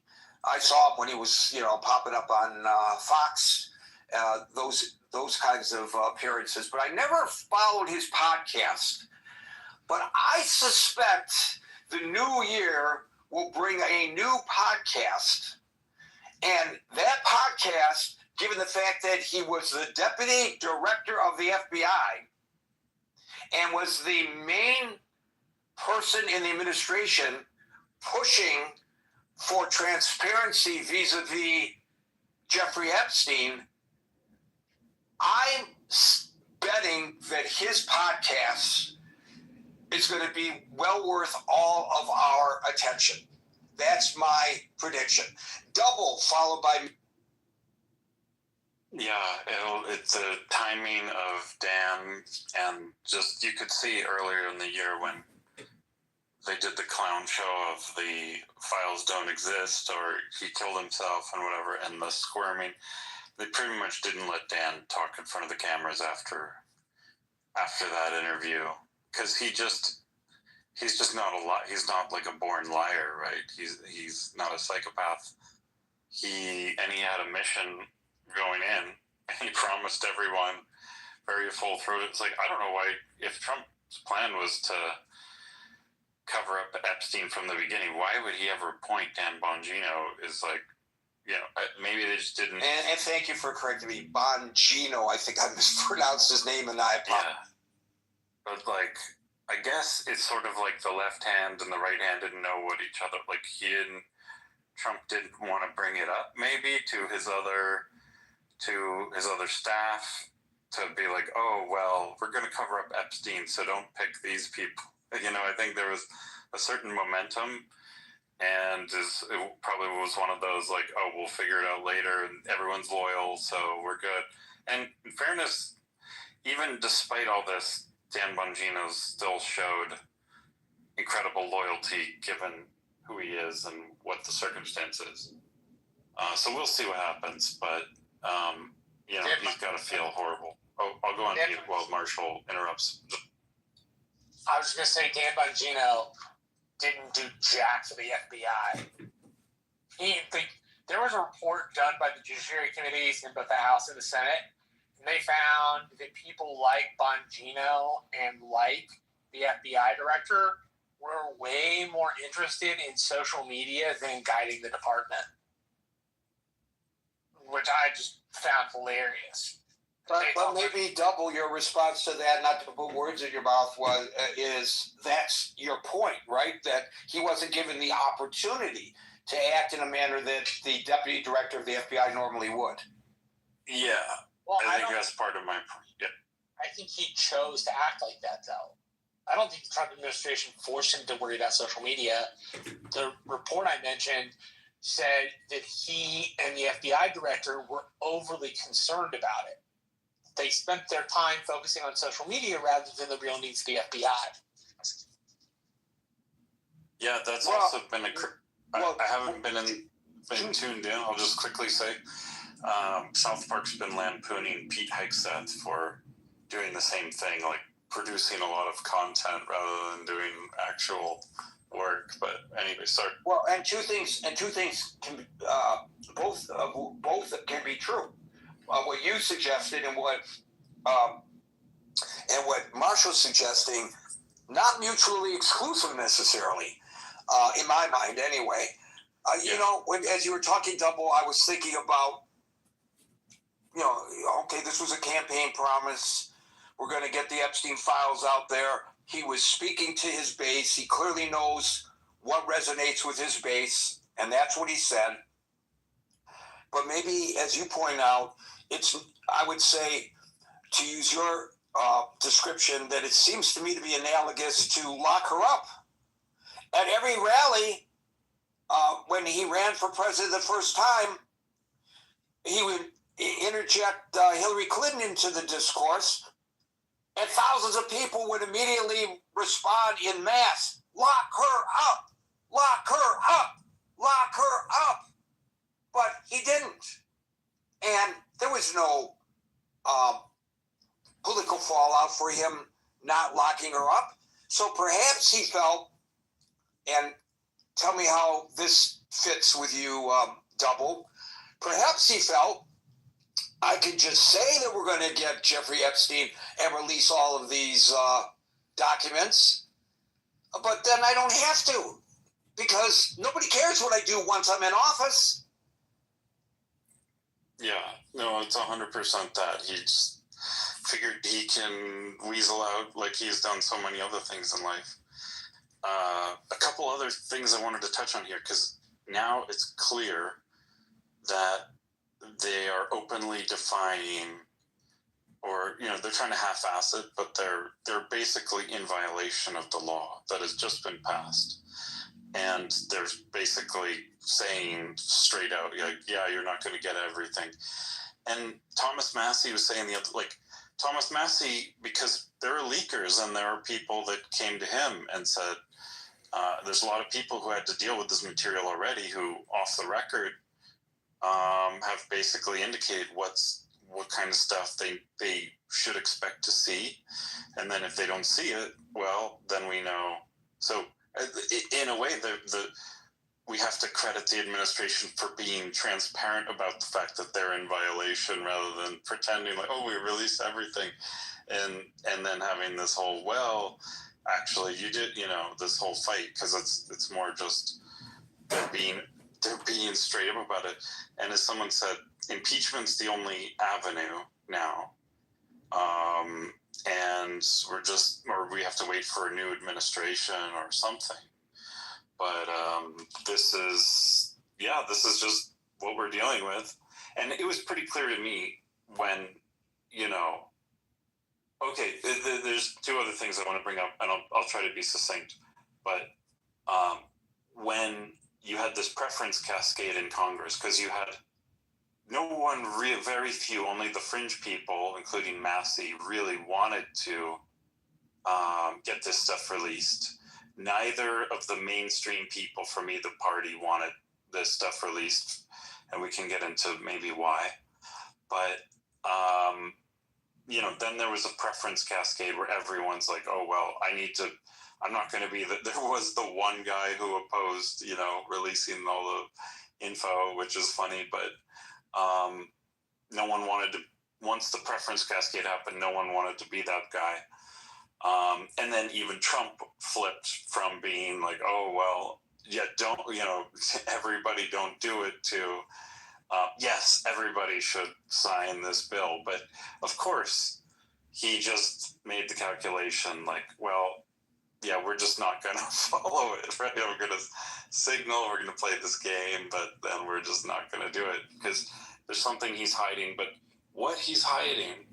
I saw him when he was, popping up on Fox, those kinds of appearances. But I never followed his podcast. But I suspect the new year will bring a new podcast. And that podcast, given the fact that he was the deputy director of the FBI and was the main person in the administration pushing for transparency vis-a-vis Jeffrey Epstein, I'm betting that his podcast is going to be well worth all of our attention. That's my prediction. Double followed by... Yeah, it's the timing of Dan, and just you could see earlier in the year when they did the clown show of the files don't exist or he killed himself and whatever, and the squirming. They pretty much didn't let Dan talk in front of the cameras after after that interview, because he's just not he's not like a born liar, right? He's not a psychopath. He had a mission going in, and he promised everyone very full throat. It's like, I don't know why, if Trump's plan was to cover up Epstein from the beginning, why would he ever appoint Dan Bongino? Is like, maybe they just didn't. And thank you for correcting me. Bongino, I think I mispronounced his name, and I apologize. Yeah. But, like, I guess it's sort of like the left hand and the right hand didn't know what each other, like, Trump didn't want to bring it up, maybe, to his other staff, to be like, oh, well, we're going to cover up Epstein, so don't pick these people. I think there was a certain momentum, and it probably was one of those, like, oh, we'll figure it out later, and everyone's loyal, so we're good. And in fairness, even despite all this, Dan Bongino still showed incredible loyalty given who he is and what the circumstances. So we'll see what happens, but he's got to feel horrible. Oh, I'll go on mute while Marshall interrupts. I was just going to say, Dan Bongino didn't do jack for the FBI. There was a report done by the Judiciary Committees in both the House and the Senate, and they found that people like Bongino and like the FBI director were way more interested in social media than guiding the department, which I just found hilarious. But maybe double your response to that, not to put words in your mouth, is that's your point, right? That he wasn't given the opportunity to act in a manner that the deputy director of the FBI normally would. Yeah, well, I think that's part of my point. Yeah. I think he chose to act like that, though. I don't think the Trump administration forced him to worry about social media. The report I mentioned said that he and the FBI director were overly concerned about it. They spent their time focusing on social media rather than the real needs of the FBI. Yeah, that's also been I haven't been tuned in. I'll just quickly say, South Park's been lampooning Pete Hegseth for doing the same thing, like producing a lot of content rather than doing actual work. But anyway, sorry. Well, and two things can both can be true. What you suggested and what Marshall's suggesting, not mutually exclusive necessarily, in my mind anyway. As you were talking, Double, I was thinking about, okay, this was a campaign promise. We're going to get the Epstein files out there. He was speaking to his base. He clearly knows what resonates with his base, and that's what he said. But maybe, as you point out, I would say, to use your description, that it seems to me to be analogous to lock her up. At every rally, when he ran for president the first time, he would interject Hillary Clinton into the discourse, and thousands of people would immediately respond in mass, lock her up, lock her up, lock her up. But he didn't. And there was no political fallout for him not locking her up. So perhaps he felt, and tell me how this fits with you, Double, perhaps he felt, I could just say that we're going to get Jeffrey Epstein and release all of these documents, but then I don't have to, because nobody cares what I do once I'm in office. Yeah, no, it's 100% that. He just figured he can weasel out like he's done so many other things in life. A couple other things I wanted to touch on here, because now it's clear that they are openly defying, or they're trying to half-ass it, but they're basically in violation of the law that has just been passed, and they're basically saying straight out, yeah, you're not going to get everything. And Thomas Massey was saying Thomas Massey, because there are leakers, and there are people that came to him and said, there's a lot of people who had to deal with this material already who, off the record, have basically indicated what kind of stuff they should expect to see. And then if they don't see it, well, then we know. So in a way, we have to credit the administration for being transparent about the fact that they're in violation, rather than pretending like, oh, we released everything, and then having this whole, well, actually you did, this whole fight, because it's more just they're being straight up about it. And as someone said, impeachment's the only avenue now, and we have to wait for a new administration or something. But this is just what we're dealing with. And it was pretty clear to me when, okay, there's two other things I want to bring up, and I'll try to be succinct. But when you had this preference cascade in Congress, because you had no one, very few, only the fringe people, including Massey, really wanted to get this stuff released. Neither of the mainstream people from either party wanted this stuff released, and we can get into maybe why. But, then there was a preference cascade where everyone's like, oh, well, I'm not going to be there was the one guy who opposed, releasing all the info, which is funny, but no one wanted to, once the preference cascade happened, no one wanted to be that guy. And then even Trump flipped from being like, oh, well, yeah, don't, everybody don't do it, to, yes, everybody should sign this bill. But of course, he just made the calculation like, well, yeah, we're just not going to follow it, right? We're going to signal, we're going to play this game, but then we're just not going to do it because there's something he's hiding. But what he's hiding,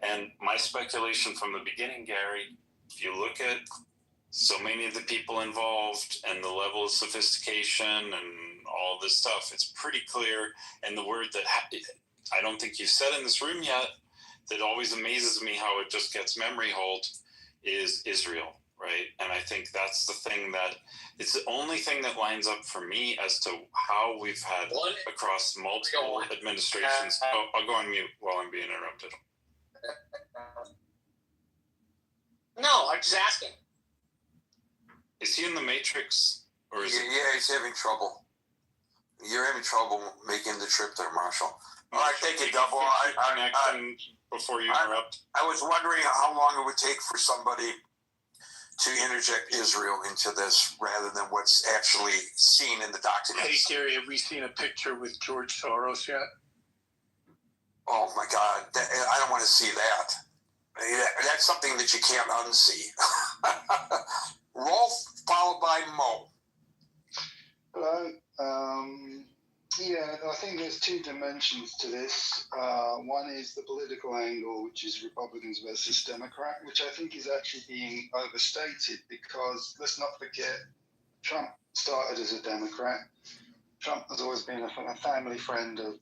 and my speculation from the beginning, Gary, if you look at so many of the people involved and the level of sophistication and all this stuff, it's pretty clear. And the word that I don't think you've said in this room yet, that always amazes me how it just gets memory hold, is Israel, right? And I think that's the thing it's the only thing that lines up for me as to how we've had across multiple administrations. I'll go on mute while I'm being interrupted. No, I'm just asking. Is he in the Matrix? Or is yeah, he's having trouble. You're having trouble making the trip there, Marshall. All right, thank you, Double. Before you interrupt, I was wondering how long it would take for somebody to interject Israel into this rather than what's actually seen in the documents. Hey, Gary, have we seen a picture with George Soros yet? Oh, my God. I don't want to see that. That's something that you can't unsee. Rolf, followed by Mo. Hello. I think there's two dimensions to this. One is the political angle, which is Republicans versus Democrat, which I think is actually being overstated because let's not forget, Trump started as a Democrat. Trump has always been a family friend of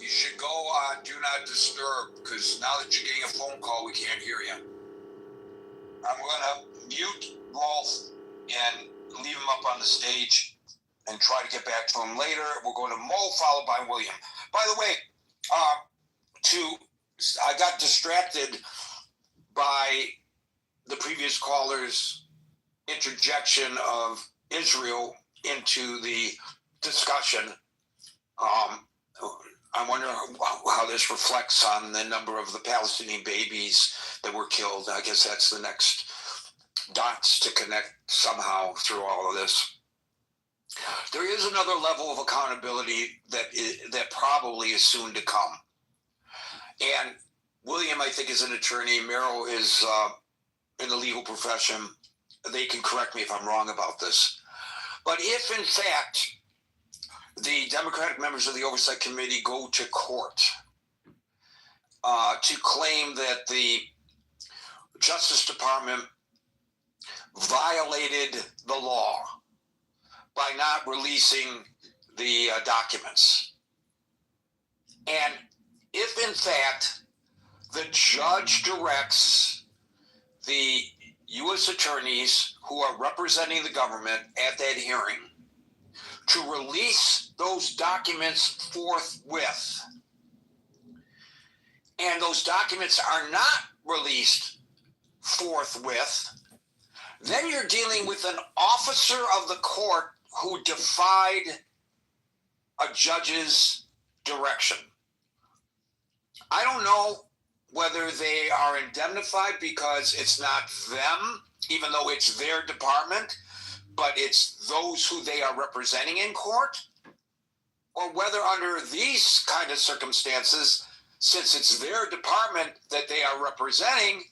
You should go on Do Not Disturb because now that you're getting a phone call, we can't hear you. I'm going to mute Rolf and leave him up on the stage and try to get back to him later. We're going to Mo, followed by William. By the way, I got distracted by the previous caller's interjection of Israel into the discussion. I wonder how this reflects on the number of the Palestinian babies that were killed. I guess that's the next dots to connect somehow through all of this. There is another level of accountability that probably is soon to come. And William, I think, is an attorney. Merrill is in the legal profession. They can correct me if I'm wrong about this. But if, in fact, the Democratic members of the Oversight Committee go to court to claim that the Justice Department violated the law by not releasing the documents, and if, in fact, the judge directs the U.S. attorneys who are representing the government at that hearing to release those documents forthwith, and those documents are not released forthwith, then you're dealing with an officer of the court who defied a judge's direction. I don't know whether they are indemnified because it's not them, even though it's their department, but it's those who they are representing in court, or whether under these kind of circumstances, since it's their department that they are representing,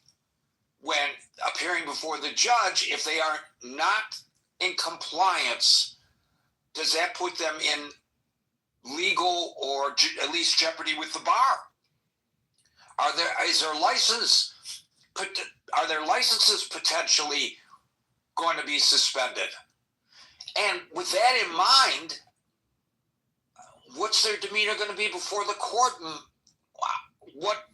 when appearing before the judge, if they are not in compliance, does that put them in legal or at least jeopardy with the bar? Are their licenses potentially going to be suspended? And with that in mind, what's their demeanor going to be before the court? And what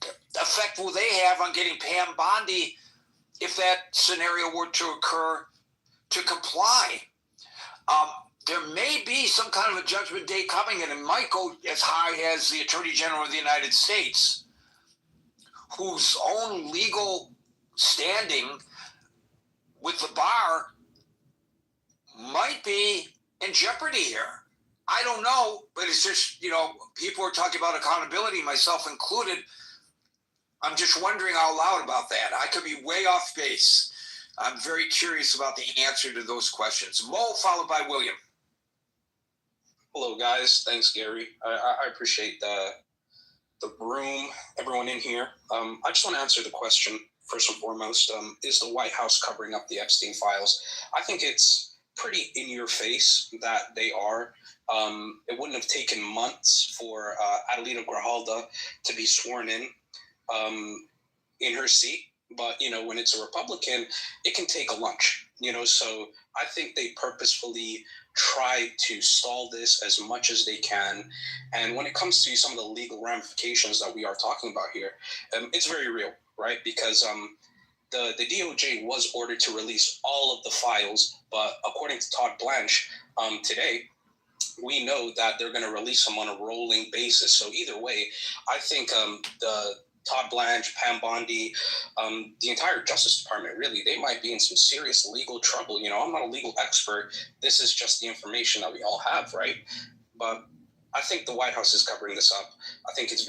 effect will they have on getting Pam Bondi if that scenario were to occur to comply? There may be some kind of a judgment day coming, and it might go as high as the Attorney General of the United States, whose own legal standing with the bar might be in jeopardy here. I don't know, but it's just, people are talking about accountability, myself included. I'm just wondering out loud about that. I could be way off base. I'm very curious about the answer to those questions. Mo, followed by William. Hello, guys. Thanks, Gary. I appreciate the room, everyone in here. I just want to answer the question, first and foremost. Is the White House covering up the Epstein files? I think it's pretty in your face that they are. It wouldn't have taken months for Adelina Grijalda to be sworn in her seat. But, when it's a Republican, it can take a lunch, so I think they purposefully try to stall this as much as they can. And when it comes to some of the legal ramifications that we are talking about here, it's very real, right? Because the DOJ was ordered to release all of the files, but according to Todd Blanche today, we know that they're going to release them on a rolling basis. So either way, I think the Todd Blanche, Pam Bondi, the entire Justice Department, really, they might be in some serious legal trouble. I'm not a legal expert. This is just the information that we all have, right? But I think the White House is covering this up. I think it's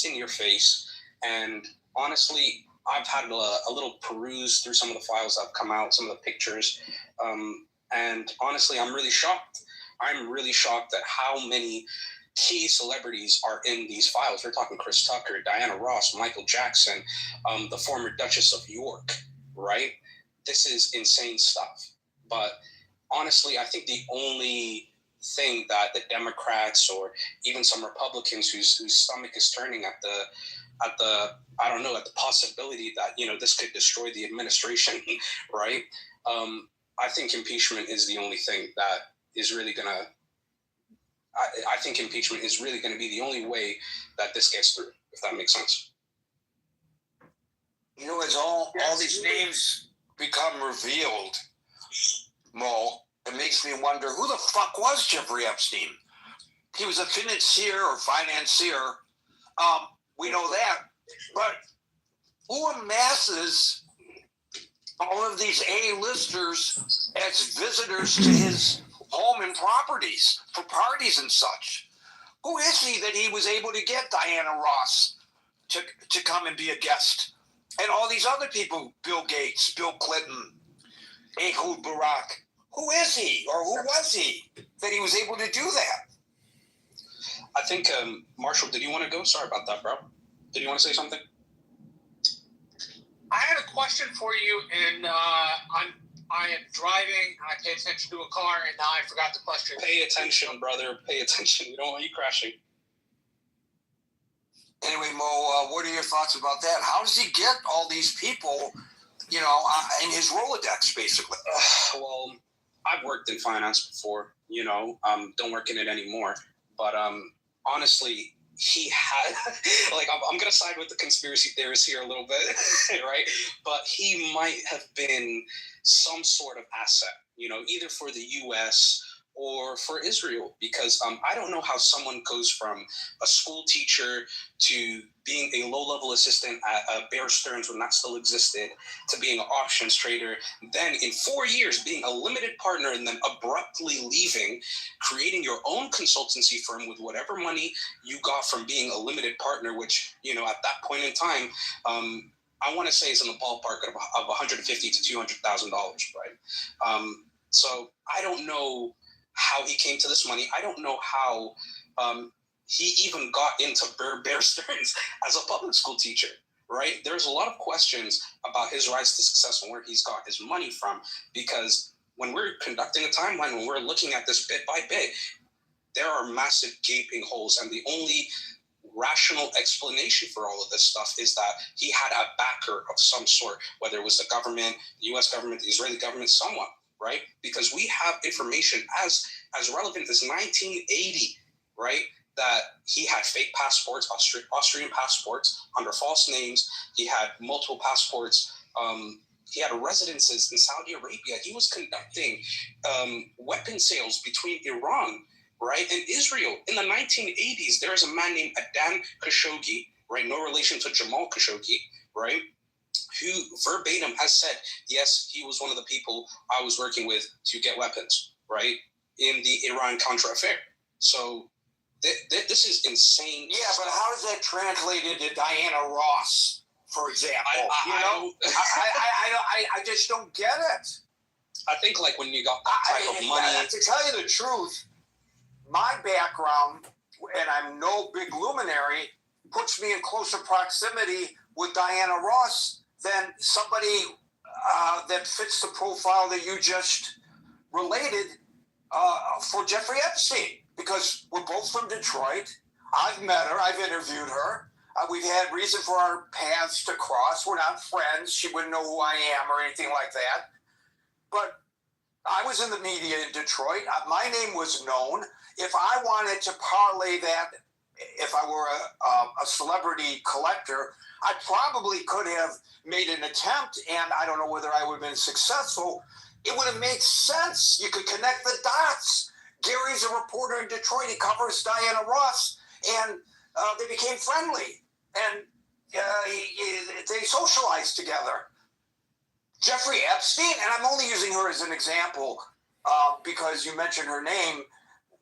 in your face. And honestly, I've had a little peruse through some of the files that have come out, some of the pictures. And honestly, I'm really shocked. I'm really shocked at how many key celebrities are in these files. We're talking Chris Tucker, Diana Ross, Michael Jackson, the former Duchess of York, right? This is insane stuff. But honestly, I think the only thing that the Democrats or even some Republicans whose stomach is turning at the possibility that, this could destroy the administration, right? I think impeachment is the only thing that is really going to I think impeachment is really going to be the only way that this gets through, if that makes sense. As all these names become revealed, Mo, it makes me wonder, who the fuck was Jeffrey Epstein? He was a financier. We know that. But who amasses all of these A-listers as visitors to his home and properties for parties and such? Who is he that he was able to get Diana Ross to come and be a guest? And all these other people, Bill Gates, Bill Clinton, Ehud Barak. Who is he, or who was he, that he was able to do that? I think, Marshall, did you want to go? Sorry about that, bro. Did you want to say something? I had a question for you, and I am driving, and I pay attention to a car, and now I forgot the question. Pay attention, brother. Pay attention. We don't want you crashing. Anyway, Mo, what are your thoughts about that? How does he get all these people, in his Rolodex, basically? Well, I've worked in finance before, don't work in it anymore. But honestly, he had, I'm going to side with the conspiracy theorists here a little bit, right? But he might have been some sort of asset, either for the U.S. or for Israel, because I don't know how someone goes from a school teacher to being a low-level assistant at Bear Stearns when that still existed, to being an options trader, then in 4 years being a limited partner, and then abruptly leaving, creating your own consultancy firm with whatever money you got from being a limited partner, which, you know, at that point in time, I want to say is in the ballpark of $150,000 to $200,000, right? So I don't know how he came to this money. I don't know how he even got into Bear Stearns as a public school teacher, right? There's a lot of questions about his rise to success and where he's got his money from, because when we're conducting a timeline, when we're looking at this bit by bit, there are massive gaping holes, and the only rational explanation for all of this stuff is that he had a backer of some sort, whether it was the government, the U.S. government, the Israeli government, someone, right? Because we have information as relevant as 1980, right? That he had fake passports, Austrian passports under false names. He had multiple passports. He had residences in Saudi Arabia. He was conducting weapon sales between Iran, right, and Israel. In the 1980s, there is a man named Adan Khashoggi, right, no relation to Jamal Khashoggi, right, who verbatim has said, yes, he was one of the people I was working with to get weapons, right, in the Iran-Contra affair. So this is insane. Yeah, but how does that translate into Diana Ross, for example? I just don't get it. I think like when you got that type of money. To tell you the truth, my background, and I'm no big luminary, puts me in closer proximity with Diana Ross than somebody that fits the profile that you just related for Jeffrey Epstein, because we're both from Detroit. I've met her. I've interviewed her. We've had reason for our paths to cross. We're not friends. She wouldn't know who I am or anything like that. But I was in the media in Detroit. My name was known. If I wanted to parlay that, if I were a celebrity collector, I probably could have made an attempt, and I don't know whether I would have been successful. It would have made sense. You could connect the dots. Gary's a reporter in Detroit. He covers Diana Ross, and they became friendly, and they socialized together. Jeffrey Epstein, and I'm only using her as an example because you mentioned her name.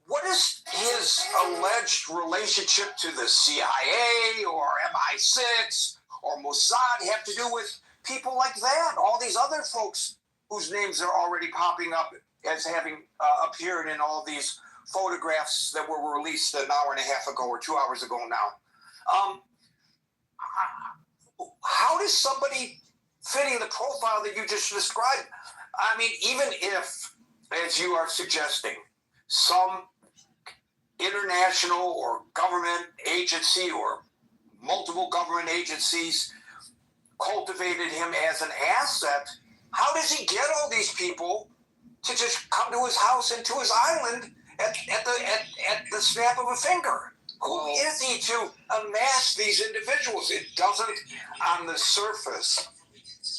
What does his alleged relationship to the CIA or MI6 or Mossad have to do with people like that? All these other folks whose names are already popping up as having appeared in all these photographs that were released an hour and a half ago or 2 hours ago now. How does somebody fitting the profile that you just described, I mean, even if, as you are suggesting, some international or government agency or multiple government agencies cultivated him as an asset, how does he get all these people to just come to his house and to his island at the snap of a finger? Who is he to amass these individuals? It doesn't, on the surface,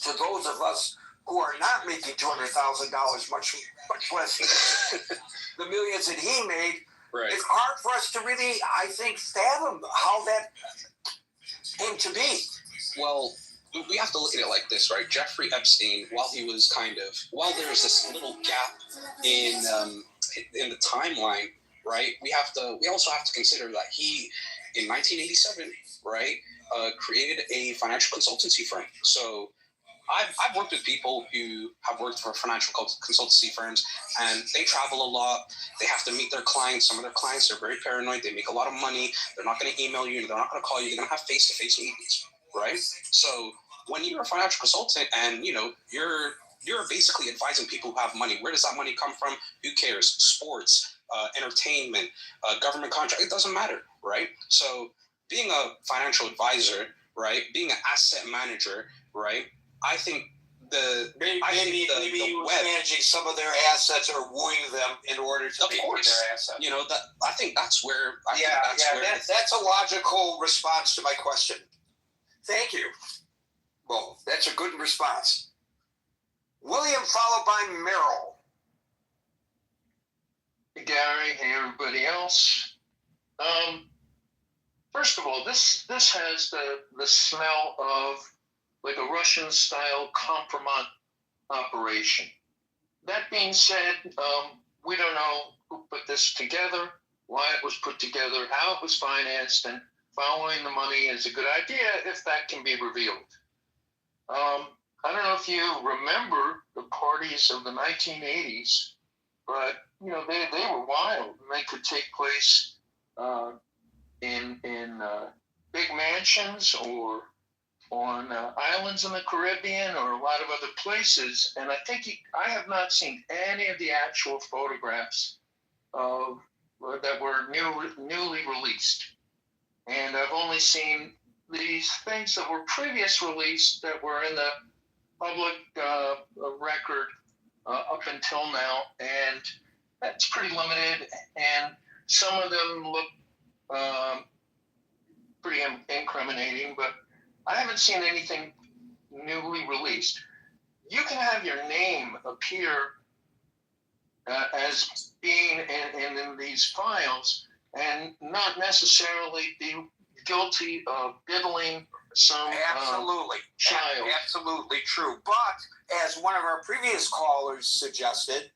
for those of us who are not making $200,000, much less the millions that he made, right. It's hard for us to really, I think, fathom how that came to be. Well, we have to look at it like this, right? Jeffrey Epstein, while there's this little gap in the timeline, right? We also have to consider that he, in 1987, right, created a financial consultancy firm. So I've worked with people who have worked for financial consultancy firms, and they travel a lot. They have to meet their clients. Some of their clients are very paranoid. They make a lot of money. They're not going to email you. They're not going to call you. They're going to have face-to-face meetings, right? So when you're a financial consultant and, you're basically advising people who have money, where does that money come from? Who cares? Sports, entertainment, government contract, it doesn't matter, right? So being a financial advisor, right, being an asset manager, right, I think maybe he was managing some of their assets or wooing them in order to pay for their assets. I think that's where. That's a logical response to my question. Thank you. Well, that's a good response. William followed by Merrill. Gary, hey everybody else. First of all, this has the smell of like a Russian-style compromise operation. That being said, we don't know who put this together, why it was put together, how it was financed, and following the money is a good idea if that can be revealed. I don't know if you remember the parties of the 1980s, but you know they were wild. They could take place in big mansions or on islands in the Caribbean or a lot of other places. And I think I have not seen any of the actual photographs of that were newly released. And I've only seen these things that were previous released that were in the public record up until now. And that's pretty limited. And some of them look pretty incriminating, but I haven't seen anything newly released. You can have your name appear as being in these files and not necessarily be guilty of diddling some child. Absolutely true. But as one of our previous callers suggested,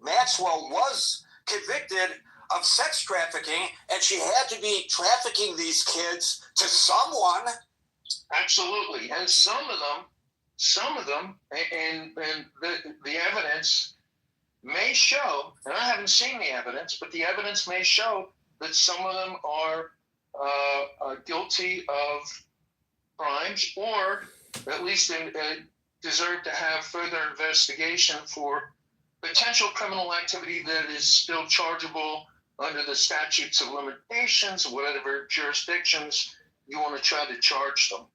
Maxwell was convicted of sex trafficking, and she had to be trafficking these kids to someone. Absolutely, and some of them, and the evidence may show, and I haven't seen the evidence, but the evidence may show that some of them are guilty of crimes, or at least deserve to have further investigation for potential criminal activity that is still chargeable under the statutes of limitations, whatever jurisdictions you want to try to charge them.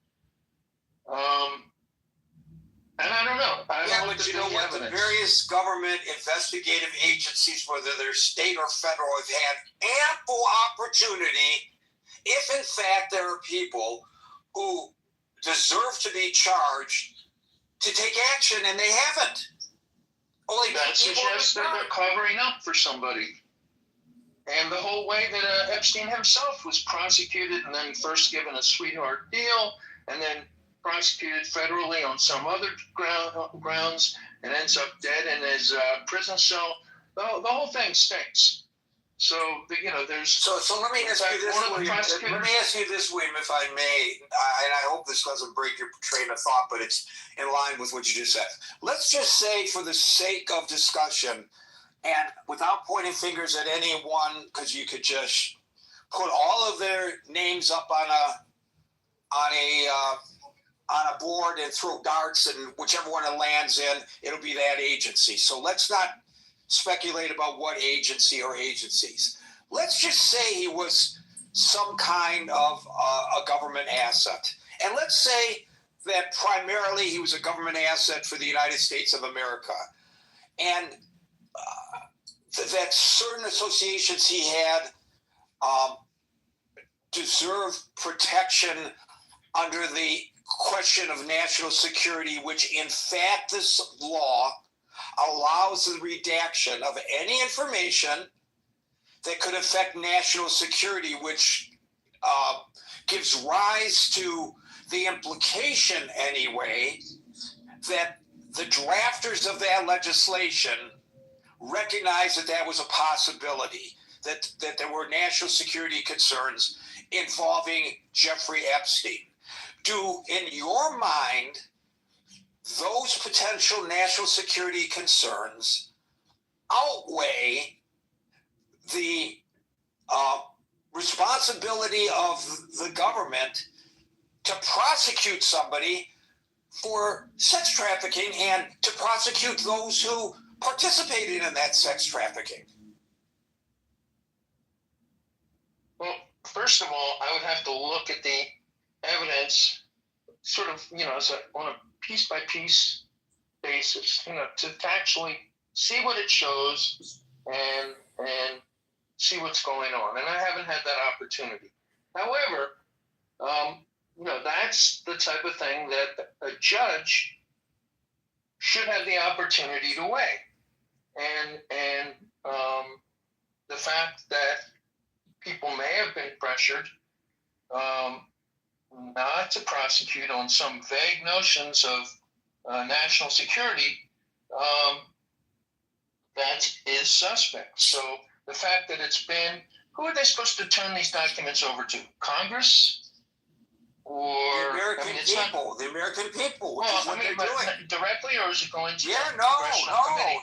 And I don't know. But you know what? The various government investigative agencies, whether they're state or federal, have had ample opportunity, if in fact there are people who deserve to be charged, to take action, and they haven't. That suggests that they're covering up for somebody. And the whole way that Epstein himself was prosecuted and then first given a sweetheart deal and then prosecuted federally on some other grounds and ends up dead in his prison cell. The whole thing stinks. So, there's... So let me ask you this, William. Let me ask you this, William, if I may, and I hope this doesn't break your train of thought, but it's in line with what you just said. Let's just say, for the sake of discussion, and without pointing fingers at anyone, because you could just put all of their names up on a board and throw darts, and whichever one it lands in, it'll be that agency. So let's not speculate about what agency or agencies. Let's just say he was some kind of a government asset. And let's say that primarily he was a government asset for the United States of America. And that certain associations he had deserve protection under the question of national security, which in fact this law allows the redaction of any information that could affect national security, which gives rise to the implication anyway that the drafters of that legislation recognized that that was a possibility, that there were national security concerns involving Jeffrey Epstein. Do, in your mind, those potential national security concerns outweigh the responsibility of the government to prosecute somebody for sex trafficking and to prosecute those who participated in that sex trafficking? Well, first of all, I would have to look at the evidence sort of, on a piece-by-piece basis, to actually see what it shows and see what's going on. And I haven't had that opportunity. However, that's the type of thing that a judge should have the opportunity to weigh. and the fact that people may have been pressured not to prosecute on some vague notions of national security, that is suspect. So the fact that it's been, who are they supposed to turn these documents over to? Congress? Or the American people, the American people, which is what they're doing. Directly, or is it going to no,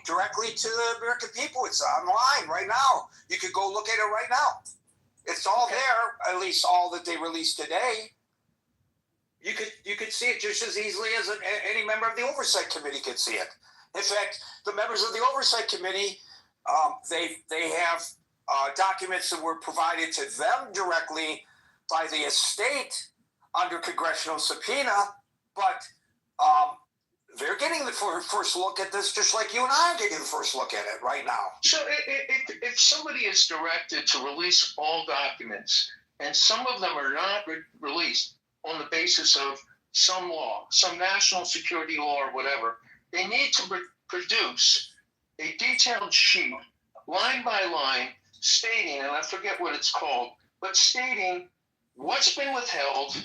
directly to the American people. It's online right now. You could go look at it right now. It's all there, at least all that they released today. You could see it just as easily as any member of the Oversight Committee could see it. In fact, the members of the Oversight Committee, they have documents that were provided to them directly by the estate under congressional subpoena, but they're getting the first look at this just like you and I are getting the first look at it right now. So if somebody is directed to release all documents, and some of them are not released on the basis of some law, some national security law or whatever, they need to produce a detailed sheet, line by line, stating, and I forget what it's called, but stating what's been withheld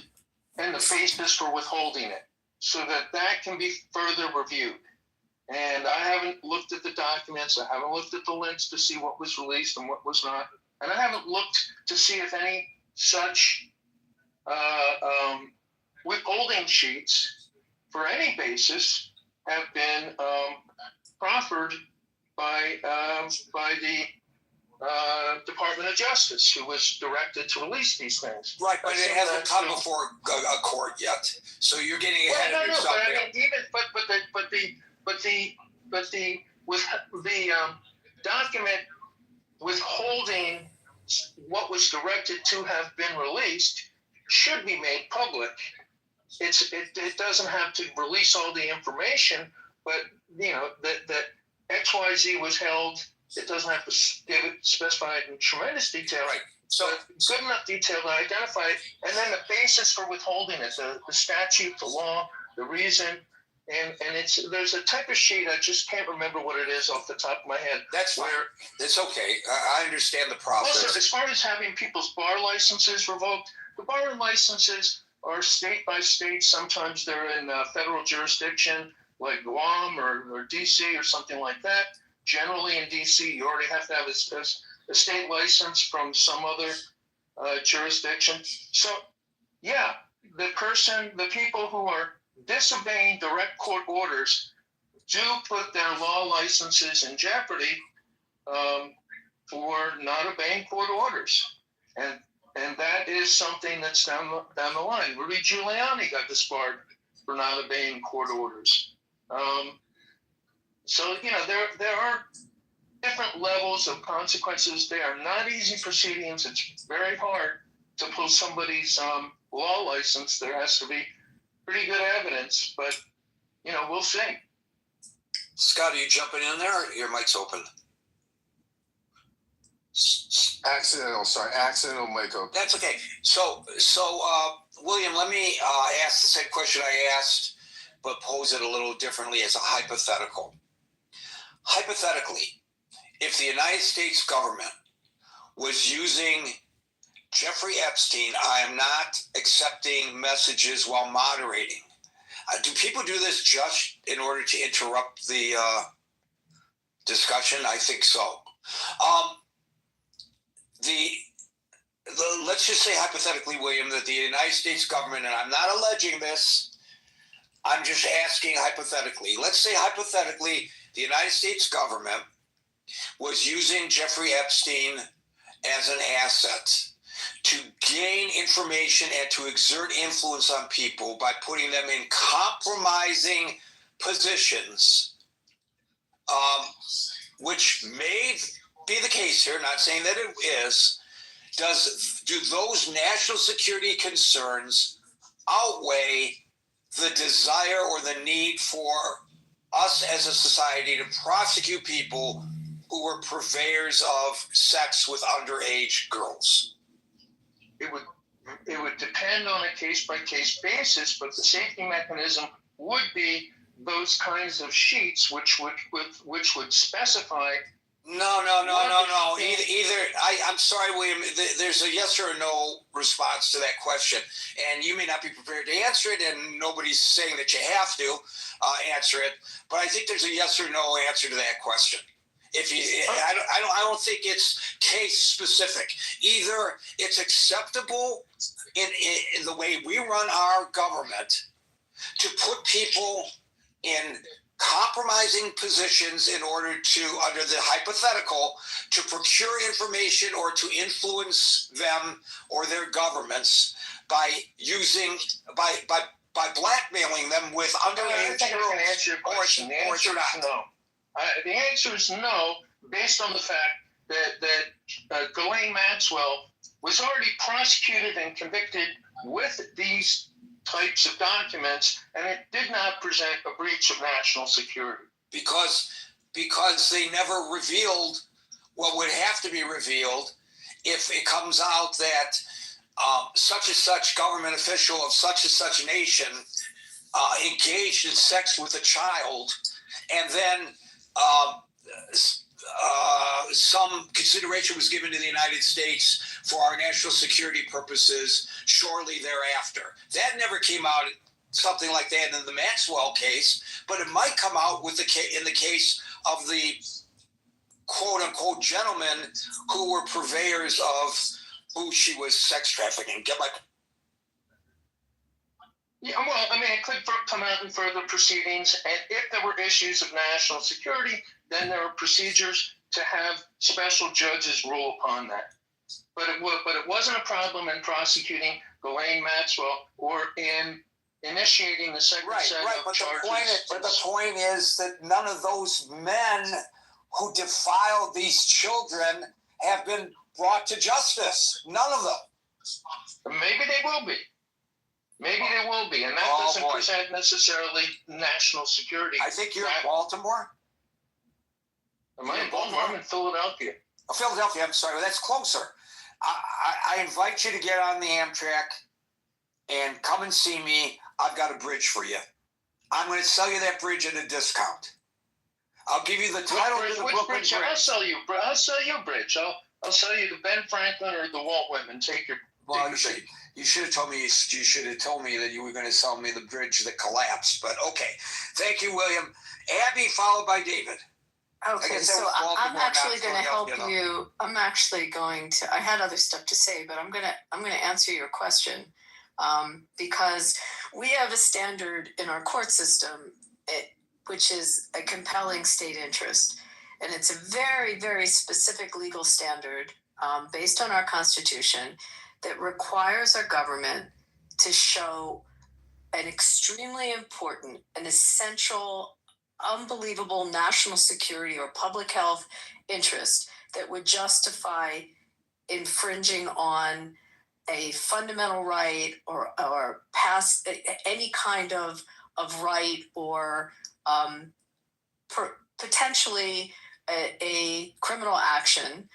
and the basis for withholding it, so that can be further reviewed. And I haven't looked at the documents, I haven't looked at the links to see what was released and what was not, and I haven't looked to see if any such withholding sheets for any basis have been proffered by the Department of Justice, who was directed to release these things. Right, but it hasn't come before a court yet. So you're getting ahead of yourself. But I mean, the document withholding what was directed to have been released should be made public. It doesn't have to release all the information, but that XYZ was held. It doesn't have to specify it in tremendous detail. Right. So good enough detail to identify it, and then the basis for withholding it, the statute, the law, the reason, and there's a type of sheet, I just can't remember what it is off the top of my head. That's fine. It's okay. I understand the process. Also, as far as having people's bar licenses revoked, the bar licenses are state by state. Sometimes they're in federal jurisdiction, like Guam or D.C. or something like that. Generally in D.C., you already have to have a state license from some other jurisdiction. So, yeah, the people who are disobeying direct court orders do put their law licenses in jeopardy for not obeying court orders. And that is something that's down the line. Rudy Giuliani got disbarred for not obeying court orders. So, there are different levels of consequences. They are not easy proceedings. It's very hard to pull somebody's law license. There has to be pretty good evidence, but, we'll see. Scott, are you jumping in there? Your mic's open. Accidental mic open. That's okay. So, William, let me ask the same question I asked, but pose it a little differently as a hypothetical. Hypothetically, if the United States government was using Jeffrey Epstein, I am not accepting messages while moderating. Do people do this just in order to interrupt the discussion? I think so. Let's just say hypothetically, William, that the United States government, and I'm not alleging this, I'm just asking hypothetically. Let's say hypothetically, the United States government was using Jeffrey Epstein as an asset to gain information and to exert influence on people by putting them in compromising positions, which may be the case here, not saying that it is. Do those national security concerns outweigh the desire or the need for us as a society to prosecute people who were purveyors of sex with underage girls? It would depend on a case-by-case basis, but the safety mechanism would be those kinds of sheets, which would specify. No. I'm sorry, William. There's a yes or a no response to that question, and you may not be prepared to answer it, and nobody's saying that you have to answer it. But I think there's a yes or no answer to that question. I don't think it's case specific. Either it's acceptable in the way we run our government to put people in compromising positions in order to, under the hypothetical, to procure information or to influence them or their governments by blackmailing them with underage girls. The answer is no. The answer is no, based on the fact that Ghislaine Maxwell was already prosecuted and convicted with these types of documents, and it did not present a breach of national security. Because they never revealed what would have to be revealed if it comes out that such and such government official of such and such nation engaged in sex with a child, and then some consideration was given to the United States for our national security purposes shortly thereafter. That never came out, something like that, in the Maxwell case, but it might come out in the case of the quote-unquote gentlemen who were purveyors of who she was sex trafficking. Yeah, well, I mean, it could come out in further proceedings, and if there were issues of national security, then there are procedures to have special judges rule upon that. But it wasn't a problem in prosecuting Ghislaine Maxwell or in initiating the second set of charges. But the point is that none of those men who defiled these children have been brought to justice. None of them. Maybe they will be. And that doesn't present necessarily national security. I think you're in Baltimore. Am I in Baltimore? I'm in Philadelphia. Oh, Philadelphia, I'm sorry. Well, that's closer. I invite you to get on the Amtrak and come and see me. I've got a bridge for you. I'm going to sell you that bridge at a discount. I'll give you the title to the Brooklyn Bridge. I'll sell you a bridge. I'll sell you the Ben Franklin or the Walt Whitman. Take your. Well, you should have told me. You should have told me that you were going to sell me the bridge that collapsed. But okay, thank you, William. Abby, followed by David. Okay, so I'm actually going to help you. I'm actually going to. I had other stuff to say, but I'm going to answer your question because we have a standard in our court system, which is a compelling state interest, and it's a very, very specific legal standard based on our Constitution that requires our government to show an extremely important, an essential, unbelievable national security or public health interest that would justify infringing on a fundamental right or pass any kind of right or potentially a criminal action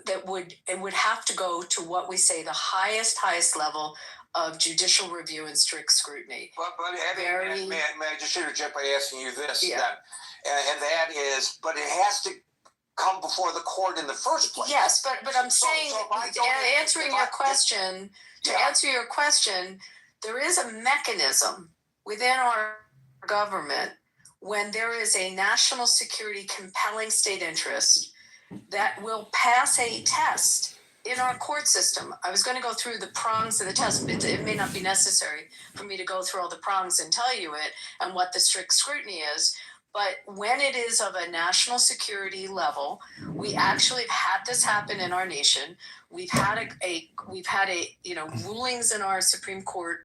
that would have to go to what we say the highest level of judicial review and strict scrutiny. But may I just interject by asking you this then? And that is, but it has to come before the court in the first place. Yes, but I'm saying, answering your question, answer your question, there is a mechanism within our government when there is a national security compelling state interest that will pass a test in our court system. I was going to go through the prongs of the test. It may not be necessary for me to go through all the prongs and tell you it and what the strict scrutiny is. But when it is of a national security level, we actually have had this happen in our nation. We've had rulings in our Supreme Court